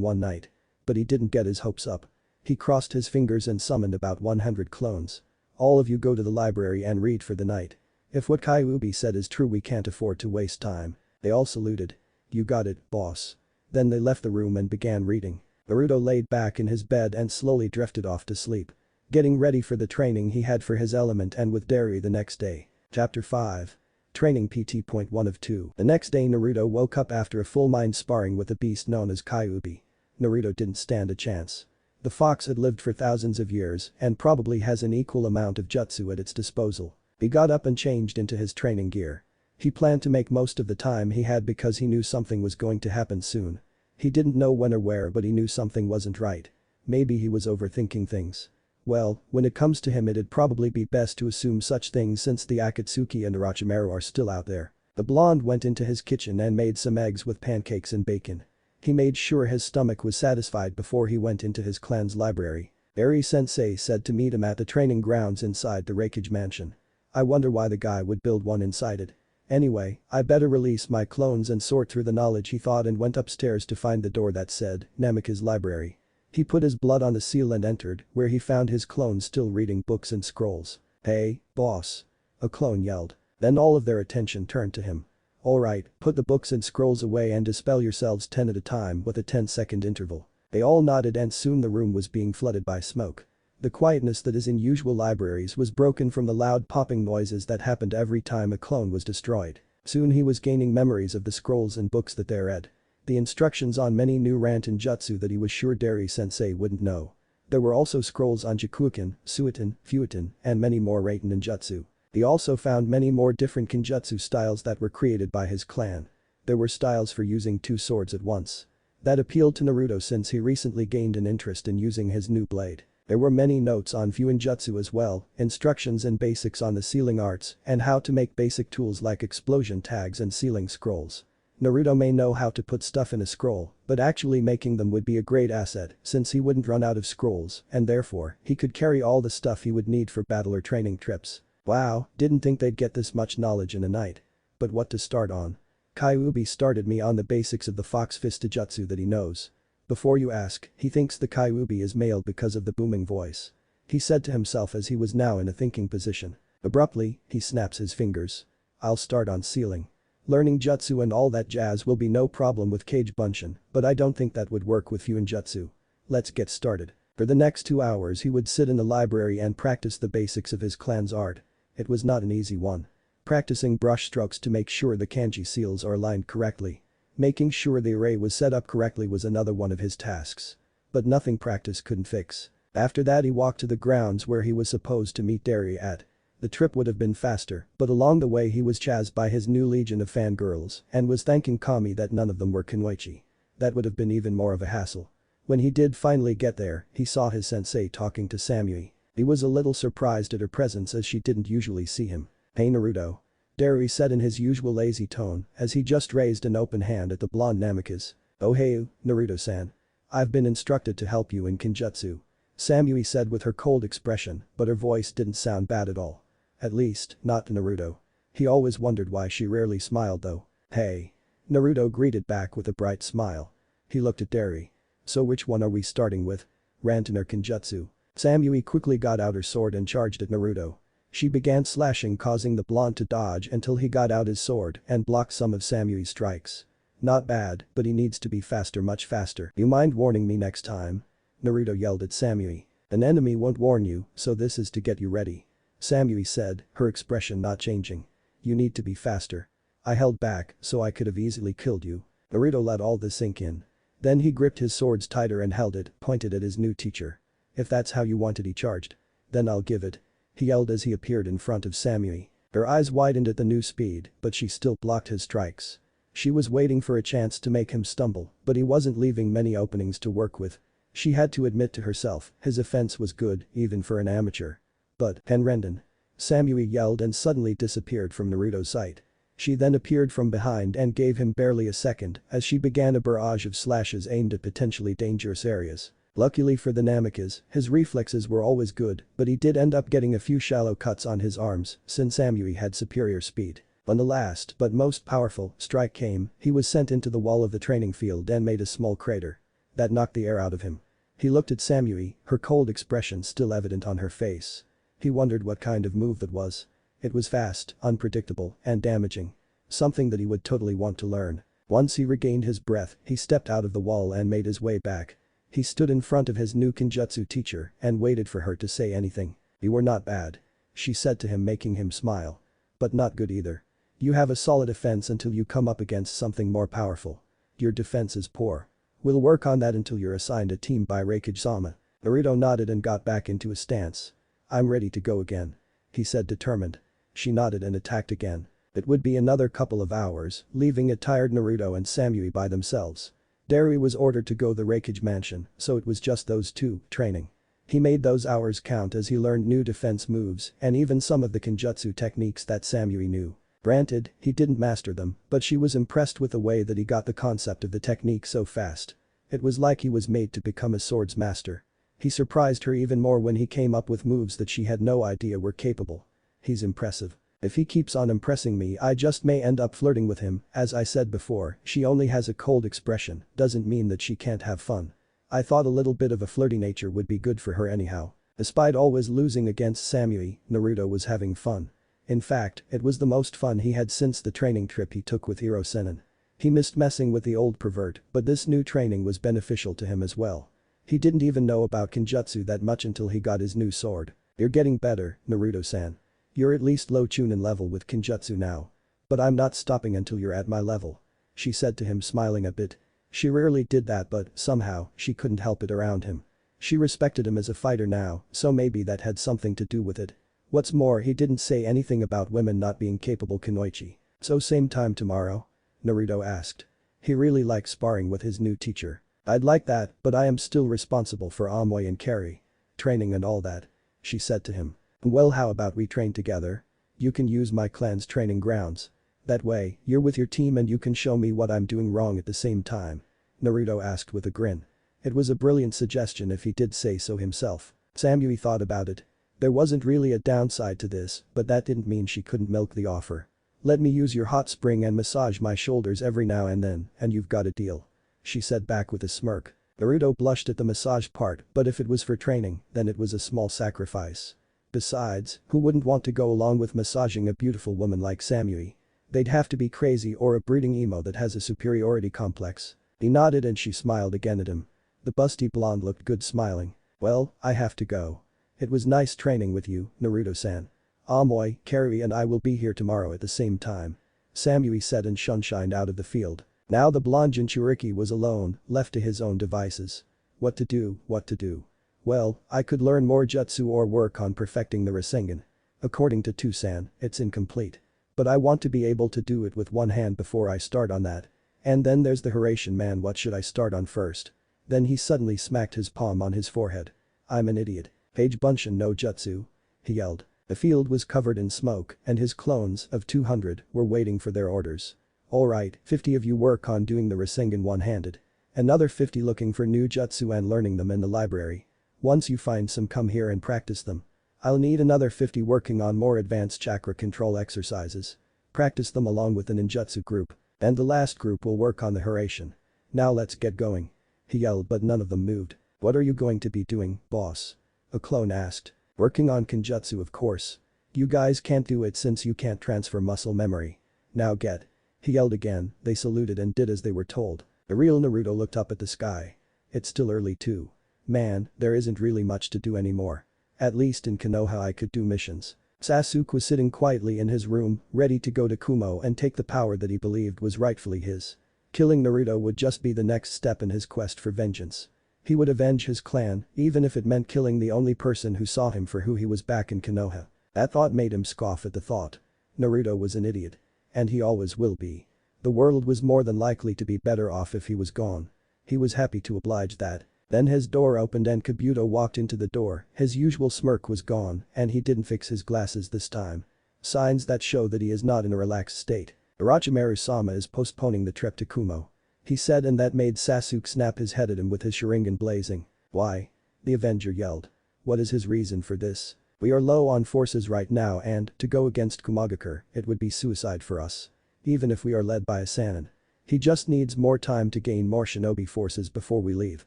one night. But he didn't get his hopes up. He crossed his fingers and summoned about 100 clones. "All of you go to the library and read for the night. If what Kyuubi said is true, we can't afford to waste time." They all saluted. "You got it, boss." Then they left the room and began reading. Naruto laid back in his bed and slowly drifted off to sleep. Getting ready for the training he had for his element and with Derry the next day. Chapter 5. Training PT.1 of 2. The next day Naruto woke up after a full mind sparring with a beast known as Kyuubi. Naruto didn't stand a chance. The fox had lived for thousands of years and probably has an equal amount of jutsu at its disposal. He got up and changed into his training gear. He planned to make most of the time he had because he knew something was going to happen soon. He didn't know when or where, but he knew something wasn't right. Maybe he was overthinking things. Well, when it comes to him, it'd probably be best to assume such things since the Akatsuki and Orochimaru are still out there. The blonde went into his kitchen and made some eggs with pancakes and bacon. He made sure his stomach was satisfied before he went into his clan's library. Eri-sensei said to meet him at the training grounds inside the Raikage mansion. I wonder why the guy would build one inside it. Anyway, I better release my clones and sort through the knowledge, he thought, and went upstairs to find the door that said, Namikaze Library. He put his blood on the seal and entered, where he found his clones still reading books and scrolls. "Hey, boss." A clone yelled. Then all of their attention turned to him. "Alright, put the books and scrolls away and dispel yourselves 10 at a time with a 10-second interval." They all nodded and soon the room was being flooded by smoke. The quietness that is in usual libraries was broken from the loud popping noises that happened every time a clone was destroyed. Soon he was gaining memories of the scrolls and books that they read. The instructions on many new Rantan jutsu that he was sure Derry-sensei wouldn't know. There were also scrolls on Jikuuken, Suiton, Fuiton, and many more Raten jutsu. He also found many more different kinjutsu styles that were created by his clan. There were styles for using 2 swords at once. That appealed to Naruto since he recently gained an interest in using his new blade. There were many notes on Fuinjutsu as well, instructions and basics on the sealing arts and how to make basic tools like explosion tags and sealing scrolls. Naruto may know how to put stuff in a scroll, but actually making them would be a great asset since he wouldn't run out of scrolls and therefore he could carry all the stuff he would need for battle or training trips. Wow, didn't think they'd get this much knowledge in a night. But what to start on? Kyuubi started me on the basics of the fox fist jutsu that he knows. Before you ask, he thinks the Kyuubi is male because of the booming voice. He said to himself as he was now in a thinking position. Abruptly, he snaps his fingers. I'll start on sealing. Learning jutsu and all that jazz will be no problem with Kage Bunshin, but I don't think that would work with Fuinjutsu. Let's get started. For the next 2 hours he would sit in the library and practice the basics of his clan's art. It was not an easy one. Practicing brush strokes to make sure the kanji seals are aligned correctly. Making sure the array was set up correctly was another one of his tasks. But nothing practice couldn't fix. After that he walked to the grounds where he was supposed to meet Derry at. The trip would have been faster, but along the way he was chased by his new legion of fangirls and was thanking Kami that none of them were Kunoichi. That would have been even more of a hassle. When he did finally get there, he saw his sensei talking to Samui. He was a little surprised at her presence as she didn't usually see him. "Hey Naruto." Derry said in his usual lazy tone as he just raised an open hand at the blonde Namikaze. "Oh hey, Naruto-san. I've been instructed to help you in Kinjutsu," Samui said with her cold expression, but her voice didn't sound bad at all. At least, not to Naruto. He always wondered why she rarely smiled though. "Hey." Naruto greeted back with a bright smile. He looked at Derry. "So which one are we starting with? Ranten or Kinjutsu?" Samui quickly got out her sword and charged at Naruto. She began slashing, causing the blonde to dodge until he got out his sword and blocked some of Samui's strikes. "Not bad, but he needs to be faster, much faster. You mind warning me next time?" Naruto yelled at Samui. "An enemy won't warn you, so this is to get you ready," Samui said, her expression not changing. "You need to be faster. I held back so I could have easily killed you." Naruto let all this sink in. Then he gripped his swords tighter and held it, pointed at his new teacher. "If that's how you want it," he charged. "Then I'll give it," he yelled as he appeared in front of Samui. Her eyes widened at the new speed, but she still blocked his strikes. She was waiting for a chance to make him stumble, but he wasn't leaving many openings to work with. She had to admit to herself, his offense was good, even for an amateur. "But, Henrenden!" Samui yelled and suddenly disappeared from Naruto's sight. She then appeared from behind and gave him barely a second as she began a barrage of slashes aimed at potentially dangerous areas. Luckily for the Namikaze, his reflexes were always good, but he did end up getting a few shallow cuts on his arms since Samui had superior speed. When the last, but most powerful, strike came, he was sent into the wall of the training field and made a small crater. That knocked the air out of him. He looked at Samui, her cold expression still evident on her face. He wondered what kind of move that was. It was fast, unpredictable, and damaging. Something that he would totally want to learn. Once he regained his breath, he stepped out of the wall and made his way back. He stood in front of his new Kinjutsu teacher and waited for her to say anything. "You were not bad," she said to him, making him smile. "But not good either. You have a solid defense until you come up against something more powerful. Your defense is poor. We'll work on that until you're assigned a team by Reikage-sama." Naruto nodded and got back into his stance. "I'm ready to go again," he said, determined. She nodded and attacked again. It would be another couple of hours, leaving a tired Naruto and Samui by themselves. Derry was ordered to go the Reikage mansion, so it was just those two, training. He made those hours count as he learned new defense moves and even some of the Kinjutsu techniques that Samui knew. Granted, he didn't master them, but she was impressed with the way that he got the concept of the technique so fast. It was like he was made to become a swords master. He surprised her even more when he came up with moves that she had no idea were capable. He's impressive. If he keeps on impressing me, I just may end up flirting with him. As I said before, she only has a cold expression, doesn't mean that she can't have fun. I thought a little bit of a flirty nature would be good for her anyhow." Despite always losing against Samui, Naruto was having fun. In fact, it was the most fun he had since the training trip he took with Hirosenin. He missed messing with the old pervert, but this new training was beneficial to him as well. He didn't even know about Kinjutsu that much until he got his new sword. "You're getting better, Naruto-san. You're at least low chunin level with Kinjutsu now. But I'm not stopping until you're at my level," she said to him, smiling a bit. She rarely did that, but somehow, she couldn't help it around him. She respected him as a fighter now, so maybe that had something to do with it. What's more, he didn't say anything about women not being capable kunoichi. "So same time tomorrow?" Naruto asked. He really liked sparring with his new teacher. "I'd like that, but I am still responsible for Amoy and Carry. Training and all that," she said to him. "Well, how about we train together? You can use my clan's training grounds. That way, you're with your team and you can show me what I'm doing wrong at the same time," Naruto asked with a grin. It was a brilliant suggestion if he did say so himself. Samui thought about it. There wasn't really a downside to this, but that didn't mean she couldn't milk the offer. "Let me use your hot spring and massage my shoulders every now and then, and you've got a deal," she said back with a smirk. Naruto blushed at the massage part, but if it was for training, then it was a small sacrifice. Besides, who wouldn't want to go along with massaging a beautiful woman like Samui? They'd have to be crazy or a breeding emo that has a superiority complex. He nodded and she smiled again at him. The busty blonde looked good smiling. "Well, I have to go. It was nice training with you, Naruto-san. Amoy, Carry and I will be here tomorrow at the same time," Samui said and shunshined out of the field. Now the blonde Jinchuriki was alone, left to his own devices. What to do, what to do. Well, I could learn more jutsu or work on perfecting the Rasengan. According to Tusan, it's incomplete. But I want to be able to do it with one hand before I start on that. And then there's the Harashin man, what should I start on first? Then he suddenly smacked his palm on his forehead. "I'm an idiot. Page Bunshin no jutsu," he yelled. The field was covered in smoke and his clones of 200 were waiting for their orders. Alright, 50 of you work on doing the Rasengan one-handed. Another 50 looking for new jutsu and learning them in the library. Once you find some, come here and practice them. I'll need another 50 working on more advanced chakra control exercises. Practice them along with the ninjutsu group. And the last group will work on the Harem. Now let's get going. He yelled, but none of them moved. What are you going to be doing, boss? A clone asked. Working on Kenjutsu, of course. You guys can't do it since you can't transfer muscle memory. Now get. He yelled again. They saluted and did as they were told. The real Naruto looked up at the sky. It's still early too. Man, there isn't really much to do anymore. At least in Konoha I could do missions. Sasuke was sitting quietly in his room, ready to go to Kumo and take the power that he believed was rightfully his. Killing Naruto would just be the next step in his quest for vengeance. He would avenge his clan, even if it meant killing the only person who saw him for who he was back in Konoha. That thought made him scoff at the thought. Naruto was an idiot. And he always will be. The world was more than likely to be better off if he was gone. He was happy to oblige that. Then his door opened and Kabuto walked into the door, his usual smirk was gone and he didn't fix his glasses this time. Signs that show that he is not in a relaxed state. Orochimaru-sama is postponing the trip to Kumo. He said, and that made Sasuke snap his head at him with his Sharingan blazing. Why? The Avenger yelled. What is his reason for this? We are low on forces right now and, to go against Kumogakure, it would be suicide for us. Even if we are led by a Sannin. He just needs more time to gain more shinobi forces before we leave.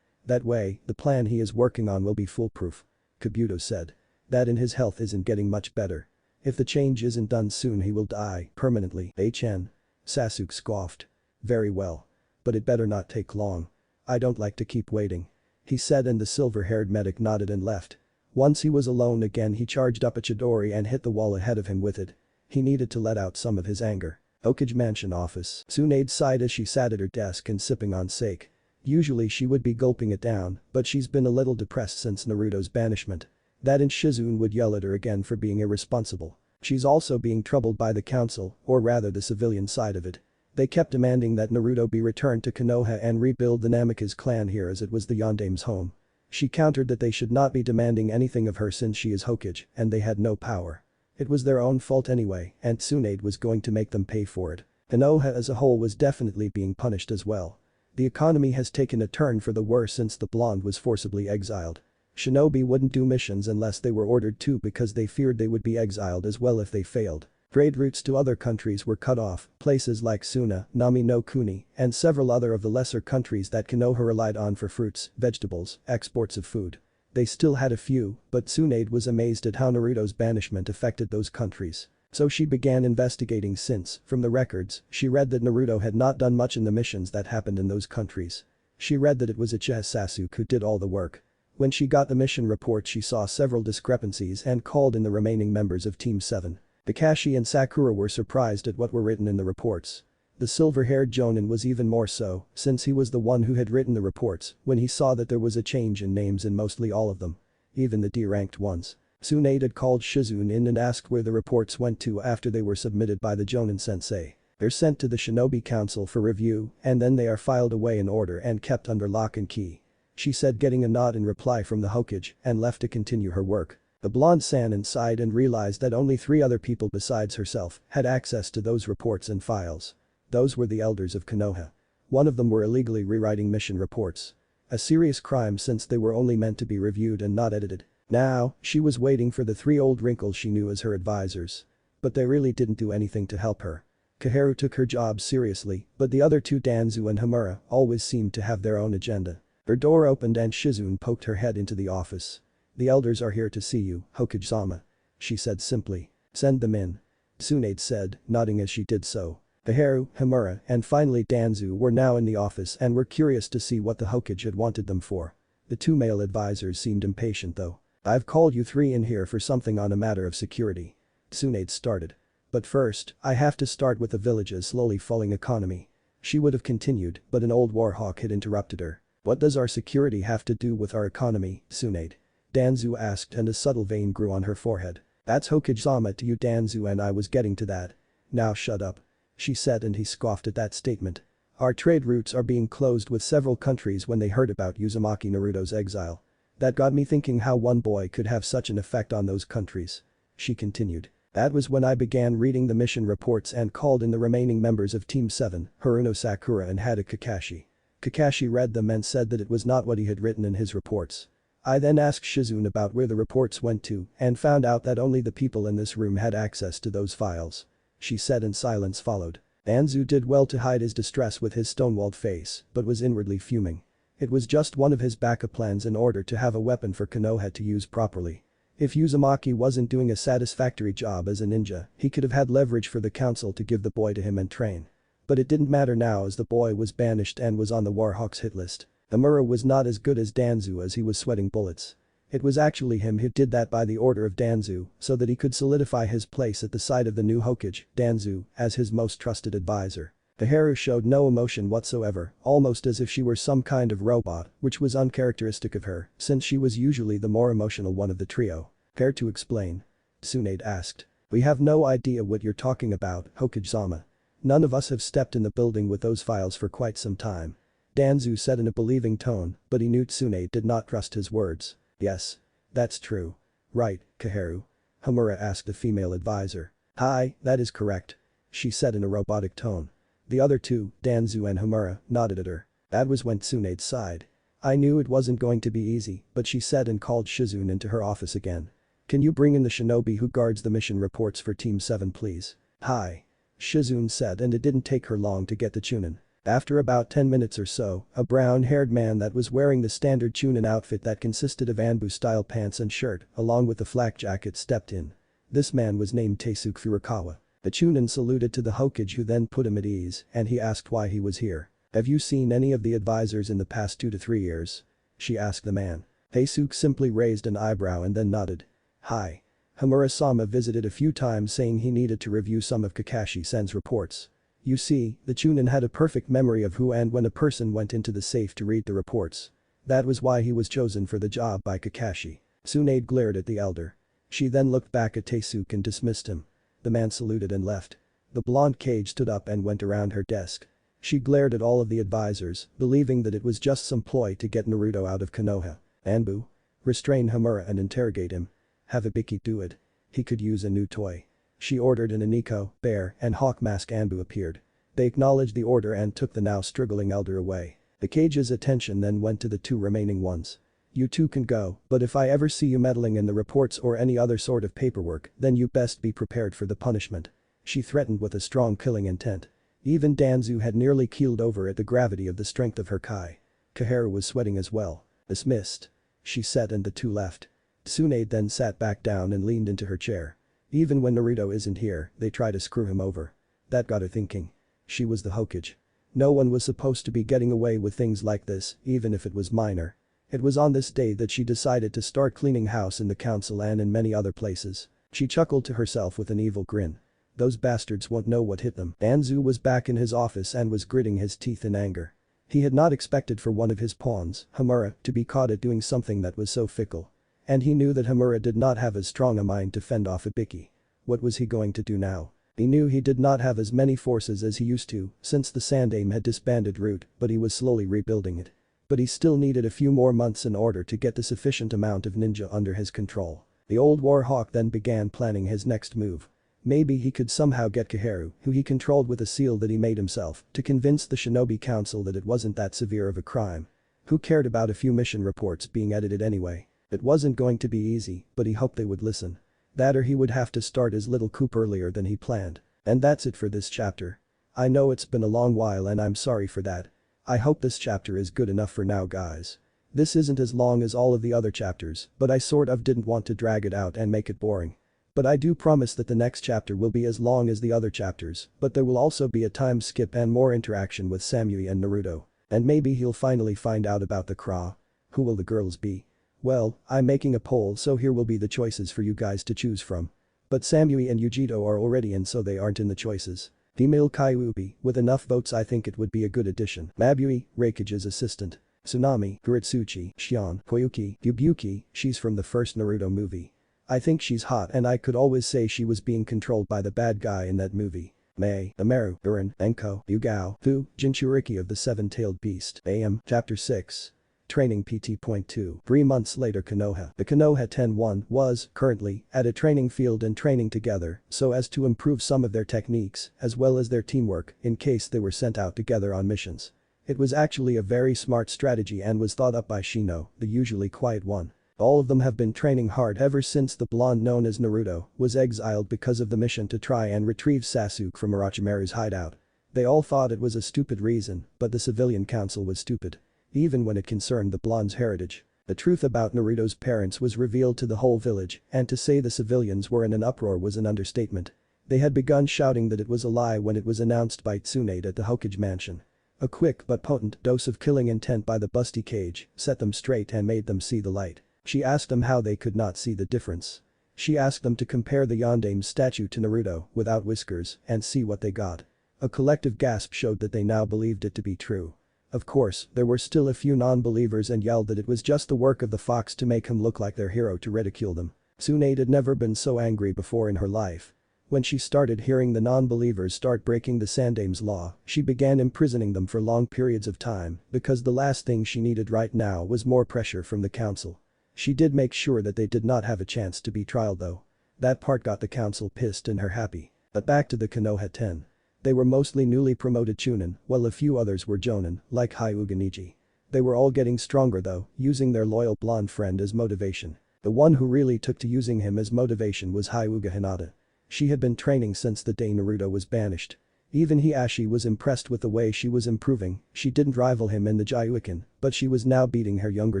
That way, the plan he is working on will be foolproof. Kabuto said. That and his health isn't getting much better. If the change isn't done soon he will die, permanently. HN. Sasuke scoffed. Very well. But it better not take long. I don't like to keep waiting. He said, and the silver-haired medic nodded and left. Once he was alone again he charged up a Chidori and hit the wall ahead of him with it. He needed to let out some of his anger. Okage Mansion office. Tsunade sighed as she sat at her desk and sipping on sake. Usually she would be gulping it down, but she's been a little depressed since Naruto's banishment. That and Shizune would yell at her again for being irresponsible. She's also being troubled by the council, or rather the civilian side of it. They kept demanding that Naruto be returned to Konoha and rebuild the Namikaze clan here as it was the Yondame's home. She countered that they should not be demanding anything of her since she is Hokage and they had no power. It was their own fault anyway and Tsunade was going to make them pay for it. Konoha as a whole was definitely being punished as well. The economy has taken a turn for the worse since the blonde was forcibly exiled. Shinobi wouldn't do missions unless they were ordered to because they feared they would be exiled as well if they failed. Trade routes to other countries were cut off, places like Suna, Nami no Kuni, and several other of the lesser countries that Konoha relied on for fruits, vegetables, exports of food. They still had a few, but Tsunade was amazed at how Naruto's banishment affected those countries. So she began investigating since, from the records, she read that Naruto had not done much in the missions that happened in those countries. She read that it was Uchiha Sasuke who did all the work. When she got the mission report she saw several discrepancies and called in the remaining members of Team 7. Kakashi and Sakura were surprised at what were written in the reports. The silver-haired Jonin was even more so, since he was the one who had written the reports, when he saw that there was a change in names in mostly all of them. Even the D-ranked ones. Tsunade had called Shizune in and asked where the reports went to after they were submitted by the Jonin sensei. They're sent to the Shinobi Council for review and then they are filed away in order and kept under lock and key. She said, getting a nod in reply from the Hokage, and left to continue her work. The blonde Sannin sighed and realized that only 3 other people besides herself had access to those reports and files. Those were the elders of Konoha. One of them were illegally rewriting mission reports. A serious crime since they were only meant to be reviewed and not edited. Now, she was waiting for the 3 old wrinkles she knew as her advisors. But they really didn't do anything to help her. Kaharu took her job seriously, but the other 2 Danzu and Hamura always seemed to have their own agenda. Her door opened and Shizune poked her head into the office. The elders are here to see you, Hokage-sama. She said simply. Send them in. Tsunade said, nodding as she did so. Kaharu, Hamura, and finally Danzu were now in the office and were curious to see what the Hokage had wanted them for. The 2 male advisors seemed impatient though. I've called you 3 in here for something on a matter of security. Tsunade started. But first, I have to start with the village's slowly falling economy. She would have continued, but an old warhawk had interrupted her. What does our security have to do with our economy, Tsunade? Danzu asked and a subtle vein grew on her forehead. That's Hokage-sama to you Danzu and I was getting to that. Now shut up. She said and he scoffed at that statement. Our trade routes are being closed with several countries when they heard about Uzumaki Naruto's exile. That got me thinking how one boy could have such an effect on those countries. she continued. That was when I began reading the mission reports and called in the remaining members of Team 7, Haruno Sakura and Hada Kakashi. Kakashi read them and said that it was not what he had written in his reports. I then asked Shizune about where the reports went to and found out that only the people in this room had access to those files. She said and silence followed. Danzu did well to hide his distress with his stonewalled face but was inwardly fuming. It was just one of his backup plans in order to have a weapon for Konoha to use properly. If Uzumaki wasn't doing a satisfactory job as a ninja, he could have had leverage for the council to give the boy to him and train. But it didn't matter now as the boy was banished and was on the Warhawks hit list. Amura was not as good as Danzu as he was sweating bullets. It was actually him who did that by the order of Danzu so that he could solidify his place at the side of the new Hokage, Danzu, as his most trusted advisor. Kaharu showed no emotion whatsoever, almost as if she were some kind of robot, which was uncharacteristic of her since she was usually the more emotional one of the trio. Care to explain? Tsunade asked. We have no idea what you're talking about, Hokage-sama. None of us have stepped in the building with those files for quite some time. Danzu said in a believing tone, but he knew Tsunade did not trust his words. Yes. That's true. Right, Kaharu? Hamura asked the female advisor. Hi, that is correct. She said in a robotic tone. The other two, Danzu and Hamura, nodded at her. That was when Tsunade sighed. I knew it wasn't going to be easy, but she said and called Shizune into her office again. Can you bring in the shinobi who guards the mission reports for Team 7 please? Hi. Shizune said and it didn't take her long to get the Chunin. After about 10 minutes or so, a brown-haired man that was wearing the standard Chunin outfit that consisted of Anbu-style pants and shirt, along with the flak jacket stepped in. This man was named Teisuke Furukawa. The Chunin saluted to the Hokage who then put him at ease and he asked why he was here. Have you seen any of the advisors in the past 2 to 3 years? She asked the man. Teisuke simply raised an eyebrow and then nodded. Hi. Hamura-sama visited a few times saying he needed to review some of Kakashi-sen's reports. You see, the Chunin had a perfect memory of who and when a person went into the safe to read the reports. That was why he was chosen for the job by Kakashi. Tsunade glared at the elder. She then looked back at Teisuke and dismissed him. The man saluted and left. The blonde Kage stood up and went around her desk. She glared at all of the advisors, believing that it was just some ploy to get Naruto out of Konoha. Anbu? Restrain Hamura and interrogate him. Have Ibiki do it. He could use a new toy. She ordered and a Nico, Bear, and Hawk Mask Anbu appeared. They acknowledged the order and took the now struggling elder away. The Kage's attention then went to the 2 remaining ones. You 2 can go, but if I ever see you meddling in the reports or any other sort of paperwork, then you best be prepared for the punishment. She threatened with a strong killing intent. Even Danzu had nearly keeled over at the gravity of the strength of her Kai. Kaharu was sweating as well. Dismissed. She said and the 2 left. Tsunade then sat back down and leaned into her chair. Even when Naruto isn't here, they try to screw him over. That got her thinking. She was the Hokage. No one was supposed to be getting away with things like this, even if it was minor. It was on this day that she decided to start cleaning house in the council and in many other places. She chuckled to herself with an evil grin. Those bastards won't know what hit them. Danzu was back in his office and was gritting his teeth in anger. He had not expected for one of his pawns, Hamura, to be caught at doing something that was so fickle. And he knew that Hamura did not have as strong a mind to fend off Ibiki. What was he going to do now? He knew he did not have as many forces as he used to since the Sandaime had disbanded Root, but he was slowly rebuilding it. But he still needed a few more months in order to get the sufficient amount of ninja under his control. The old Warhawk then began planning his next move. Maybe he could somehow get Kaharu, who he controlled with a seal that he made himself, to convince the Shinobi Council that it wasn't that severe of a crime. Who cared about a few mission reports being edited anyway? It wasn't going to be easy, but he hoped they would listen. That or he would have to start his little coup earlier than he planned. And that's it for this chapter. I know it's been a long while and I'm sorry for that. I hope this chapter is good enough for now guys. This isn't as long as all of the other chapters, but I sort of didn't want to drag it out and make it boring. But I do promise that the next chapter will be as long as the other chapters, but there will also be a time skip and more interaction with Samui and Naruto. And maybe he'll finally find out about the Kra. Who will the girls be? Well, I'm making a poll so here will be the choices for you guys to choose from. But Samui and Yujito are already in so they aren't in the choices. Female Kyuubi, with enough votes I think it would be a good addition. Mabui, Reikage's assistant. Tsunami, Kuritsuchi, Shion, Koyuki, Yubuki, she's from the first Naruto movie. I think she's hot and I could always say she was being controlled by the bad guy in that movie. Mei, Amaru, Urin, Enko, Yugao, Fu, Jinchuriki of the Seven-Tailed Beast. AM, Chapter 6. Training PT.2. 3 months later Konoha. The Konoha 10-1 was, currently, at a training field and training together so as to improve some of their techniques as well as their teamwork in case they were sent out together on missions. It was actually a very smart strategy and was thought up by Shino, the usually quiet one. All of them have been training hard ever since the blonde known as Naruto was exiled because of the mission to try and retrieve Sasuke from Orochimaru's hideout. They all thought it was a stupid reason, but the civilian council was stupid. Even when it concerned the blonde's heritage. The truth about Naruto's parents was revealed to the whole village, and to say the civilians were in an uproar was an understatement. They had begun shouting that it was a lie when it was announced by Kitsune at the Hokage mansion. A quick but potent dose of killing intent by the busty cage set them straight and made them see the light. She asked them how they could not see the difference. She asked them to compare the Yondame's statue to Naruto without whiskers and see what they got. A collective gasp showed that they now believed it to be true. Of course, there were still a few non-believers and yelled that it was just the work of the fox to make him look like their hero to ridicule them. Tsunade had never been so angry before in her life. When she started hearing the non-believers start breaking the Sandame's law, she began imprisoning them for long periods of time because the last thing she needed right now was more pressure from the council. She did make sure that they did not have a chance to be trialed though. That part got the council pissed and her happy. But back to the Konoha 10. They were mostly newly promoted chunin, while a few others were jonin, like Hyuga Niji. They were all getting stronger though, using their loyal blonde friend as motivation. The one who really took to using him as motivation was Hyuga Hinata. She had been training since the day Naruto was banished. Even Hiashi was impressed with the way she was improving. She didn't rival him in the Jyuukin, but she was now beating her younger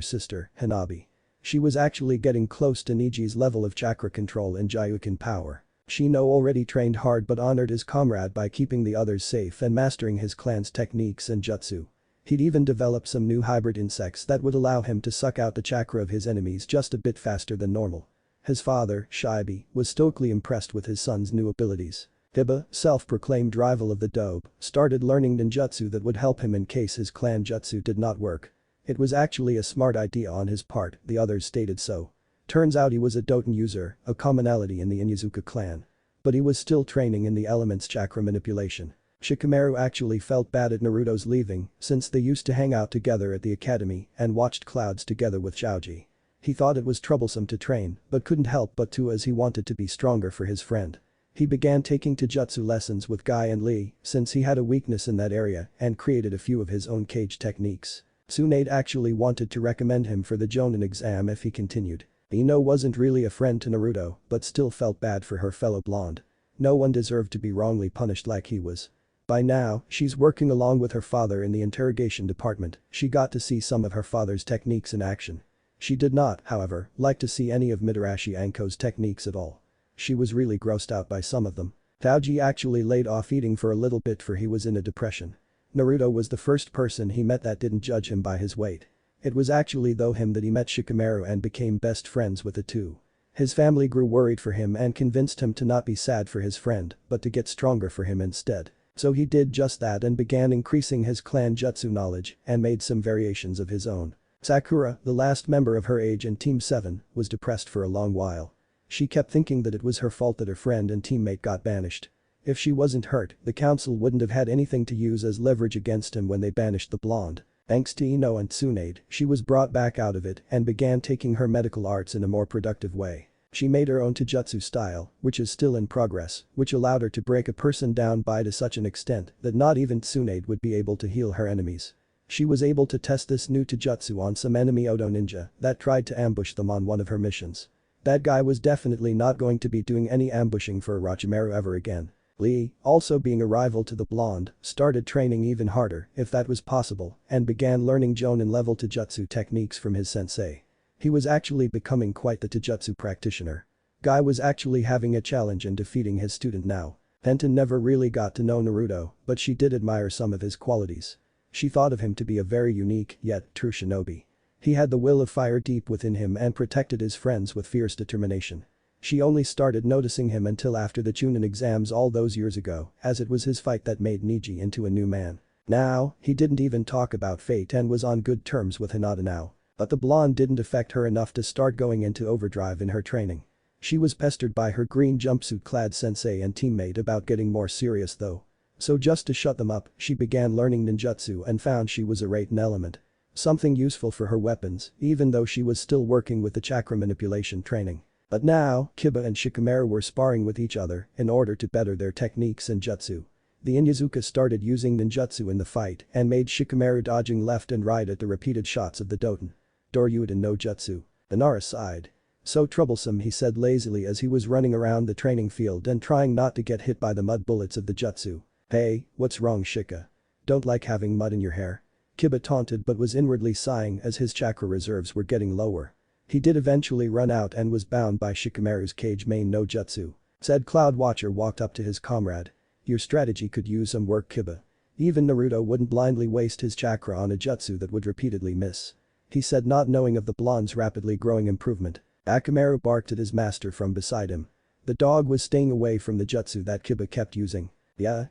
sister, Hanabi. She was actually getting close to Niji's level of chakra control and Jyuukin power. Shino already trained hard but honored his comrade by keeping the others safe and mastering his clan's techniques and jutsu. He'd even developed some new hybrid insects that would allow him to suck out the chakra of his enemies just a bit faster than normal. His father, Shibi, was stoically impressed with his son's new abilities. Hiba, self-proclaimed rival of the dope, started learning ninjutsu that would help him in case his clan jutsu did not work. It was actually a smart idea on his part, the others stated so. Turns out he was a Doton user, a commonality in the Inuzuka clan. But he was still training in the element's chakra manipulation. Shikamaru actually felt bad at Naruto's leaving since they used to hang out together at the academy and watched clouds together with Shaoji. He thought it was troublesome to train but couldn't help but to as he wanted to be stronger for his friend. He began taking taijutsu lessons with Guy and Lee since he had a weakness in that area and created a few of his own cage techniques. Tsunade actually wanted to recommend him for the Jonin exam if he continued. Ino wasn't really a friend to Naruto but still felt bad for her fellow blonde. No one deserved to be wrongly punished like he was. By now, she's working along with her father in the interrogation department. She got to see some of her father's techniques in action. She did not, however, like to see any of Mitarashi Anko's techniques at all. She was really grossed out by some of them. Taoji actually laid off eating for a little bit for he was in a depression. Naruto was the first person he met that didn't judge him by his weight. It was actually though him that he met Shikamaru and became best friends with the two. His family grew worried for him and convinced him to not be sad for his friend but to get stronger for him instead. So he did just that and began increasing his clan jutsu knowledge and made some variations of his own. Sakura, the last member of her age in Team 7, was depressed for a long while. She kept thinking that it was her fault that her friend and teammate got banished. If she wasn't hurt, the council wouldn't have had anything to use as leverage against him when they banished the blonde. Thanks to Ino and Tsunade, she was brought back out of it and began taking her medical arts in a more productive way. She made her own taijutsu style, which is still in progress, which allowed her to break a person down by to such an extent that not even Tsunade would be able to heal her enemies. She was able to test this new taijutsu on some enemy Odo ninja that tried to ambush them on one of her missions. That guy was definitely not going to be doing any ambushing for Orochimaru ever again. Lee, also being a rival to the blonde, started training even harder if that was possible and began learning Jonin level taijutsu techniques from his sensei. He was actually becoming quite the taijutsu practitioner. Guy was actually having a challenge in defeating his student now. Penton never really got to know Naruto, but she did admire some of his qualities. She thought of him to be a very unique yet true shinobi. He had the will of fire deep within him and protected his friends with fierce determination. She only started noticing him until after the Chunin exams all those years ago, as it was his fight that made Niji into a new man. Now, he didn't even talk about fate and was on good terms with Hinata now. But the blonde didn't affect her enough to start going into overdrive in her training. She was pestered by her green jumpsuit-clad sensei and teammate about getting more serious though. So just to shut them up, she began learning ninjutsu and found she was a Raiten element. Something useful for her weapons, even though she was still working with the chakra manipulation training. But now, Kiba and Shikamaru were sparring with each other in order to better their techniques and jutsu. The Inyazuka started using ninjutsu in the fight and made Shikamaru dodging left and right at the repeated shots of the Doten. Doryuden no jutsu. Inara sighed. So troublesome, he said lazily as he was running around the training field and trying not to get hit by the mud bullets of the jutsu. Hey, what's wrong Shika? Don't like having mud in your hair? Kiba taunted but was inwardly sighing as his chakra reserves were getting lower. He did eventually run out and was bound by Shikamaru's cage main no jutsu. Said Cloud Watcher walked up to his comrade. Your strategy could use some work Kiba. Even Naruto wouldn't blindly waste his chakra on a jutsu that would repeatedly miss. He said, not knowing of the blonde's rapidly growing improvement. Akamaru barked at his master from beside him. The dog was staying away from the jutsu that Kiba kept using. Yeah.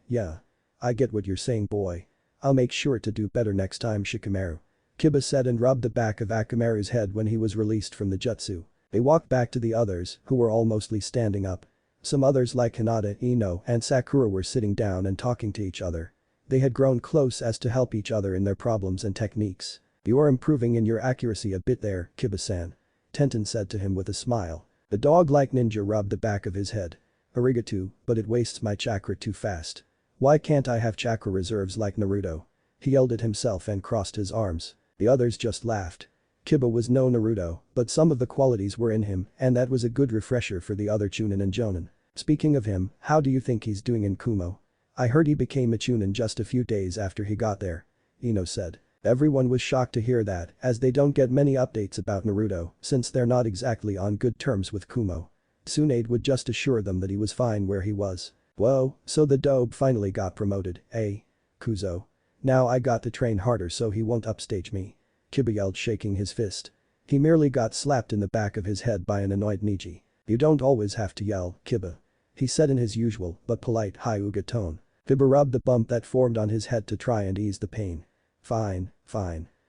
I get what you're saying boy. I'll make sure to do better next time Shikamaru. Kiba said and rubbed the back of Akamaru's head when he was released from the jutsu. They walked back to the others, who were all mostly standing up. Some others like Hinata, Ino, and Sakura were sitting down and talking to each other. They had grown close as to help each other in their problems and techniques. You are improving in your accuracy a bit there, Kiba-san. Tenten said to him with a smile. The dog-like ninja rubbed the back of his head. Arigato, but it wastes my chakra too fast. Why can't I have chakra reserves like Naruto? He yelled at himself and crossed his arms. The others just laughed. Kiba was no Naruto, but some of the qualities were in him and that was a good refresher for the other Chunin and Jonin. Speaking of him, how do you think he's doing in Kumo? I heard he became a Chunin just a few days after he got there. Ino said. Everyone was shocked to hear that as they don't get many updates about Naruto since they're not exactly on good terms with Kumo. Tsunade would just assure them that he was fine where he was. Whoa, so the dobe finally got promoted, eh? Kuzo. Now I got to train harder so he won't upstage me. Kiba yelled shaking his fist. He merely got slapped in the back of his head by an annoyed Niji. You don't always have to yell, Kiba. He said in his usual but polite Hyuga tone. Kiba rubbed the bump that formed on his head to try and ease the pain. Fine.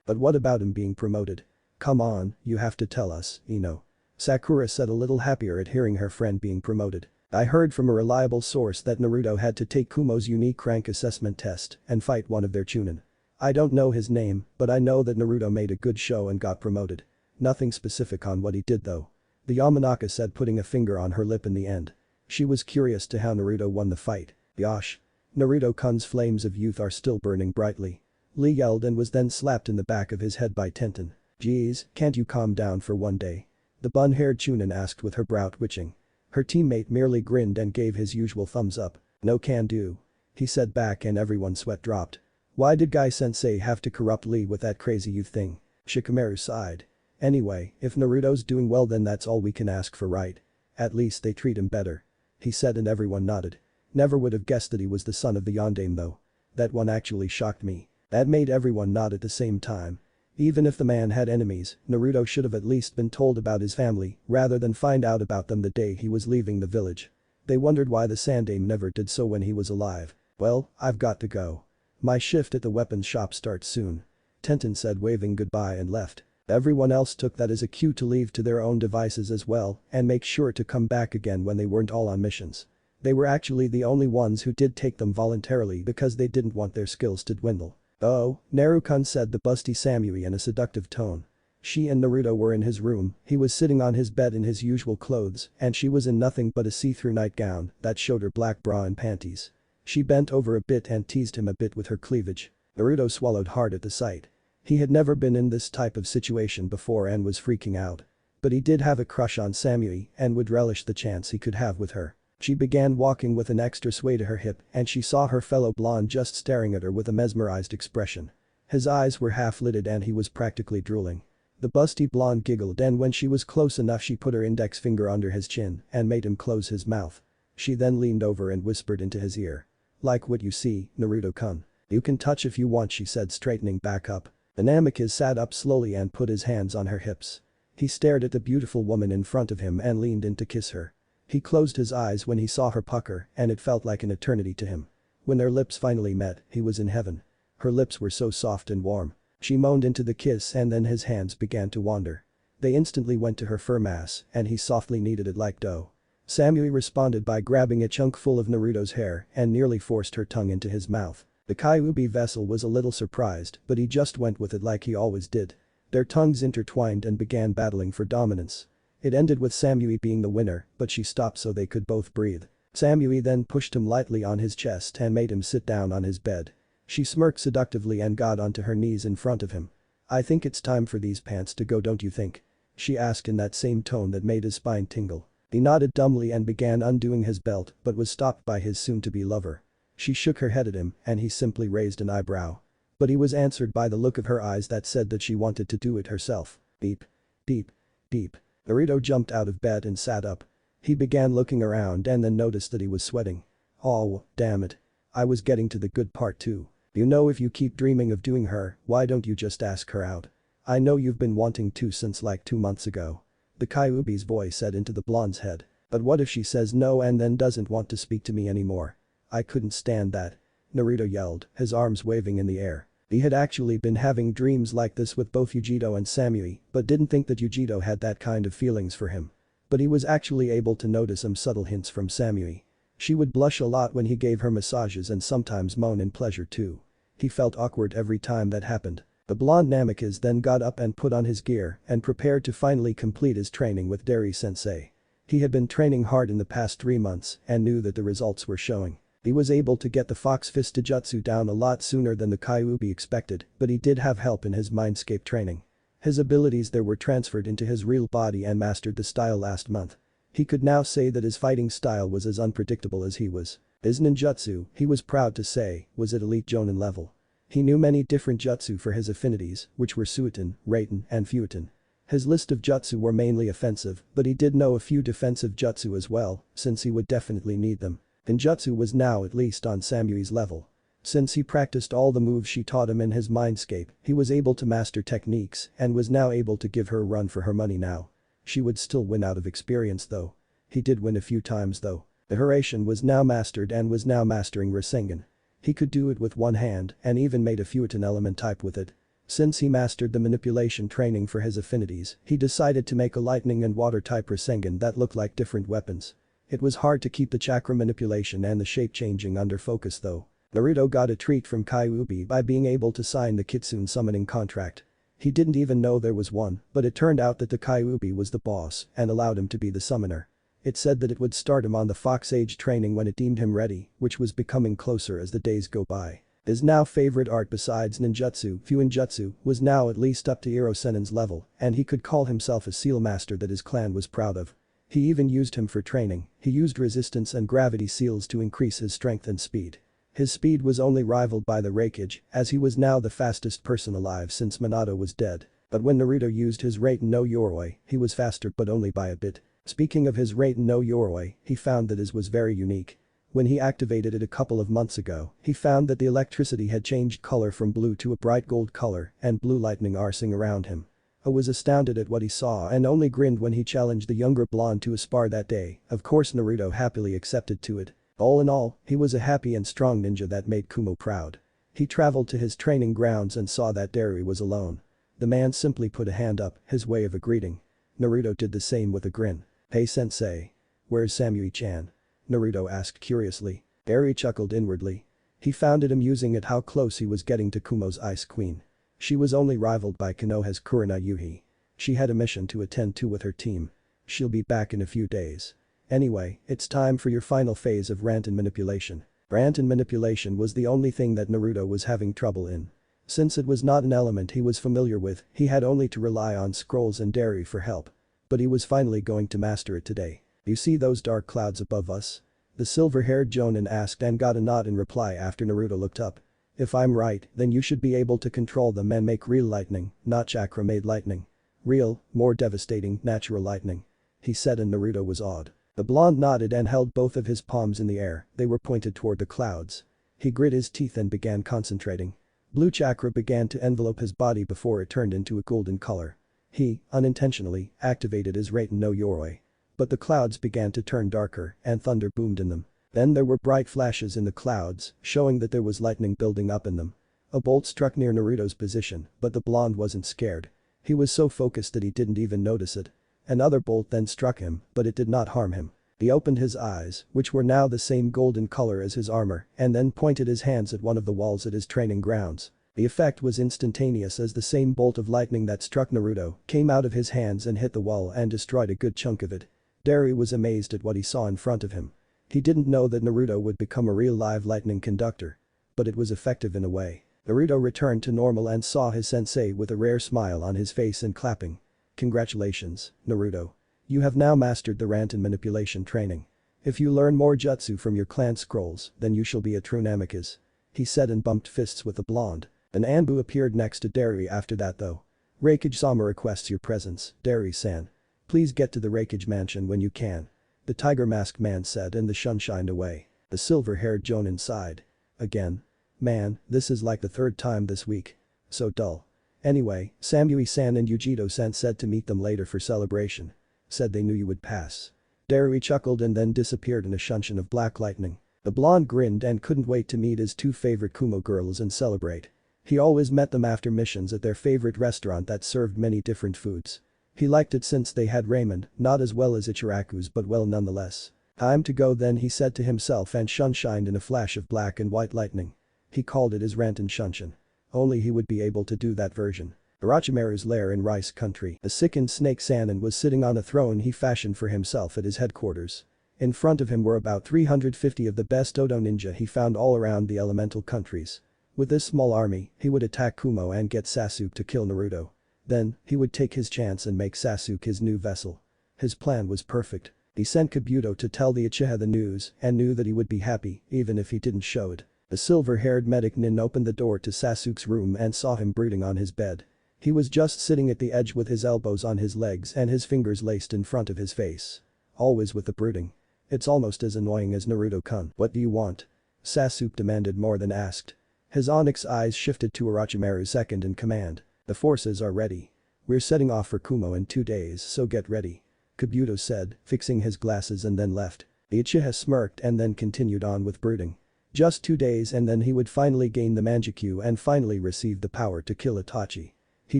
But what about him being promoted? Come on, you have to tell us, Ino. Sakura said a little happier at hearing her friend being promoted. I heard from a reliable source that Naruto had to take Kumo's unique rank assessment test and fight one of their Chunin. I don't know his name, but I know that Naruto made a good show and got promoted. Nothing specific on what he did though. The Yamanaka said putting a finger on her lip in the end. She was curious to how Naruto won the fight. Yosh. Naruto-kun's flames of youth are still burning brightly. Lee yelled and was then slapped in the back of his head by Tenten. Geez, can't you calm down for one day? The bun-haired Chunin asked with her brow twitching. Her teammate merely grinned and gave his usual thumbs up. No can do. He said back and everyone's sweat dropped. Why did Guy-sensei have to corrupt Lee with that crazy youth thing? Shikamaru sighed. Anyway, if Naruto's doing well then that's all we can ask for right? At least they treat him better. He said and everyone nodded. Never would have guessed that he was the son of the Yondaime though. That one actually shocked me. That made everyone nod at the same time. Even if the man had enemies, Naruto should have at least been told about his family rather than find out about them the day he was leaving the village. They wondered why the Sandaime never did so when he was alive. Well, I've got to go. My shift at the weapons shop starts soon. Tenten said waving goodbye and left. Everyone else took that as a cue to leave to their own devices as well and make sure to come back again when they weren't all on missions. They were actually the only ones who did take them voluntarily because they didn't want their skills to dwindle. Oh, Naru-kun said the busty Samui in a seductive tone. She and Naruto were in his room, he was sitting on his bed in his usual clothes and she was in nothing but a see-through nightgown that showed her black bra and panties. She bent over a bit and teased him a bit with her cleavage. Naruto swallowed hard at the sight. He had never been in this type of situation before and was freaking out. But he did have a crush on Samui and would relish the chance he could have with her. She began walking with an extra sway to her hip and she saw her fellow blonde just staring at her with a mesmerized expression. His eyes were half-lidded and he was practically drooling. The busty blonde giggled and when she was close enough she put her index finger under his chin and made him close his mouth. She then leaned over and whispered into his ear. Like what you see, Naruto-kun. You can touch if you want she said straightening back up. The Namikaze sat up slowly and put his hands on her hips. He stared at the beautiful woman in front of him and leaned in to kiss her. He closed his eyes when he saw her pucker and it felt like an eternity to him. When their lips finally met, he was in heaven. Her lips were so soft and warm. She moaned into the kiss and then his hands began to wander. They instantly went to her fur mass and he softly kneaded it like dough. Samui responded by grabbing a chunk full of Naruto's hair and nearly forced her tongue into his mouth. The Kyuubi vessel was a little surprised, but he just went with it like he always did. Their tongues intertwined and began battling for dominance. It ended with Samui being the winner, but she stopped so they could both breathe. Samui then pushed him lightly on his chest and made him sit down on his bed. She smirked seductively and got onto her knees in front of him. "I think it's time for these pants to go, don't you think?" she asked in that same tone that made his spine tingle. He nodded dumbly and began undoing his belt but was stopped by his soon-to-be lover. She shook her head at him and he simply raised an eyebrow. But he was answered by the look of her eyes that said that she wanted to do it herself. Beep. Beep. Beep. Naruto jumped out of bed and sat up. He began looking around and then noticed that he was sweating. "Oh, damn it. I was getting to the good part too. You know, if you keep dreaming of doing her, why don't you just ask her out? I know you've been wanting to since like 2 months ago." The Kyuubi's voice said into the blonde's head. "But what if she says no and then doesn't want to speak to me anymore? I couldn't stand that." Naruto yelled, his arms waving in the air. He had actually been having dreams like this with both Yujito and Samui, but didn't think that Yujito had that kind of feelings for him. But he was actually able to notice some subtle hints from Samui. She would blush a lot when he gave her massages and sometimes moan in pleasure too. He felt awkward every time that happened. The blonde Namikaze then got up and put on his gear and prepared to finally complete his training with Dari-sensei. He had been training hard in the past 3 months and knew that the results were showing. He was able to get the Fox Fist Jutsu down a lot sooner than the Kyuubi expected, but he did have help in his Mindscape training. His abilities there were transferred into his real body and mastered the style last month. He could now say that his fighting style was as unpredictable as he was. His ninjutsu, he was proud to say, was at elite Jonin level. He knew many different jutsu for his affinities, which were Suiton, Raiten, and Fuiton. His list of jutsu were mainly offensive, but he did know a few defensive jutsu as well, since he would definitely need them. Ninjutsu was now at least on Samui's level. Since he practiced all the moves she taught him in his Mindscape, he was able to master techniques and was now able to give her a run for her money now. She would still win out of experience though. He did win a few times though. The Harem was now mastered and was now mastering Rasengan. He could do it with one hand and even made a Fuiton element type with it. Since he mastered the manipulation training for his affinities, he decided to make a lightning and water type Rasengan that looked like different weapons. It was hard to keep the chakra manipulation and the shape changing under focus though. Naruto got a treat from Kyuubi by being able to sign the Kitsune summoning contract. He didn't even know there was one, but it turned out that the Kyuubi was the boss and allowed him to be the summoner. It said that it would start him on the Fox Age training when it deemed him ready, which was becoming closer as the days go by. His now favorite art besides ninjutsu, Fuinjutsu, was now at least up to Irosenen's level, and he could call himself a seal master that his clan was proud of. He even used him for training. He used resistance and gravity seals to increase his strength and speed. His speed was only rivaled by the Raikage, as he was now the fastest person alive since Minato was dead. But when Naruto used his Raiten no Yoroi, he was faster but only by a bit. Speaking of his Raiten no Yoroi, he found that his was very unique. When he activated it a couple of months ago, he found that the electricity had changed color from blue to a bright gold color and blue lightning arsing around him. I was astounded at what he saw and only grinned when he challenged the younger blonde to a spar that day. Of course Naruto happily accepted to it. All in all, he was a happy and strong ninja that made Kumo proud. He traveled to his training grounds and saw that Dari was alone. The man simply put a hand up, his way of a greeting. Naruto did the same with a grin. "Hey sensei. Where's Samui-chan?" Naruto asked curiously. Dari chuckled inwardly. He found it amusing at how close he was getting to Kumo's Ice Queen. She was only rivaled by Konoha's Kurina Yuhi. She had a mission to attend to with her team. She'll be back in a few days. Anyway, it's time for your final phase of rant and manipulation. Rant and manipulation was the only thing that Naruto was having trouble in. Since it was not an element he was familiar with, he had only to rely on scrolls and Dari for help. But he was finally going to master it today. "You see those dark clouds above us?" The silver-haired Jonin asked and got a nod in reply after Naruto looked up. "If I'm right, then you should be able to control them and make real lightning, not chakra-made lightning. Real, more devastating, natural lightning," he said, and Naruto was awed. The blonde nodded and held both of his palms in the air, they were pointed toward the clouds. He grit his teeth and began concentrating. Blue chakra began to envelope his body before it turned into a golden color. He, unintentionally, activated his Raiten no Yoroi. But the clouds began to turn darker and thunder boomed in them. Then there were bright flashes in the clouds, showing that there was lightning building up in them. A bolt struck near Naruto's position, but the blonde wasn't scared. He was so focused that he didn't even notice it. Another bolt then struck him, but it did not harm him. He opened his eyes, which were now the same golden color as his armor, and then pointed his hands at one of the walls at his training grounds. The effect was instantaneous as the same bolt of lightning that struck Naruto came out of his hands and hit the wall and destroyed a good chunk of it. Derry was amazed at what he saw in front of him. He didn't know that Naruto would become a real live lightning conductor. But it was effective in a way. Naruto returned to normal and saw his sensei with a rare smile on his face and clapping. Congratulations, Naruto. You have now mastered the rant and manipulation training. If you learn more jutsu from your clan scrolls, then you shall be a true Namikaze. He said and bumped fists with the blonde. An Anbu appeared next to Derry after that though. Reikage-sama requests your presence, Derry-san. Please get to the Reikage mansion when you can. The tiger masked man said and the shun shined away. The silver-haired Jonin sighed. Again. Man, this is like the third time this week. So dull. Anyway, Samui-san and Yujito-san said to meet them later for celebration. Said they knew you would pass. Derry chuckled and then disappeared in a shunshin of black lightning. The blonde grinned and couldn't wait to meet his two favorite Kumo girls and celebrate. He always met them after missions at their favorite restaurant that served many different foods. He liked it since they had ramen, not as well as Ichiraku's but well nonetheless. Time to go then, he said to himself, and shunshined in a flash of black and white lightning. He called it his Ranton Shunshin. Only he would be able to do that version. Orochimaru's lair in Rice Country. A sickened Snake Sanin was sitting on a throne he fashioned for himself at his headquarters. In front of him were about 350 of the best Odo ninja he found all around the elemental countries. With this small army, he would attack Kumo and get Sasuke to kill Naruto. Then, he would take his chance and make Sasuke his new vessel. His plan was perfect. He sent Kabuto to tell the Uchiha the news and knew that he would be happy even if he didn't show it. The silver-haired medic Nin opened the door to Sasuke's room and saw him brooding on his bed. He was just sitting at the edge with his elbows on his legs and his fingers laced in front of his face. Always with the brooding. It's almost as annoying as Naruto-kun. What do you want? Sasuke demanded more than asked. His onyx eyes shifted to Orochimaru's second in command. The forces are ready. We're setting off for Kumo in 2 days, so get ready. Kabuto said, fixing his glasses and then left. The Uchiha smirked and then continued on with brooding. Just 2 days and then he would finally gain the Manjikyu and finally receive the power to kill Itachi. He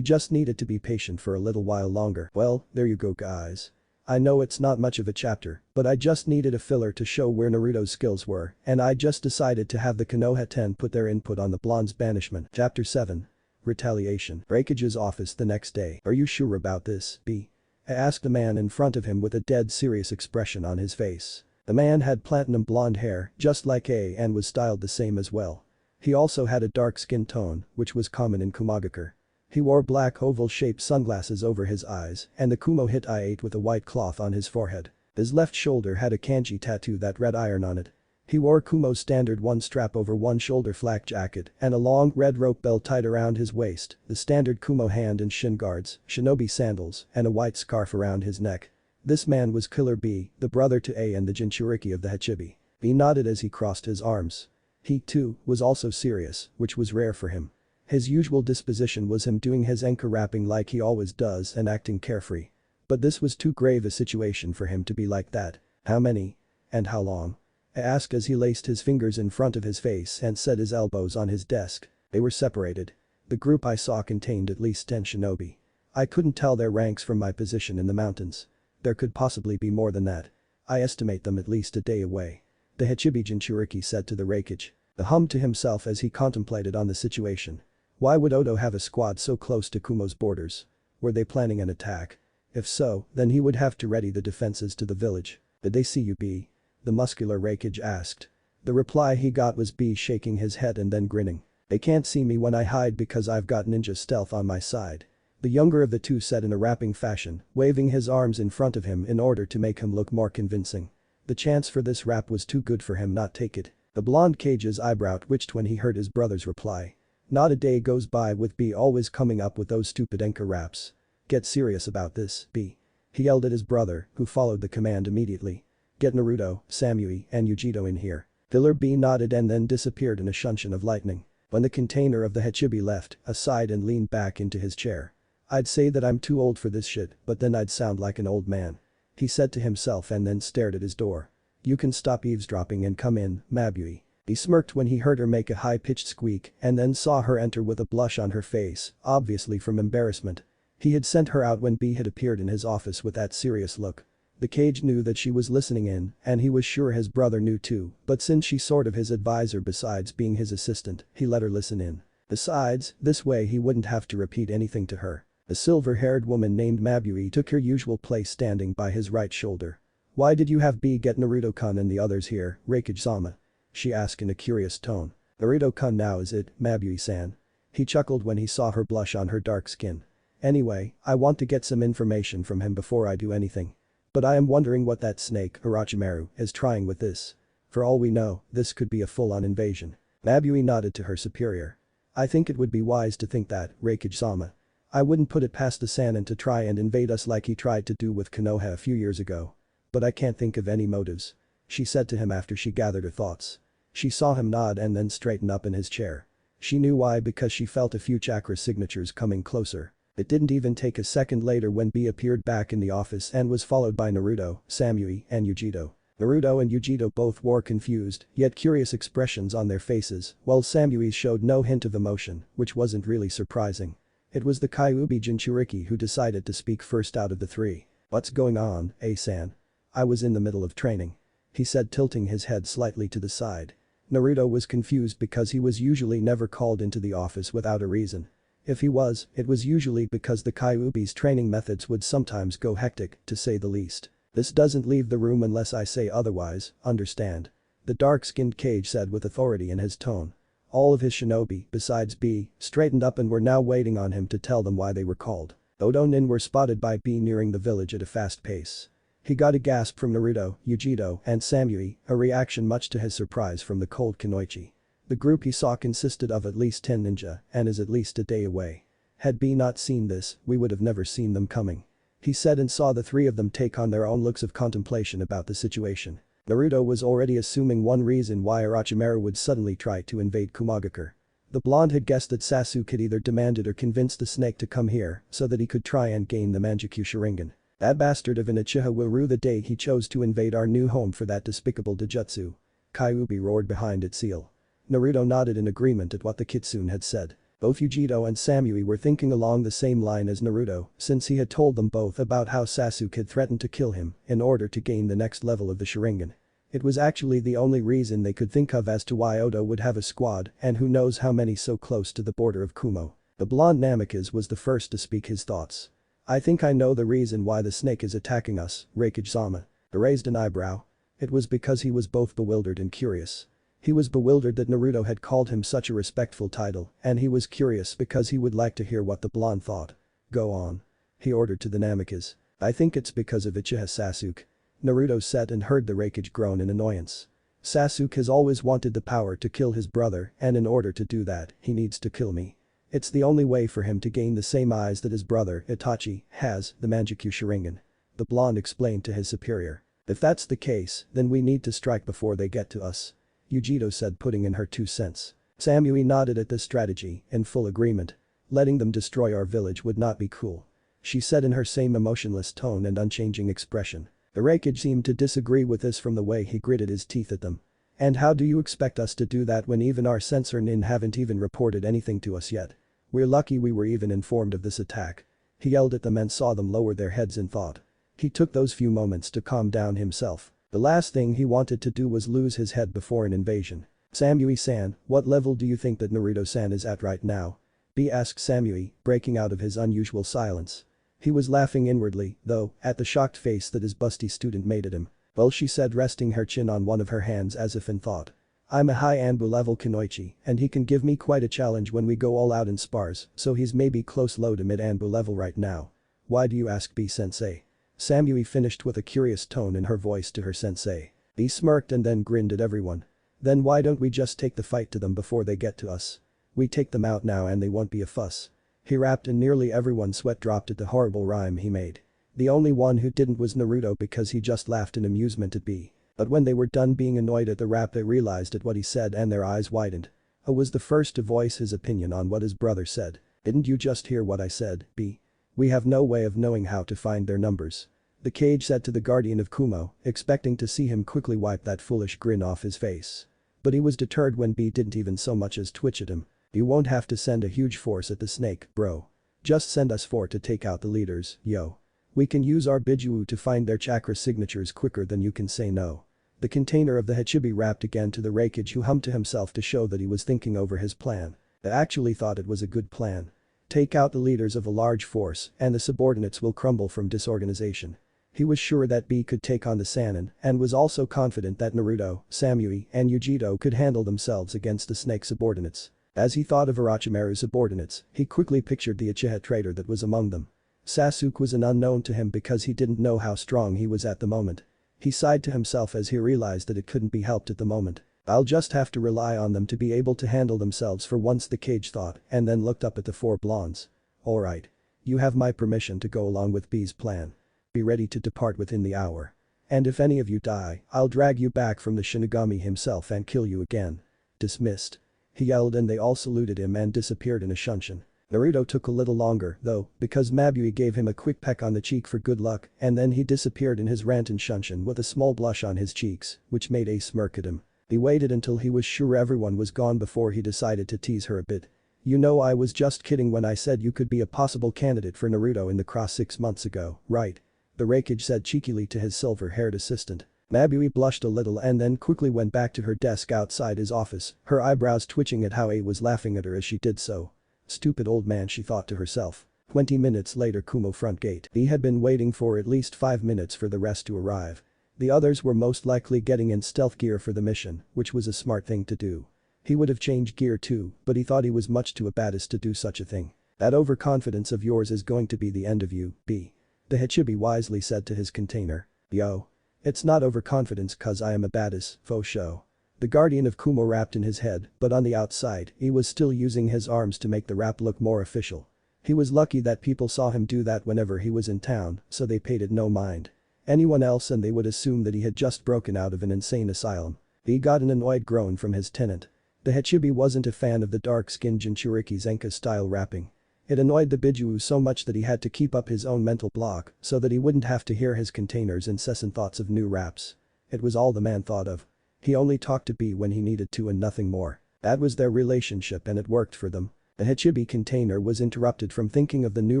just needed to be patient for a little while longer. Well, there you go guys. I know it's not much of a chapter, but I just needed a filler to show where Naruto's skills were, and I just decided to have the Konoha 10 put their input on the blonde's banishment. Chapter 7. Retaliation. Reikage's office the next day. Are you sure about this, B? I asked the man in front of him with a dead serious expression on his face. The man had platinum blonde hair, just like A, and was styled the same as well. He also had a dark skin tone, which was common in Kumogakure. He wore black oval-shaped sunglasses over his eyes and the Kumo hit I-8 with a white cloth on his forehead. His left shoulder had a kanji tattoo that read iron on it. He wore Kumo's standard one strap over one shoulder flak jacket and a long red rope belt tied around his waist, the standard Kumo hand and shin guards, shinobi sandals, and a white scarf around his neck. This man was Killer B, the brother to A and the Jinchuriki of the Hachibi. B nodded as he crossed his arms. He, too, was also serious, which was rare for him. His usual disposition was him doing his enka rapping like he always does and acting carefree. But this was too grave a situation for him to be like that. How many? And how long? I asked as he laced his fingers in front of his face and set his elbows on his desk. They were separated. The group I saw contained at least 10 shinobi. I couldn't tell their ranks from my position in the mountains. There could possibly be more than that. I estimate them at least a day away. The Hachibi Jinchuriki said to the Reikage. The hummed to himself as he contemplated on the situation. Why would Odo have a squad so close to Kumo's borders? Were they planning an attack? If so, then he would have to ready the defenses to the village. Did they see you, B? The muscular Reikage asked. The reply he got was B shaking his head and then grinning. They can't see me when I hide because I've got ninja stealth on my side. The younger of the two said in a rapping fashion, waving his arms in front of him in order to make him look more convincing. The chance for this rap was too good for him not take it. The blonde Kage's eyebrow twitched when he heard his brother's reply. Not a day goes by with B always coming up with those stupid enka raps. Get serious about this, B. He yelled at his brother, who followed the command immediately. Get Naruto, Samui, and Yujito in here. Filler B nodded and then disappeared in a shunshin of lightning. When the container of the Hachibi left, sighed and leaned back into his chair. I'd say that I'm too old for this shit, but then I'd sound like an old man. He said to himself and then stared at his door. You can stop eavesdropping and come in, Mabui. He smirked when he heard her make a high-pitched squeak and then saw her enter with a blush on her face, obviously from embarrassment. He had sent her out when B had appeared in his office with that serious look. The cage knew that she was listening in, and he was sure his brother knew too, but since she's sort of his advisor besides being his assistant, he let her listen in. Besides, this way he wouldn't have to repeat anything to her. A silver-haired woman named Mabui took her usual place standing by his right shoulder. "Why did you have B get Naruto-kun and the others here, Reikage-sama?" she asked in a curious tone. "Naruto-kun now is it, Mabui-san?" He chuckled when he saw her blush on her dark skin. "Anyway, I want to get some information from him before I do anything. But I am wondering what that snake, Orochimaru, is trying with this. For all we know, this could be a full-on invasion." Mabui nodded to her superior. "I think it would be wise to think that, Reikage-sama. I wouldn't put it past the Sannin to try and invade us like he tried to do with Konoha a few years ago. But I can't think of any motives," she said to him after she gathered her thoughts. She saw him nod and then straighten up in his chair. She knew why because she felt a few chakra signatures coming closer. It didn't even take a second later when B appeared back in the office and was followed by Naruto, Samui, and Yujito. Naruto and Yujito both wore confused, yet curious expressions on their faces, while Samui showed no hint of emotion, which wasn't really surprising. It was the Kyuubi Jinchuriki who decided to speak first out of the three. "What's going on, A-san? I was in the middle of training," he said, tilting his head slightly to the side. Naruto was confused because he was usually never called into the office without a reason. If he was, it was usually because the Kyuubi's training methods would sometimes go hectic, to say the least. "This doesn't leave the room unless I say otherwise, understand?" the dark-skinned Kage said with authority in his tone. All of his shinobi, besides B, straightened up and were now waiting on him to tell them why they were called. Odo Nin were spotted by B nearing the village at a fast pace. He got a gasp from Naruto, Yujito, and Samui, a reaction much to his surprise from the cold Kunoichi. The group he saw consisted of at least 10 ninja and is at least a day away. Had B not seen this, we would have never seen them coming. He said and saw the three of them take on their own looks of contemplation about the situation. Naruto was already assuming one reason why Orochimaru would suddenly try to invade Kumogakure. The blonde had guessed that Sasuke had either demanded or convinced the snake to come here so that he could try and gain the Manjikyu Sharingan. "That bastard of an Uchiha will rue the day he chose to invade our new home for that despicable Dojutsu," Kyuubi roared behind its heel. Naruto nodded in agreement at what the Kitsune had said. Both Yujito and Samui were thinking along the same line as Naruto since he had told them both about how Sasuke had threatened to kill him in order to gain the next level of the Sharingan. It was actually the only reason they could think of as to why Odo would have a squad and who knows how many so close to the border of Kumo. The blonde Namikaze was the first to speak his thoughts. "I think I know the reason why the snake is attacking us, Reikage-sama." He raised an eyebrow. It was because he was both bewildered and curious. He was bewildered that Naruto had called him such a respectful title, and he was curious because he would like to hear what the blonde thought. "Go on," he ordered to the Namikaze. "I think it's because of Uchiha Sasuke." Naruto said and heard the Reikage groan in annoyance. "Sasuke has always wanted the power to kill his brother, and in order to do that, he needs to kill me. It's the only way for him to gain the same eyes that his brother, Itachi, has, the Manjikyu Sharingan," the blonde explained to his superior. "If that's the case, then we need to strike before they get to us," Yujito said, putting in her 2 cents. Samui nodded at this strategy, in full agreement. "Letting them destroy our village would not be cool," she said in her same emotionless tone and unchanging expression. The Reikage seemed to disagree with this from the way he gritted his teeth at them. "And how do you expect us to do that when even our censor Nin haven't even reported anything to us yet? We're lucky we were even informed of this attack." He yelled at them and saw them lower their heads in thought. He took those few moments to calm down himself. The last thing he wanted to do was lose his head before an invasion. "Samui-san, what level do you think that Naruto-san is at right now?" B asked Samui, breaking out of his unusual silence. He was laughing inwardly, though, at the shocked face that his busty student made at him. "Well," she said, resting her chin on one of her hands as if in thought. "I'm a high Anbu level Kunoichi and he can give me quite a challenge when we go all out in spars, so he's maybe close low to mid Anbu level right now." "Why do you ask, B-sensei?" Samui finished with a curious tone in her voice to her sensei. B smirked and then grinned at everyone. "Then why don't we just take the fight to them before they get to us? We take them out now and they won't be a fuss." He rapped and nearly everyone's sweat dropped at the horrible rhyme he made. The only one who didn't was Naruto because he just laughed in amusement at B. But when they were done being annoyed at the rap they realized at what he said and their eyes widened. O was the first to voice his opinion on what his brother said. "Didn't you just hear what I said, B? We have no way of knowing how to find their numbers," the Kage said to the guardian of Kumo, expecting to see him quickly wipe that foolish grin off his face. But he was deterred when B didn't even so much as twitch at him. "You won't have to send a huge force at the snake, bro. Just send us 4 to take out the leaders, yo. We can use our Biju to find their chakra signatures quicker than you can say no. The container of the Hachibi rapped again to the Reikage, who hummed to himself to show that he was thinking over his plan. I actually thought it was a good plan. Take out the leaders of a large force and the subordinates will crumble from disorganization. He was sure that B could take on the Sannin and was also confident that Naruto, Samui, and Yujito could handle themselves against the snake subordinates. As he thought of Orochimaru's subordinates, he quickly pictured the Uchiha traitor that was among them. Sasuke was an unknown to him because he didn't know how strong he was at the moment. He sighed to himself as he realized that it couldn't be helped at the moment. I'll just have to rely on them to be able to handle themselves for once, the Cage thought, and then looked up at the four blondes. Alright. You have my permission to go along with B's plan. Be ready to depart within the hour. And if any of you die, I'll drag you back from the Shinigami himself and kill you again. Dismissed. He yelled and they all saluted him and disappeared in a shunshin. Naruto took a little longer, though, because Mabui gave him a quick peck on the cheek for good luck, and then he disappeared in his Ranton shunshin with a small blush on his cheeks, which made Ace smirk at him. He waited until he was sure everyone was gone before he decided to tease her a bit. You know, I was just kidding when I said you could be a possible candidate for Naruto in the cross 6 months ago, right? The Reikage said cheekily to his silver-haired assistant. Mabui blushed a little and then quickly went back to her desk outside his office, her eyebrows twitching at how A was laughing at her as she did so. Stupid old man, she thought to herself. 20 minutes later, Kumo front gate. He had been waiting for at least 5 minutes for the rest to arrive. The others were most likely getting in stealth gear for the mission, which was a smart thing to do. He would have changed gear too, but he thought he was much too a badass to do such a thing. That overconfidence of yours is going to be the end of you, B. The Hachibi wisely said to his container. Yo. It's not overconfidence cause I am a badass, faux show. The guardian of Kumo rapped in his head, but on the outside, he was still using his arms to make the rap look more official. He was lucky that people saw him do that whenever he was in town, so they paid it no mind. Anyone else and they would assume that he had just broken out of an insane asylum. He got an annoyed groan from his tenant. The Hachibi wasn't a fan of the dark-skinned Jinchuriki Zenka-style rapping. It annoyed the Biju so much that he had to keep up his own mental block so that he wouldn't have to hear his container's incessant thoughts of new raps. It was all the man thought of. He only talked to B when he needed to and nothing more. That was their relationship and it worked for them. The Hachibi container was interrupted from thinking of the new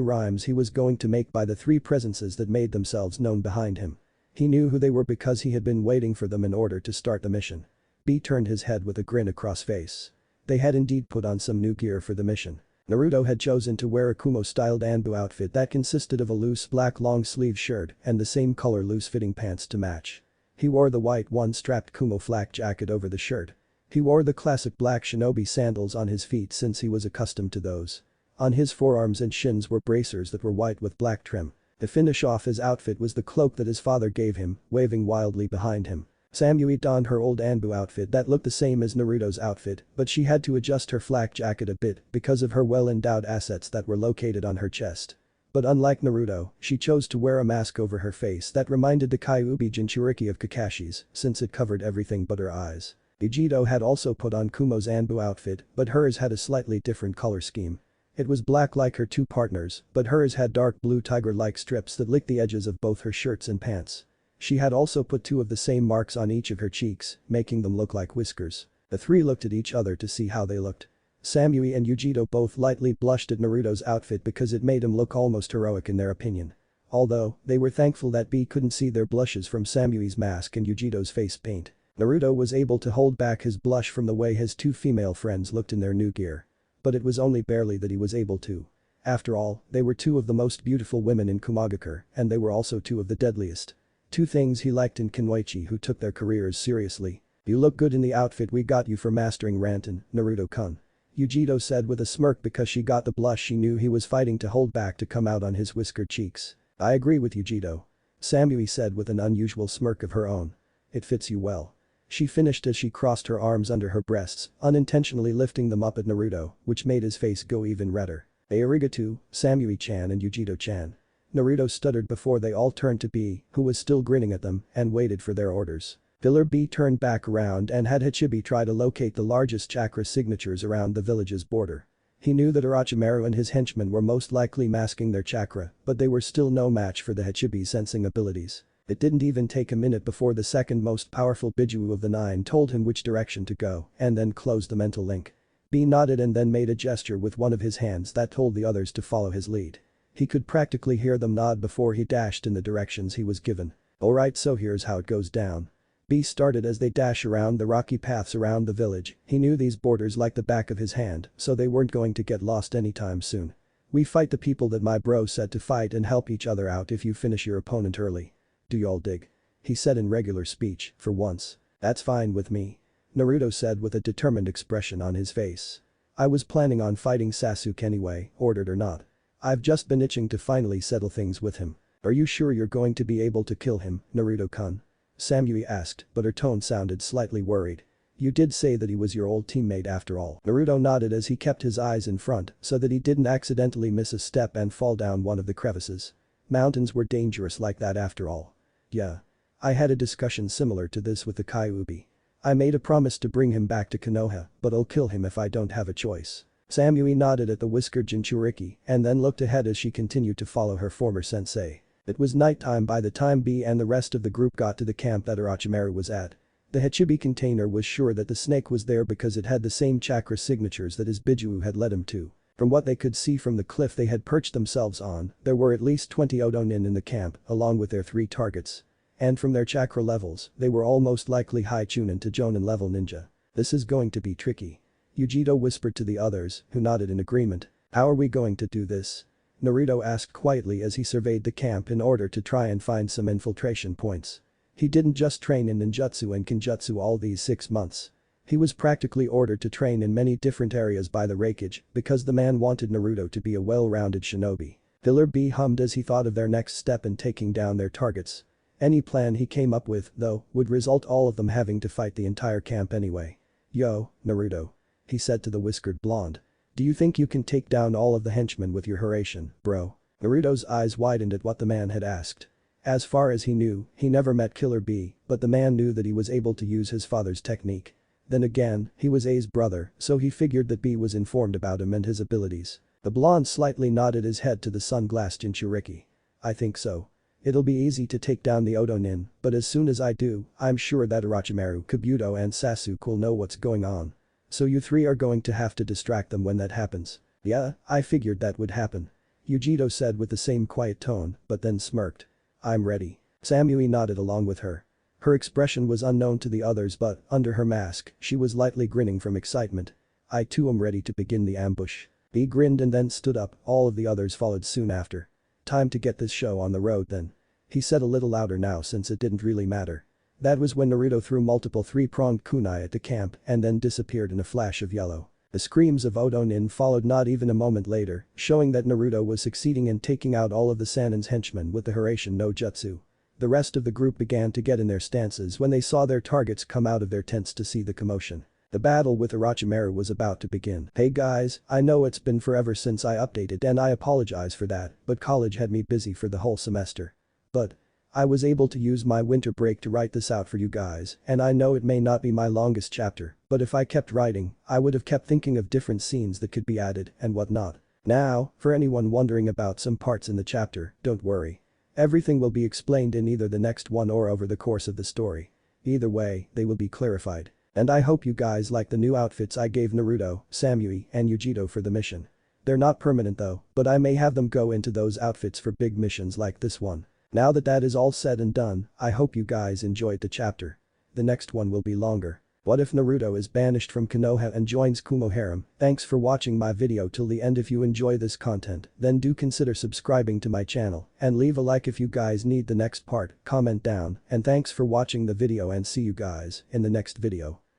rhymes he was going to make by the three presences that made themselves known behind him. He knew who they were because he had been waiting for them in order to start the mission. B turned his head with a grin across face. They had indeed put on some new gear for the mission. Naruto had chosen to wear a Kumo-styled Anbu outfit that consisted of a loose black long-sleeve shirt and the same color loose-fitting pants to match. He wore the white one-strapped Kumo flak jacket over the shirt. He wore the classic black shinobi sandals on his feet since he was accustomed to those. On his forearms and shins were bracers that were white with black trim. To finish off his outfit was the cloak that his father gave him, waving wildly behind him. Samui donned her old Anbu outfit that looked the same as Naruto's outfit, but she had to adjust her flak jacket a bit because of her well-endowed assets that were located on her chest. But unlike Naruto, she chose to wear a mask over her face that reminded the Kyuubi Jinchuriki of Kakashi's since it covered everything but her eyes. Yujito had also put on Kumo's Anbu outfit, but hers had a slightly different color scheme. It was black like her two partners, but hers had dark blue tiger-like strips that licked the edges of both her shirts and pants. She had also put two of the same marks on each of her cheeks, making them look like whiskers. The three looked at each other to see how they looked. Samui and Yujito both lightly blushed at Naruto's outfit because it made him look almost heroic in their opinion. Although, they were thankful that B couldn't see their blushes from Samui's mask and Yujito's face paint. Naruto was able to hold back his blush from the way his two female friends looked in their new gear. But it was only barely that he was able to. After all, they were two of the most beautiful women in Kumogakure, and they were also two of the deadliest. Two things he liked in Kunoichi who took their careers seriously. You look good in the outfit we got you for mastering Ranton, Naruto-kun. Yujito said with a smirk because she got the blush she knew he was fighting to hold back to come out on his whiskered cheeks. I agree with Yujito. Samui said with an unusual smirk of her own. It fits you well. She finished as she crossed her arms under her breasts, unintentionally lifting them up at Naruto, which made his face go even redder. Arigato, Samui-chan and Yujito-chan. Naruto stuttered before they all turned to B, who was still grinning at them, and waited for their orders. Filler B turned back around and had Hachibi try to locate the largest chakra signatures around the village's border. He knew that Orochimaru and his henchmen were most likely masking their chakra, but they were still no match for the Hachibi's sensing abilities. It didn't even take a minute before the second most powerful Biju of the nine told him which direction to go and then closed the mental link. B nodded and then made a gesture with one of his hands that told the others to follow his lead. He could practically hear them nod before he dashed in the directions he was given. Alright, so here's how it goes down. B started as they dash around the rocky paths around the village. He knew these borders like the back of his hand, so they weren't going to get lost anytime soon. We fight the people that my bro said to fight and help each other out if you finish your opponent early. Do y'all dig? He said in regular speech, for once. That's fine with me. Naruto said with a determined expression on his face. I was planning on fighting Sasuke anyway, ordered or not. I've just been itching to finally settle things with him. Are you sure you're going to be able to kill him, Naruto-kun? Samui asked, but her tone sounded slightly worried. You did say that he was your old teammate after all. Naruto nodded as he kept his eyes in front so that he didn't accidentally miss a step and fall down one of the crevices. Mountains were dangerous like that after all. Yeah. I had a discussion similar to this with the Kyuubi. I made a promise to bring him back to Konoha, but I'll kill him if I don't have a choice. Samui nodded at the whiskered Jinchuriki and then looked ahead as she continued to follow her former sensei. It was nighttime by the time B and the rest of the group got to the camp that Orochimaru was at. The Hachibi container was sure that the snake was there because it had the same chakra signatures that his Biju had led him to. From what they could see from the cliff they had perched themselves on, there were at least 20 Odonin in the camp, along with their 3 targets. And from their chakra levels, they were all most likely high Chunin to Jonin level ninja. This is going to be tricky. Yujito whispered to the others, who nodded in agreement. How are we going to do this? Naruto asked quietly as he surveyed the camp in order to try and find some infiltration points. He didn't just train in ninjutsu and kinjutsu all these 6 months. He was practically ordered to train in many different areas by the Raikage because the man wanted Naruto to be a well-rounded shinobi. Killer B hummed as he thought of their next step in taking down their targets. Any plan he came up with, though, would result all of them having to fight the entire camp anyway. Yo, Naruto. He said to the whiskered blonde. Do you think you can take down all of the henchmen with your Haraishin, bro? Naruto's eyes widened at what the man had asked. As far as he knew, he never met Killer B, but the man knew that he was able to use his father's technique. Then again, he was A's brother, so he figured that B was informed about him and his abilities. The blonde slightly nodded his head to the sunglassed Jinchuriki. I think so. It'll be easy to take down the Odonin, but as soon as I do, I'm sure that Orochimaru, Kabuto and Sasuke will know what's going on. So you 3 are going to have to distract them when that happens. Yeah, I figured that would happen. Yujito said with the same quiet tone, but then smirked. I'm ready. Samui nodded along with her. Her expression was unknown to the others but, under her mask, she was lightly grinning from excitement. I too am ready to begin the ambush. B grinned and then stood up, all of the others followed soon after. Time to get this show on the road then. He said a little louder now since it didn't really matter. That was when Naruto threw multiple 3-pronged kunai at the camp and then disappeared in a flash of yellow. The screams of Odonin followed not even a moment later, showing that Naruto was succeeding in taking out all of the Sanin's henchmen with the Haraishin no Jutsu. The rest of the group began to get in their stances when they saw their targets come out of their tents to see the commotion. The battle with Orochimaru was about to begin. Hey guys, I know it's been forever since I updated and I apologize for that, but college had me busy for the whole semester. But I was able to use my winter break to write this out for you guys, and I know it may not be my longest chapter, but if I kept writing, I would have kept thinking of different scenes that could be added and whatnot. Now, for anyone wondering about some parts in the chapter, don't worry. Everything will be explained in either the next one or over the course of the story. Either way, they will be clarified. And I hope you guys like the new outfits I gave Naruto, Samui, and Yujito for the mission. They're not permanent though, but I may have them go into those outfits for big missions like this one. Now that is all said and done, I hope you guys enjoyed the chapter. The next one will be longer. What if Naruto is banished from Konoha and joins Kumo harem? Thanks for watching my video till the end. If you enjoy this content, then do consider subscribing to my channel and leave a like if you guys need the next part, comment down, and thanks for watching the video and see you guys in the next video.